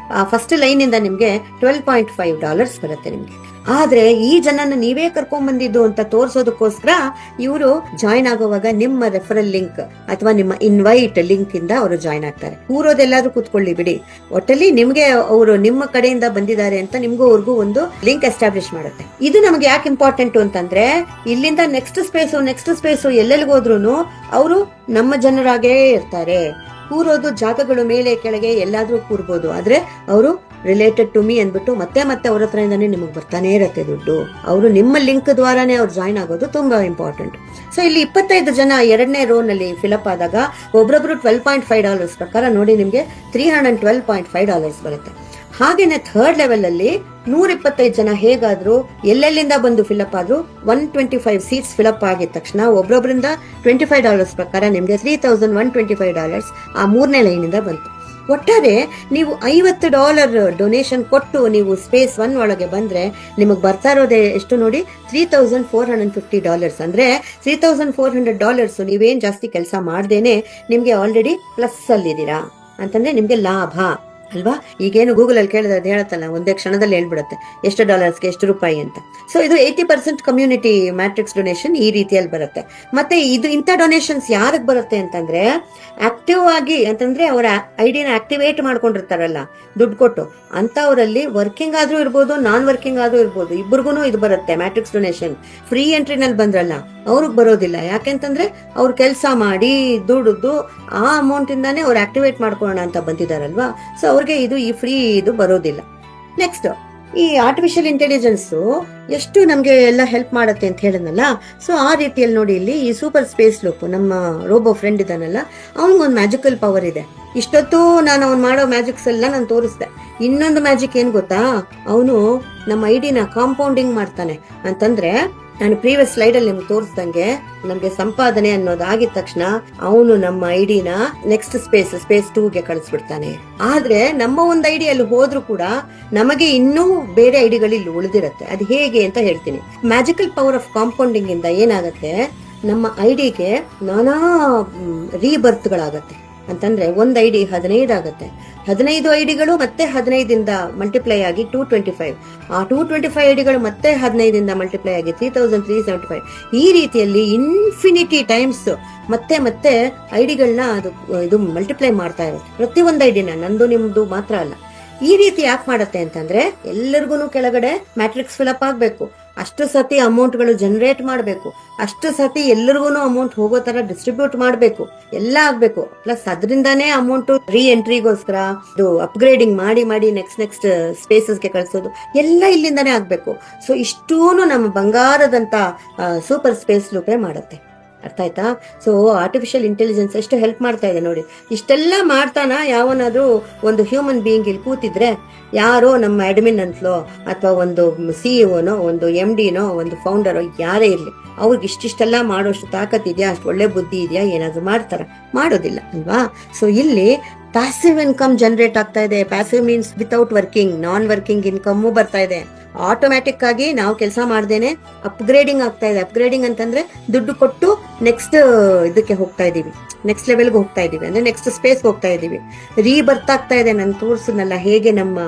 ಫಸ್ಟ್ ಲೈನ್ ಇಂದ ನಿಮ್ಗೆ $12.5 ಬರುತ್ತೆ ನಿಮ್ಗೆ. ಆದ್ರೆ ಈ ಜನನ ನೀವೇ ಕರ್ಕೊಂಡ್ ಬಂದಿದ್ದು ಅಂತ ತೋರ್ಸೋದಕ್ಕೋಸ್ಕರ ಇವರು ಜಾಯ್ನ್ ಆಗುವಾಗ ನಿಮ್ಮ ರೆಫರಲ್ ಲಿಂಕ್ ಅಥವಾ ನಿಮ್ಮ ಇನ್ವೈಟ್ ಲಿಂಕ್ ಇಂದ ಅವರು ಜಾಯ್ನ್ ಆಗ್ತಾರೆ. ಕೂರೋದೆಲ್ಲಾದ್ರೂ ಕೂತ್ಕೊಳ್ಳಿ ಬಿಡಿ, ಒಟ್ಟಲ್ಲಿ ನಿಮ್ಗೆ ಅವರು ನಿಮ್ಮ ಕಡೆಯಿಂದ ಬಂದಿದ್ದಾರೆ ಅಂತ ನಿಮ್ಗೂ ಅವ್ರಿಗೂ ಒಂದು ಲಿಂಕ್ ಎಸ್ಟಾಬ್ಲಿಷ್ ಮಾಡುತ್ತೆ. ಇದು ನಮ್ಗೆ ಯಾಕೆ ಇಂಪಾರ್ಟೆಂಟ್ ಅಂತಂದ್ರೆ ಇಲ್ಲಿಂದ ನೆಕ್ಸ್ಟ್ ಸ್ಪೇಸು ಎಲ್ಲೆಲ್ಗೋದ್ರೂ ಅವರು ನಮ್ಮ ಜನರಾಗೇ ಇರ್ತಾರೆ. ಕೂರೋದು ಜಾಗಗಳು ಮೇಲೆ ಕೆಳಗೆ ಎಲ್ಲಾದ್ರೂ ಕೂರ್ಬೋದು, ಆದ್ರೆ ಅವರು ರಿಲೇಟೆಡ್ ಟು ಮೀ ಅಂದ್ಬಿಟ್ಟು ಮತ್ತೆ ಮತ್ತೆ ಅವ್ರ ಹತ್ರದಿಂದಾನೇ ನಿಮಗೆ ಬರ್ತಾನೆ ಇರತ್ತೆ ದುಡ್ಡು. ಅವರು ನಿಮ್ಮ ಲಿಂಕ್ ದ್ವಾರಾನೇ ಅವ್ರು ಜಾಯ್ನ್ ಆಗೋದು ತುಂಬಾ ಇಂಪಾರ್ಟೆಂಟ್. ಸೊ ಇಲ್ಲಿ 25 ಜನ 2ನೇ ರೋ ನಲ್ಲಿ ಫಿಲಪ್ ಆದಾಗ ಒಬ್ರೊಬ್ರು $12.5 ಪ್ರಕಾರ ನೋಡಿ ನಿಮ್ಗೆ $312.5 ಬರುತ್ತೆ. ಹಾಗೇನೆ ಥರ್ಡ್ ಲೆವೆಲ್ ಅಲ್ಲಿ 125 ಜನ ಹೇಗಾದ್ರು ಎಲ್ಲೆಲ್ಲಿಂದ ಬಂದು ಫಿಲಪ್ ಆದ್ರು 125 ಸೀಟ್ಸ್ ಫಿಲಪ್ ಆಗಿದ ತಕ್ಷಣ ಒಬ್ರೊಬ್ರಿಂದ $25 ಪ್ರಕಾರ ನಿಮ್ಗೆ $3,125 ಆ 3ನೇ ಲೈನ್ ಇಂದ ಬಂತು. ಒಟ್ಟಾರೆ ನೀವು $50 ಡೊನೇಷನ್ ಕೊಟ್ಟು ನೀವು ಸ್ಪೇಸ್ 1 ಒಳಗೆ ಬಂದ್ರೆ ನಿಮಗ್ ಬರ್ತಾ ಇರೋದೇ ಎಷ್ಟು ನೋಡಿ? $3,450. ಅಂದ್ರೆ $3,400 ನೀವೇನ್ ಜಾಸ್ತಿ ಕೆಲಸ ಮಾಡ್ದೇನೆ ನಿಮ್ಗೆ ಆಲ್ರೆಡಿ ಪ್ಲಸ್ ಅಲ್ಲಿದ್ದೀರಾ ಅಂತಂದ್ರೆ ನಿಮ್ಗೆ ಲಾಭ ಅಲ್ವಾ? ಈಗೇನು ಗೂಗಲ್ ಅಲ್ಲಿ ಕೇಳಿದ್ರೆ ಅದು ಹೇಳತ್ತಲ್ಲ, ಒಂದೇ ಕ್ಷಣದಲ್ಲಿ ಹೇಳ್ಬಿಡುತ್ತೆ ಎಷ್ಟು ಡಾಲರ್ಸ್ಗೆ ಎಷ್ಟು ರೂಪಾಯಿ ಅಂತ. ಸೊ ಇದು 80% ಕಮ್ಯುನಿಟಿ ಮ್ಯಾಟ್ರಿಕ್ಸ್ ಡೊನೇಷನ್ ಈ ರೀತಿಯಲ್ಲಿ ಬರುತ್ತೆ. ಮತ್ತೆ ಇದು ಇಂಥ ಡೊನೇಷನ್ಸ್ ಯಾರಿಗೆ ಬರುತ್ತೆ ಅಂತಂದ್ರೆ ಆಕ್ಟಿವ್ ಆಗಿ, ಅಂತಂದ್ರೆ ಅವರ ಐಡಿನ ಆಕ್ಟಿವೇಟ್ ಮಾಡ್ಕೊಂಡಿರ್ತಾರಲ್ಲ ದುಡ್ಡು ಕೊಟ್ಟು, ಅಂತವರಲ್ಲಿ ವರ್ಕಿಂಗ್ ಆದ್ರೂ ಇರ್ಬೋದು, ನಾನ್ ವರ್ಕಿಂಗ್ ಆದ್ರೂ ಇರ್ಬೋದು, ಇಬ್ಬರಿಗೂ ಇದು ಬರುತ್ತೆ ಮ್ಯಾಟ್ರಿಕ್ಸ್ ಡೊನೇಷನ್. ಫ್ರೀ ಎಂಟ್ರಿನಲ್ಲಿ ಬಂದ್ರಲ್ಲ ಅವ್ರಿಗೆ ಬರೋದಿಲ್ಲ. ಯಾಕೆಂತಂದ್ರೆ ಅವ್ರು ಕೆಲಸ ಮಾಡಿ ದುಡ್ದು ಆ ಅಮೌಂಟ್ ಇಂದಾನೇ ಅವ್ರು ಆಕ್ಟಿವೇಟ್ ಮಾಡ್ಕೊಳ್ಳೋಣ ಅಂತ ಬಂದಿದಾರಲ್ವಾ. ಸೊ ಅವ್ರಿಗೆ ಇದು ಈ ಫ್ರೀ ಇದು ಬರೋದಿಲ್ಲ. ನೆಕ್ಸ್ಟ್ ಈ ಆರ್ಟಿಫಿಷಿಯಲ್ ಇಂಟೆಲಿಜೆನ್ಸ್ ಎಷ್ಟು ನಮ್ಗೆ ಎಲ್ಲ ಹೆಲ್ಪ್ ಮಾಡುತ್ತೆ ಅಂತ ಹೇಳಿದ್ನಲ್ಲ. ಸೊ ಆ ರೀತಿಯಲ್ಲಿ ನೋಡಿ ಇಲ್ಲಿ ಈ ಸೂಪರ್ ಸ್ಪೇಸ್ ಲೂಪ್ ನಮ್ಮ ರೋಬೋ ಫ್ರೆಂಡ್ ಇದಾನಲ್ಲ, ಅವನಿಗೊಂದು ಮ್ಯಾಜಿಕಲ್ ಪವರ್ ಇದೆ. ಇಷ್ಟೊತ್ತು ನಾನು ಅವ್ನು ಮಾಡೋ ಮ್ಯಾಜಿಕ್ಸ್ ಎಲ್ಲ ನಾನು ತೋರಿಸ್ದೆ. ಇನ್ನೊಂದು ಮ್ಯಾಜಿಕ್ ಏನ್ ಗೊತ್ತಾ? ಅವನು ನಮ್ಮ ಐಡಿನ ಕಾಂಪೌಂಡಿಂಗ್ ಮಾಡ್ತಾನೆ. ಅಂತಂದ್ರೆ ನಾನು ಪ್ರೀವಿಯಸ್ ಸ್ಲೈಡ್ ಅಲ್ಲಿ ನಿಮ್ಗೆ ತೋರಿಸ್ದಂಗೆ ನಮ್ಗೆ ಸಂಪಾದನೆ ಅನ್ನೋದಾಗಿದ ತಕ್ಷಣ ಅವನು ನಮ್ಮ ಐಡಿನ ನೆಕ್ಸ್ಟ್ ಸ್ಪೇಸ್ 2ಗೆ ಕಳಿಸ್ಬಿಡ್ತಾನೆ. ಆದ್ರೆ ನಮ್ಮ ಒಂದು ಐಡಿಯಲ್ಲಿ ಹೋದ್ರೂ ಕೂಡ ನಮಗೆ ಇನ್ನೂ ಬೇರೆ ಐಡಿಗಳು ಇಲ್ಲಿ ಉಳಿದಿರತ್ತೆ. ಅದು ಹೇಗೆ ಅಂತ ಹೇಳ್ತೀನಿ. ಮ್ಯಾಜಿಕಲ್ ಪವರ್ ಆಫ್ ಕಾಂಪೌಂಡಿಂಗ್ ಇಂದ ಏನಾಗತ್ತೆ, ನಮ್ಮ ಐಡಿಗೆ ನಾನಾ ರೀಬರ್ತ್ಗಳಾಗತ್ತೆ. ಅಂತಂದ್ರೆ ಒಂದ್ ಐಡಿ 15 ಆಗತ್ತೆ. 15 ಐಡಿಗಳು ಮತ್ತೆ 15 ಮಲ್ಟಿಪ್ಲೈ ಆಗಿ 225. ಆ 225 ಐಡಿಗಳು ಮತ್ತೆ 15 ಮಲ್ಟಿಪ್ಲೈ ಆಗಿ 3375. ಈ ರೀತಿಯಲ್ಲಿ ಇನ್ಫಿನಿಟಿ ಟೈಮ್ಸ್ ಮತ್ತೆ ಮತ್ತೆ ಐಡಿಗಳನ್ನ ಇದು ಮಲ್ಟಿಪ್ಲೈ ಮಾಡ್ತಾ ಇರುತ್ತೆ. ಪ್ರತಿಯೊಂದು ಐಡಿನ, ನಂದು ನಿಮ್ದು ಮಾತ್ರ ಅಲ್ಲ. ಈ ರೀತಿ ಯಾಕೆ ಮಾಡತ್ತೆ ಅಂತಂದ್ರೆ ಎಲ್ಲರಿಗೂ ಕೆಳಗಡೆ ಮ್ಯಾಟ್ರಿಕ್ಸ್ ಫಿಲಪ್ ಆಗ್ಬೇಕು, ಅಷ್ಟು ಸತಿ ಅಮೌಂಟ್ ಗಳು ಜನರೇಟ್ ಮಾಡ್ಬೇಕು, ಅಷ್ಟು ಸತಿ ಎಲ್ಲರಿಗೂ ಅಮೌಂಟ್ ಹೋಗೋ ತರ ಡಿಸ್ಟ್ರಿಬ್ಯೂಟ್ ಮಾಡ್ಬೇಕು, ಎಲ್ಲ ಆಗ್ಬೇಕು. ಪ್ಲಸ್ ಅದರಿಂದಾನೇ ಅಮೌಂಟ್ ರೀ ಎಂಟ್ರಿಗೋಸ್ಕರ ಇದು ಅಪ್ಗ್ರೇಡಿಂಗ್ ಮಾಡಿ ನೆಕ್ಸ್ಟ್ ಸ್ಪೇಸಸ್ಗೆ ಕಳಿಸೋದು ಎಲ್ಲ ಇಲ್ಲಿಂದಾನೇ ಆಗ್ಬೇಕು. ಸೊ ಇಷ್ಟೂನು ನಮ್ಮ ಬಂಗಾರದಂತ ಸೂಪರ್ ಸ್ಪೇಸ್ ಲೂಪೇ ಮಾಡುತ್ತೆ. ಅರ್ಥ ಆಯ್ತಾ? ಸೊ ಆರ್ಟಿಫಿಷಿಯಲ್ ಇಂಟೆಲಿಜೆನ್ಸ್ ಎಷ್ಟು ಹೆಲ್ಪ್ ಮಾಡ್ತಾ ಇದೆ ನೋಡಿ. ಇಷ್ಟೆಲ್ಲ ಮಾಡ್ತಾನ ಯಾವನಾದ್ರೂ ಒಂದು ಹ್ಯೂಮನ್ ಬೀಯಿಂಗ್ ಇಲ್ಲಿ ಕೂತಿದ್ರೆ, ಯಾರೋ ನಮ್ಮ ಅಡ್ಮಿನ್ ಅಂತಲೋ ಅಥವಾ ಒಂದು ಸಿಇಒನೋ ಒಂದು MDನೋ ಒಂದು ಫೌಂಡರೋ ಯಾರೇ ಇರ್ಲಿ, ಅವ್ರಿಗೆ ಇಷ್ಟಿಷ್ಟೆಲ್ಲ ಮಾಡೋಷ್ಟು ತಾಕತ್ತಿದ್ಯಾ, ಅಷ್ಟು ಒಳ್ಳೆ ಬುದ್ಧಿ ಇದೆಯಾ, ಏನಾದ್ರು ಮಾಡ್ತಾರ? ಮಾಡೋದಿಲ್ಲ ಅಲ್ವಾ? ಸೊ ಇಲ್ಲಿ ಪ್ಯಾಸಿವ್ ಇನ್ಕಮ್ ಜನರೇಟ್ ಆಗ್ತಾ ಇದೆ. ಪ್ಯಾಸಿವ್ ಮೀನ್ಸ್ ವಿತೌಟ್ ವರ್ಕಿಂಗ್, ನಾನ್ ವರ್ಕಿಂಗ್ ಇನ್ಕಮ್ ಬರ್ತಾ ಇದೆ. ಆಟೋಮ್ಯಾಟಿಕ್ ಆಗಿ ನಾವು ಕೆಲಸ ಮಾಡ್ದೇನೆ ಅಪ್ಗ್ರೇಡಿಂಗ್ ಆಗ್ತಾ ಇದೆ. ಅಪ್ಗ್ರೇಡಿಂಗ್ ಅಂತಂದ್ರೆ ದುಡ್ಡು ಕೊಟ್ಟು ನೆಕ್ಸ್ಟ್ ಇದಕ್ಕೆ ಹೋಗ್ತಾ ಇದೀವಿ, ನೆಕ್ಸ್ಟ್ ಲೆವೆಲ್ಗೆ ಹೋಗ್ತಾ ಇದೀವಿ, ಅಂದ್ರೆ ನೆಕ್ಸ್ಟ್ ಸ್ಪೇಸ್ಗೆ ಹೋಗ್ತಾ ಇದೀವಿ. ರೀಬರ್ತ್ ಆಗ್ತಾ ಇದೆ. ನಾನು ತೋರಿಸಿದ್ನಲ್ಲ ಹೇಗೆ ನಮ್ಮ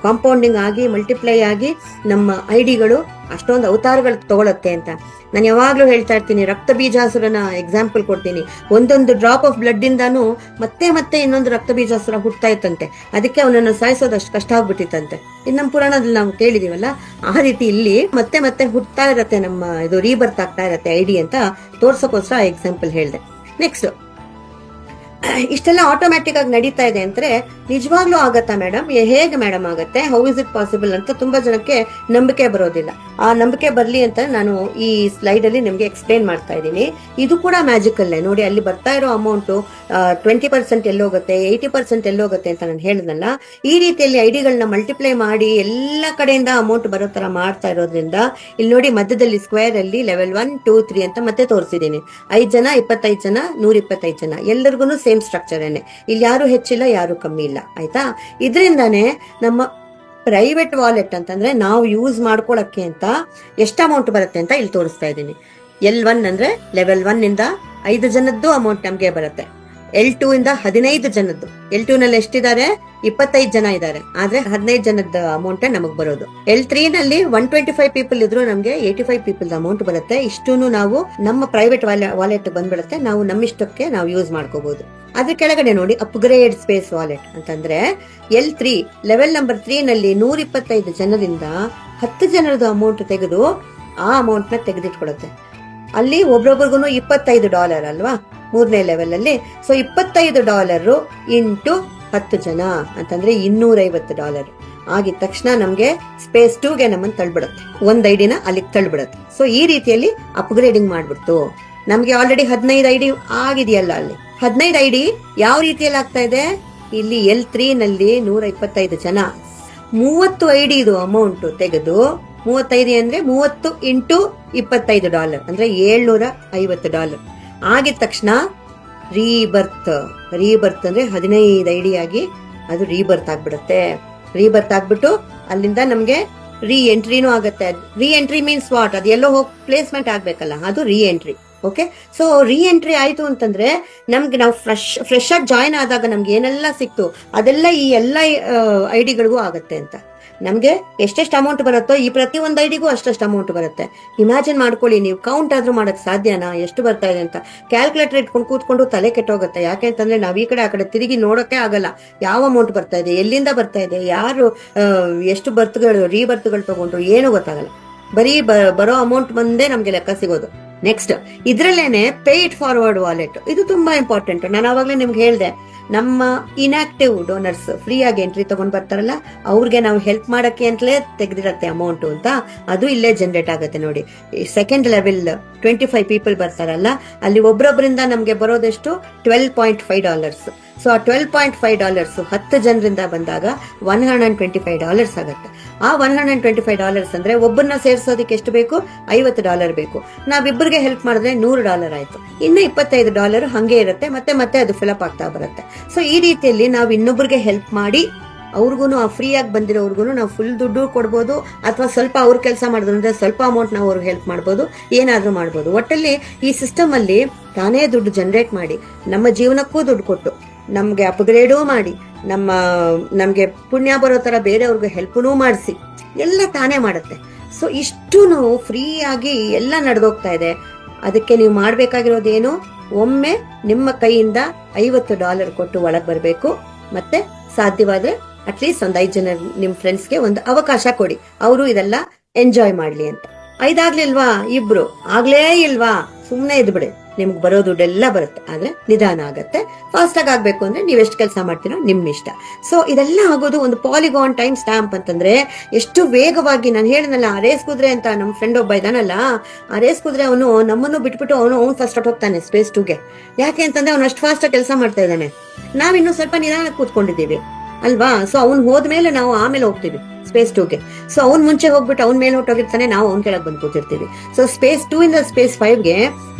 ಕಾಂಪೌಂಡಿಂಗ್ ಆಗಿ ಮಲ್ಟಿಪ್ಲೈ ಆಗಿ ನಮ್ಮ ಐಡಿಗಳು ಅಷ್ಟೊಂದು ಅವತಾರಗಳು ತಗೊಳತ್ತೆ ಅಂತ. ನಾನು ಯಾವಾಗ್ಲೂ ಹೇಳ್ತಾ ಇರ್ತೀನಿ, ರಕ್ತ ಬೀಜಾಸುರನ ಎಕ್ಸಾಂಪಲ್ ಕೊಡ್ತೀನಿ. ಒಂದೊಂದು ಡ್ರಾಪ್ ಆಫ್ ಬ್ಲಡ್ ಇಂದಾನು ಮತ್ತೆ ಮತ್ತೆ ಇನ್ನೊಂದು ರಕ್ತ ಬೀಜಾಸುರ ಹುಟ್ತಾ ಇತ್ತಂತೆ. ಅದಕ್ಕೆ ಅವನನ್ನು ಸಾಯಿಸೋದಷ್ಟು ಕಷ್ಟ ಆಗ್ಬಿಟ್ಟಿತ್ತಂತೆ. ಇದು ನಮ್ಮ ಪುರಾಣದಲ್ಲಿ ನಾವು ಕೇಳಿದೀವಲ್ಲ, ಆ ರೀತಿ ಇಲ್ಲಿ ಮತ್ತೆ ಮತ್ತೆ ಹುಟ್ತಾ ಇರತ್ತೆ, ನಮ್ಮ ಇದು ರೀಬರ್ತ್ ಆಗ್ತಾ ಇರತ್ತೆ ಐಡಿ ಅಂತ ತೋರ್ಸೋಕೋಸ್ಕರ ಎಕ್ಸಾಂಪಲ್ ಹೇಳಿದೆ. ನೆಕ್ಸ್ಟ್, ಇಷ್ಟೆಲ್ಲ ಆಟೋಮ್ಯಾಟಿಕ್ ಆಗಿ ನಡೀತಾ ಇದೆ ಅಂದ್ರೆ ನಿಜವಾಗ್ಲೂ ಆಗತ್ತಾ ಮೇಡಮ್? ಹೇಗೆ ಮೇಡಮ್ ಆಗತ್ತೆ? ಹೌ ಇಸ್ ಇಟ್ ಪಾಸಿಬಲ್ ಅಂತ ತುಂಬಾ ಜನಕ್ಕೆ ನಂಬಿಕೆ ಬರೋದಿಲ್ಲ. ಆ ನಂಬಿಕೆ ಬರ್ಲಿ ಅಂತ ನಾನು ಈ ಸ್ಲೈಡ್ ಅಲ್ಲಿ ನಿಮ್ಗೆ ಎಕ್ಸ್ಪ್ಲೇನ್ ಮಾಡ್ತಾ ಇದ್ದೀನಿ. ಇದು ಕೂಡ ಮ್ಯಾಜಿಕಲ್ ನೋಡಿ. ಅಲ್ಲಿ ಬರ್ತಾ ಇರೋ ಅಮೌಂಟ್ 20% ಎಲ್ಲೋಗುತ್ತೆ, 80% ಎಲ್ಲೋಗುತ್ತೆ ಅಂತ ನಾನು ಹೇಳಿದ್ನಲ್ಲ. ಈ ರೀತಿಯಲ್ಲಿ ಐಡಿಗಳನ್ನ ಮಲ್ಟಿಪ್ಲೈ ಮಾಡಿ ಎಲ್ಲ ಕಡೆಯಿಂದ ಅಮೌಂಟ್ ಬರೋ ತರ ಮಾಡ್ತಾ ಇರೋದ್ರಿಂದ ಇಲ್ಲಿ ನೋಡಿ ಮಧ್ಯದಲ್ಲಿ ಸ್ಕ್ವೇರ್ ಅಲ್ಲಿ ಲೆವೆಲ್ 1, 2, 3 ಅಂತ ಮತ್ತೆ ತೋರಿಸಿದೀನಿ. 5 ಜನ, 25 ಜನ, 125 ಜನ, ಎಲ್ಲರಿಗೂ ಸೇಮ್ ಸ್ಟ್ರಕ್ಚರ್. ಇಲ್ಲಿ ಯಾರು ಹೆಚ್ಚಿಲ್ಲ, ಯಾರು ಕಮ್ಮಿ ಇಲ್ಲ. ಆಯ್ತಾ? ಇದರಿಂದಾನೇ ನಮ್ಮ ಪ್ರೈವೇಟ್ ವಾಲೆಟ್ ಅಂತಂದ್ರೆ ನಾವು ಯೂಸ್ ಮಾಡ್ಕೊಳಕ್ಕೆ ಅಂತ ಎಷ್ಟು ಅಮೌಂಟ್ ಬರುತ್ತೆ ಅಂತ ಇಲ್ಲಿ ತೋರಿಸ್ತಾ ಇದ್ದೀನಿ. L1 ಅಂದ್ರೆ ಲೆವೆಲ್ 1 ಇಂದ 5 ಜನದ್ದು ಅಮೌಂಟ್ ನಮ್ಗೆ ಬರುತ್ತೆ. L2 ಇಂದ 15 ಜನದ್ದು. L2 ನಲ್ಲಿ ಎಷ್ಟಿದ್ದಾರೆ? 25 ಜನ ಇದ್ದಾರೆ. ಆದ್ರೆ 15 ಜನದ ಅಮೌಂಟ್ ನಮಗ್ ಬರೋದು. L3 ನಲ್ಲಿ 125 ಪೀಪಲ್ ಇದ್ರು ನಮ್ಗೆ 85 ಪೀಪಲ್ ಅಮೌಂಟ್ ಬರುತ್ತೆ. ಇಷ್ಟೂನು ನಾವು ನಮ್ಮ ಪ್ರೈವೇಟ್ ವಾಲೆಟ್ ಬಂದ್ಬಿಡುತ್ತೆ. ನಾವು ನಮ್ಮಿಷ್ಟಕ್ಕೆ ನಾವು ಯೂಸ್ ಮಾಡ್ಕೋಬಹುದು. ಅದ್ರ ಕೆಳಗಡೆ ನೋಡಿ ಅಪ್ಗ್ರೇಡ್ ಸ್ಪೇಸ್ ವಾಲೆಟ್ ಅಂತಂದ್ರೆ L3 ಲೆವೆಲ್ ನಂಬರ್ 3 ನಲ್ಲಿ 125 ಜನರಿಂದ 10 ಜನರದ್ದು ಅಮೌಂಟ್ ತೆಗೆದು ಆ ಅಮೌಂಟ್ ನ ತೆಗೆದಿಟ್ಕೊಡುತ್ತೆ. ಅಲ್ಲಿ ಒಬ್ರೊಬ್ರಿಗೂ $25 ಅಲ್ವಾ 3ನೇ ಲೆವೆಲ್ ಅಲ್ಲಿ. ಸೊ $25 ಇಂಟು 10 ಜನ ಅಂತಂದ್ರೆ $250 ಆಗಿದ ತಕ್ಷಣ ನಮ್ಗೆ ಸ್ಪೇಸ್ 2ಗೆ ನಮ್ಮನ್ನು ತಳ್ಬಿಡುತ್ತೆ. ಒಂದ್ ಐಡಿನ ಅಲ್ಲಿಗೆ ತಳ್ಬಿಡುತ್ತೆ. ಸೊ ಈ ರೀತಿಯಲ್ಲಿ ಅಪ್ಗ್ರೇಡಿಂಗ್ ಮಾಡ್ಬಿಡ್ತು. ನಮ್ಗೆ ಆಲ್ರೆಡಿ 15 ಐಡಿ ಆಗಿದೆಯಲ್ಲ. ಅಲ್ಲಿ 15 ಐಡಿ ಯಾವ ರೀತಿಯಲ್ಲಿ ಆಗ್ತಾ ಇದೆ? ಇಲ್ಲಿ L3 ನಲ್ಲಿ 125 ಜನ 30 ಐಡಿ ಇದು ಅಮೌಂಟ್ ತೆಗೆದು 35 ಅಂದ್ರೆ 30 ಇಂಟು $25 ಅಂದ್ರೆ $750 ಆಗಿದ ತಕ್ಷಣ ರೀಬರ್ತ್ ಅಂದ್ರೆ 15 ಐಡಿ ಆಗಿ ಅದು ರೀಬರ್ತ್ ಆಗ್ಬಿಡುತ್ತೆ. ರೀಬರ್ತ್ ಆಗ್ಬಿಟ್ಟು ಅಲ್ಲಿಂದ ನಮ್ಗೆ ರೀ ಎಂಟ್ರಿನೂ ಆಗತ್ತೆ. ರೀ ಎಂಟ್ರಿ ಮೀನ್ಸ್ ವಾಟ್? ಅದು ಎಲ್ಲೋ ಹೋಗಿ ಪ್ಲೇಸ್ಮೆಂಟ್ ಆಗ್ಬೇಕಲ್ಲ, ಅದು ರೀ ಎಂಟ್ರಿ. ಓಕೆ, ಸೊ ರೀ ಎಂಟ್ರಿ ಆಯ್ತು ಅಂತಂದ್ರೆ ನಮ್ಗೆ ನಾವು ಫ್ರೆಶ್ ಆಗಿ ಜಾಯಿನ್ ಆದಾಗ ನಮ್ಗೆ ಏನೆಲ್ಲ ಸಿಕ್ತು ಅದೆಲ್ಲ ಈ ಎಲ್ಲ ಐಡಿಗಳಿಗೂ ಆಗತ್ತೆ ಅಂತ. ನಮ್ಗೆ ಎಷ್ಟೆಷ್ಟು ಅಮೌಂಟ್ ಬರುತ್ತೋ ಈ ಪ್ರತಿಯೊಂದು ಐಡಿಗೂ ಅಷ್ಟಷ್ಟು ಅಮೌಂಟ್ ಬರುತ್ತೆ. ಇಮ್ಯಾಜಿನ್ ಮಾಡ್ಕೊಳ್ಳಿ, ನೀವು ಕೌಂಟ್ ಆದ್ರೂ ಮಾಡಕ್ ಸಾಧ್ಯನಾ ಎಷ್ಟು ಬರ್ತಾ ಇದೆ ಅಂತ? ಕ್ಯಾಲ್ಕುಲೇಟರ್ ಇಟ್ಕೊಂಡು ಕೂತ್ಕೊಂಡು ತಲೆ ಕೆಟ್ಟೋಗುತ್ತೆ. ಯಾಕೆಂತಂದ್ರೆ ನಾವ್ ಈ ಕಡೆ ಆ ಕಡೆ ತಿರುಗಿ ನೋಡೋಕೆ ಆಗಲ್ಲ. ಯಾವ ಅಮೌಂಟ್ ಬರ್ತಾ ಇದೆ, ಎಲ್ಲಿಂದ ಬರ್ತಾ ಇದೆ, ಯಾರು ಎಷ್ಟು ಬರ್ತ್ಗಳು ರೀಬರ್ತ್ಗಳು ತಗೊಂಡ್ರು ಏನು ಗೊತ್ತಾಗಲ್ಲ. ಬರೀ ಬರೋ ಅಮೌಂಟ್ ಬಂದೇ ನಮ್ಗೆ ಲೆಕ್ಕ ಸಿಗೋದು. ನೆಕ್ಸ್ಟ್ ಇದ್ರಲ್ಲೇನೆ ಪೇ ಇಟ್ ಫಾರ್ವರ್ಡ್ ವಾಲೆಟ್. ಇದು ತುಂಬಾ ಇಂಪಾರ್ಟೆಂಟ್. ನಾನು ಅವಾಗಲೇ ನಿಮ್ಗೆ ಹೇಳಿದೆ, ನಮ್ಮ ಇನ್ಆಕ್ಟಿವ್ ಡೋನರ್ಸ್ ಫ್ರೀ ಆಗಿ ಎಂಟ್ರಿ ತಗೊಂಡ್ ಬರ್ತಾರಲ್ಲ, ಅವ್ರಿಗೆ ನಾವು ಹೆಲ್ಪ್ ಮಾಡಕ್ಕೆ ಅಂತಲೇ ತೆಗೆದಿರತ್ತೆ ಅಮೌಂಟ್ ಅಂತ, ಅದು ಇಲ್ಲೇ ಜನರೇಟ್ ಆಗುತ್ತೆ ನೋಡಿ. ಸೆಕೆಂಡ್ ಲೆವೆಲ್ 25 ಪೀಪಲ್ ಬರ್ತಾರಲ್ಲ, ಅಲ್ಲಿ ಒಬ್ರೊಬ್ಬರಿಂದ ನಮ್ಗೆ ಬರೋದೆಷ್ಟು $12.5. ಸೊ ಆ $12.5 10 ಜನರಿಂದ ಬಂದಾಗ $125 ಆಗುತ್ತೆ. ಆ $125 ಅಂದ್ರೆ ಒಬ್ಬರನ್ನ ಸೇರಿಸೋದಕ್ಕೆ ಎಷ್ಟು ಬೇಕು? $50 ಬೇಕು. ನಾವಿಬ್ಬರಿಗೆ ಹೆಲ್ಪ್ ಮಾಡಿದ್ರೆ $100 ಆಯ್ತು. ಇನ್ನು $25 ಹಂಗೆ ಇರುತ್ತೆ, ಮತ್ತೆ ಅದು ಫಿಲಪ್ ಆಗ್ತಾ ಬರುತ್ತೆ. ಸೊ ಈ ರೀತಿಯಲ್ಲಿ ನಾವು ಇನ್ನೊಬ್ಬರಿಗೆ ಹೆಲ್ಪ್ ಮಾಡಿ ಅವ್ರಿಗೂ ಆ ಫ್ರೀ ಆಗಿ ಬಂದಿರೋರ್ಗು ನಾವು ಫುಲ್ ದುಡ್ಡು ಕೊಡ್ಬೋದು, ಅಥವಾ ಸ್ವಲ್ಪ ಅವ್ರ ಕೆಲಸ ಮಾಡಿದ್ರು ಅಂದ್ರೆ ಸ್ವಲ್ಪ ಅಮೌಂಟ್ ನಾವು ಅವ್ರಿಗೆ ಹೆಲ್ಪ್ ಮಾಡ್ಬೋದು, ಏನಾದ್ರೂ ಮಾಡ್ಬೋದು. ಒಟ್ಟಲ್ಲಿ ಈ ಸಿಸ್ಟಮ್ ಅಲ್ಲಿ ತಾನೇ ದುಡ್ಡು ಜನರೇಟ್ ಮಾಡಿ ನಮ್ಮ ಜೀವನಕ್ಕೂ ದುಡ್ಡು ಕೊಟ್ಟು ನಮ್ಗೆ ಅಪ್ಗ್ರೇಡೂ ಮಾಡಿ ನಮ್ಗೆ ಪುಣ್ಯ ಬರೋ ತರ ಬೇರೆಯವ್ರಿಗೆ ಹೆಲ್ಪ್ನೂ ಮಾಡಿಸಿ ಎಲ್ಲ ತಾನೇ ಮಾಡುತ್ತೆ. ಸೊ ಇಷ್ಟು ಫ್ರೀ ಆಗಿ ಎಲ್ಲ ನಡೆದೋಗ್ತಾ ಇದೆ. ಅದಕ್ಕೆ ನೀವು ಮಾಡ್ಬೇಕಾಗಿರೋದೇನು, ಒಮ್ಮೆ ನಿಮ್ಮ ಕೈಯಿಂದ $50 ಕೊಟ್ಟು ಒಳಗ್ ಬರ್ಬೇಕು. ಮತ್ತೆ ಸಾಧ್ಯವಾದ್ರೆ ಅಟ್ಲೀಸ್ಟ್ ಒಂದು 5 ಜನ ನಿಮ್ ಫ್ರೆಂಡ್ಸ್ಗೆ ಒಂದು ಅವಕಾಶ ಕೊಡಿ, ಅವರು ಇದೆಲ್ಲ ಎಂಜಾಯ್ ಮಾಡ್ಲಿ ಅಂತ. 5 ಆಗ್ಲಿಲ್ವಾ? 2 ಆಗ್ಲೇ ಇಲ್ವಾ? ಸುಮ್ನೆ ಇದ್ಬಿಡಿ, ನಿಮ್ಗೆ ಬರೋ ದುಡ್ಡೆಲ್ಲ ಬರುತ್ತೆ. ಆದ್ರೆ ನಿಧಾನ ಆಗತ್ತೆ. ಫಾಸ್ಟ್ ಆಗಿ ಆಗ್ಬೇಕು ಅಂದ್ರೆ ನೀವ್ ಎಷ್ಟು ಕೆಲಸ ಮಾಡ್ತೀರೋ ನಿಮ್ ಇಷ್ಟ. ಸೊ ಇದೆಲ್ಲ ಆಗೋದು ಒಂದು ಪಾಲಿಗಾನ್ ಟೈಮ್ ಸ್ಟಾಂಪ್ ಅಂತಂದ್ರೆ ಎಷ್ಟು ವೇಗವಾಗಿ. ನಾನು ಹೇಳಿದ್ನಲ್ಲ, ಆ ರೇಸ್ ಕುದುರೆ ಅಂತ ನಮ್ ಫ್ರೆಂಡ್ ಒಬ್ಬ ಇದಾನಲ್ಲ, ಆ ರೇಸ್ ಕುದುರೆ ಅವನು ನಮ್ಮನ್ನು ಬಿಟ್ಬಿಟ್ಟು ಅವನು ಫಸ್ಟ್ ಹೋಗ್ತಾನೆ ಸ್ಪೇಸ್ 2ಗೆ. ಯಾಕೆ ಅಂತಂದ್ರೆ ಅವ್ನು ಅಷ್ಟು ಫಾಸ್ಟ್ ಆಗಿ ಕೆಲಸ ಮಾಡ್ತಾ ಇದ್ದಾನೆ, ನಾವಿನ್ನು ಸ್ವಲ್ಪ ನಿಧಾನ ಕೂತ್ಕೊಂಡಿದ್ದೀವಿ ಅಲ್ವಾ. ಸೊ ಅವ್ನ್ ಹೋದ್ಮೇಲೆ ನಾವು ಆಮೇಲೆ ಹೋಗ್ತೀವಿ ಸ್ಪೇಸ್ 2ಗೆ. ಸೊ ಅವ್ನ್ ಮುಂಚೆ ಹೋಗ್ಬಿಟ್ಟು ಅವ್ನ ಮೇಲೆ ಹೊಟ್ಟೋಗಿರ್ತಾನೆ, ನಾವು ಅವ್ನ ಕೆಳಗೆ ಬಂದು ಕೂತಿರ್ತೀವಿ. ಸೊ ಸ್ಪೇಸ್ 2 ಇಂದ ಸ್ಪೇಸ್ 5ಗೆ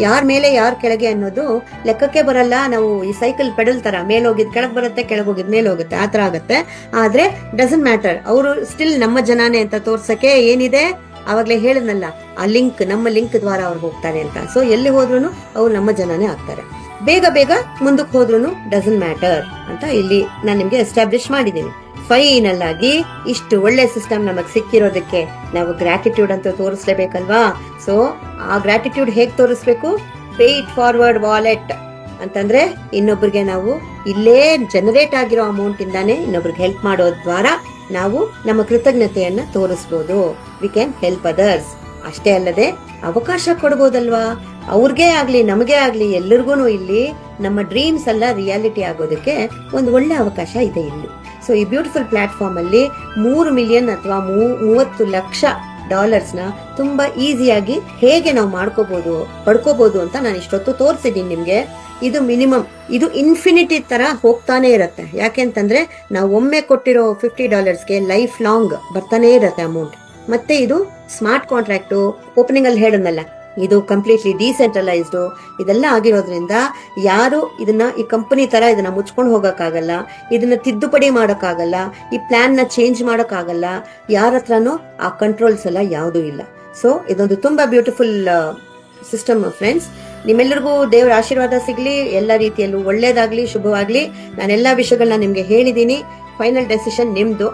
ಯಾರ ಮೇಲೆ ಯಾರ ಕೆಳಗೆ ಅನ್ನೋದು ಲೆಕ್ಕಕ್ಕೆ ಬರಲ್ಲ. ನಾವು ಈ ಸೈಕಲ್ ಪೆಡಲ್ ತರ ಮೇಲೆ ಹೋಗಿದ್ ಕೆಳಗ್ ಬರುತ್ತೆ, ಕೆಳಗೆ ಹೋಗಿದ್ ಮೇಲೆ ಹೋಗುತ್ತೆ, ಆತರ ಆಗತ್ತೆ. ಆದ್ರೆ ಡಸಂಟ್ ಮ್ಯಾಟರ್, ಅವರು ಸ್ಟಿಲ್ ನಮ್ಮ ಜನಾನೇ ಅಂತ ತೋರ್ಸಕ್ಕೆ ಏನಿದೆ, ಅವಾಗ್ಲೇ ಹೇಳಿದ್ನಲ್ಲ ಆ ಲಿಂಕ್, ನಮ್ಮ ಲಿಂಕ್ ದ್ವಾರ ಅವ್ರು ಹೋಗ್ತಾರೆ ಅಂತ. ಸೊ ಎಲ್ಲಿ ಹೋದ್ರು ಅವ್ರು ನಮ್ಮ ಜನಾನೇ ಆಗ್ತಾರೆ. ಬೇಗ ಮುಂದಕ್ಕೆ ಹೋದ್ರು ಡಸಂಟ್ ಮ್ಯಾಟರ್ ಅಂತ ಇಲ್ಲಿ ನಾನು ನಿಮ್ಗೆ ಎಸ್ಟಾಬ್ಲಿಷ್ ಮಾಡಿದ್ದೀನಿ. ಫೈನಲ್ ಆಗಿ ಇಷ್ಟು ಒಳ್ಳೆ ಸಿಸ್ಟಮ್ ನಮಗ್ ಸಿಕ್ಕಿರೋದಕ್ಕೆ ನಾವು ಗ್ರಾಟಿಟ್ಯೂಡ್ ಅಂತ ತೋರಿಸ್ಲೇಬೇಕಲ್ವಾ. ಸೊ ಆ ಗ್ರಾಟಿಟ್ಯೂಡ್ ಹೇಗ್ ತೋರಿಸ್ಬೇಕು? ಪೇ ಇಟ್ ಫಾರ್ವರ್ಡ್ ವಾಲೆಟ್ ಅಂತಂದ್ರೆ ಇನ್ನೊಬ್ರಿಗೆ ನಾವು ಇಲ್ಲೇ ಜನರೇಟ್ ಆಗಿರೋ ಅಮೌಂಟ್ ಇಂದಾನೆ ಇನ್ನೊಬ್ರಿಗೆ ಹೆಲ್ಪ್ ಮಾಡೋದ್ ದ್ವಾರ ನಾವು ನಮ್ಮ ಕೃತಜ್ಞತೆಯನ್ನ ತೋರಿಸಬಹುದು. We can help others. ಅಷ್ಟೇ ಅಲ್ಲದೆ ಅವಕಾಶ ಕೊಡ್ಬೋದಲ್ವಾ, ಅವ್ರಿಗೆ ಆಗ್ಲಿ ನಮಗೆ ಆಗ್ಲಿ ಎಲ್ಲರಿಗೂ ಇಲ್ಲಿ ನಮ್ಮ ಡ್ರೀಮ್ಸ್ ಎಲ್ಲ ರಿಯಾಲಿಟಿ ಆಗೋದಕ್ಕೆ ಒಂದು ಒಳ್ಳೆ ಅವಕಾಶ ಇದೆ ಇಲ್ಲಿ. ಸೊ ಈ ಬ್ಯೂಟಿಫುಲ್ ಪ್ಲಾಟ್ಫಾರ್ಮ್ ಅಲ್ಲಿ 3 ಮಿಲಿಯನ್ ಅಥವಾ 30 ಲಕ್ಷ ಡಾಲರ್ಸ್ನ ತುಂಬಾ ಈಸಿಯಾಗಿ ಹೇಗೆ ನಾವು ಪಡ್ಕೋಬಹುದು ಅಂತ ನಾನು ಇಷ್ಟೊತ್ತು ತೋರಿಸಿದೀನಿ ನಿಮ್ಗೆ. ಇದು ಮಿನಿಮಮ್, ಇದು ಇನ್ಫಿನಿಟಿ ತರ ಹೋಗ್ತಾನೆ ಇರತ್ತೆ. ಯಾಕೆಂತಂದ್ರೆ ನಾವು ಒಮ್ಮೆ ಕೊಟ್ಟಿರೋ $50ಗೆ ಲೈಫ್ ಲಾಂಗ್ ಬರ್ತಾನೆ ಇರತ್ತೆ ಅಮೌಂಟ್. ಮತ್ತೆ ಇದು ಸ್ಮಾರ್ಟ್ ಕಾಂಟ್ರಾಕ್ಟ್, ಓಪನಿಂಗ್ ಅಲ್ಲಿ ಹೇಳದ್ನಲ್ಲ, ಇದು ಕಂಪ್ಲೀಟ್ಲಿ ಡಿಸೆಂಟ್ರಲೈಸ್ಡ್. ಇದೆಲ್ಲ ಆಗಿರೋದ್ರಿಂದ ಯಾರು ಈ ಕಂಪನಿ ತರ ಇದನ್ನ ಮುಚ್ಕೊಂಡು ಹೋಗಕ್ಕಾಗಲ್ಲ, ಇದನ್ನ ತಿದ್ದುಪಡಿ ಮಾಡಕ್ಕಾಗಲ್ಲ, ಈ ಪ್ಲಾನ್ ನ ಚೇಂಜ್ ಮಾಡಕ್ಕಾಗಲ್ಲ. ಯಾರ ಹತ್ರನೂ ಆ ಕಂಟ್ರೋಲ್ಸ್ ಎಲ್ಲ ಯಾವುದೂ ಇಲ್ಲ. ಸೊ ಇದೊಂದು ತುಂಬಾ ಬ್ಯೂಟಿಫುಲ್ ಸಿಸ್ಟಮ್ ಫ್ರೆಂಡ್ಸ್. ನಿಮ್ಮೆಲ್ಲರಿಗೂ ದೇವರ ಆಶೀರ್ವಾದ ಸಿಗ್ಲಿ, ಎಲ್ಲ ರೀತಿಯಲ್ಲೂ ಒಳ್ಳೇದಾಗ್ಲಿ, ಶುಭವಾಗ್ಲಿ. ನಾನೆಲ್ಲಾ ವಿಷಯಗಳನ್ನ ನಿಮ್ಗೆ ಹೇಳಿದೀನಿ. ಫೈನಲ್ ಡೆಸಿಷನ್ ನಿಮ್ದು.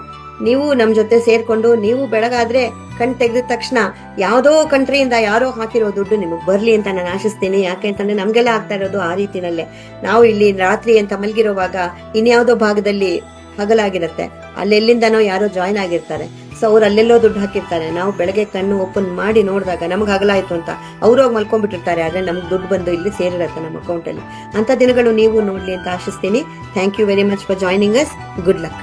ನೀವು ನಮ್ ಜೊತೆ ಸೇರ್ಕೊಂಡು ನೀವು ಬೆಳಗಾದ್ರೆ ಕಣ್ ತೆಗೆದ ತಕ್ಷಣ ಯಾವ್ದೋ ಕಂಟ್ರಿಯಿಂದ ಯಾರೋ ಹಾಕಿರೋ ದುಡ್ಡು ನಿಮಗ್ ಬರ್ಲಿ ಅಂತ ನಾನು ಆಶಿಸ್ತೀನಿ. ಯಾಕೆ ಅಂತಂದ್ರೆ ನಮ್ಗೆಲ್ಲ ಆಗ್ತಾ ಇರೋದು ಆ ರೀತಿನಲ್ಲೇ. ನಾವು ಇಲ್ಲಿ ರಾತ್ರಿ ಅಂತ ಮಲ್ಗಿರುವಾಗ ಇನ್ಯಾವುದೋ ಭಾಗದಲ್ಲಿ ಹಗಲಾಗಿರುತ್ತೆ, ಅಲ್ಲೆಲ್ಲಿಂದನೋ ಯಾರೋ ಜಾಯ್ನ್ ಆಗಿರ್ತಾರೆ. ಸೊ ಅವ್ರು ಅಲ್ಲೆಲ್ಲೋ ದುಡ್ಡು ಹಾಕಿರ್ತಾರೆ. ನಾವು ಬೆಳಗ್ಗೆ ಕಣ್ಣು ಓಪನ್ ಮಾಡಿ ನೋಡಿದಾಗ ನಮ್ಗೆ ಹಗಲಾಯ್ತು ಅಂತ ಅವ್ರೋಗಿ ಮಲ್ಕೊಂಡ್ಬಿಟ್ಟಿರ್ತಾರೆ. ಆದ್ರೆ ನಮ್ಗೆ ದುಡ್ಡು ಬಂದು ಇಲ್ಲಿ ಸೇರಿರತ್ತೆ ನಮ್ಮ ಅಕೌಂಟ್ ಅಲ್ಲಿ. ಅಂತ ದಿನಗಳು ನೀವು ನೋಡ್ಲಿ ಅಂತ ಆಶಿಸ್ತೀನಿ. Thank you very much for joining us. Good luck.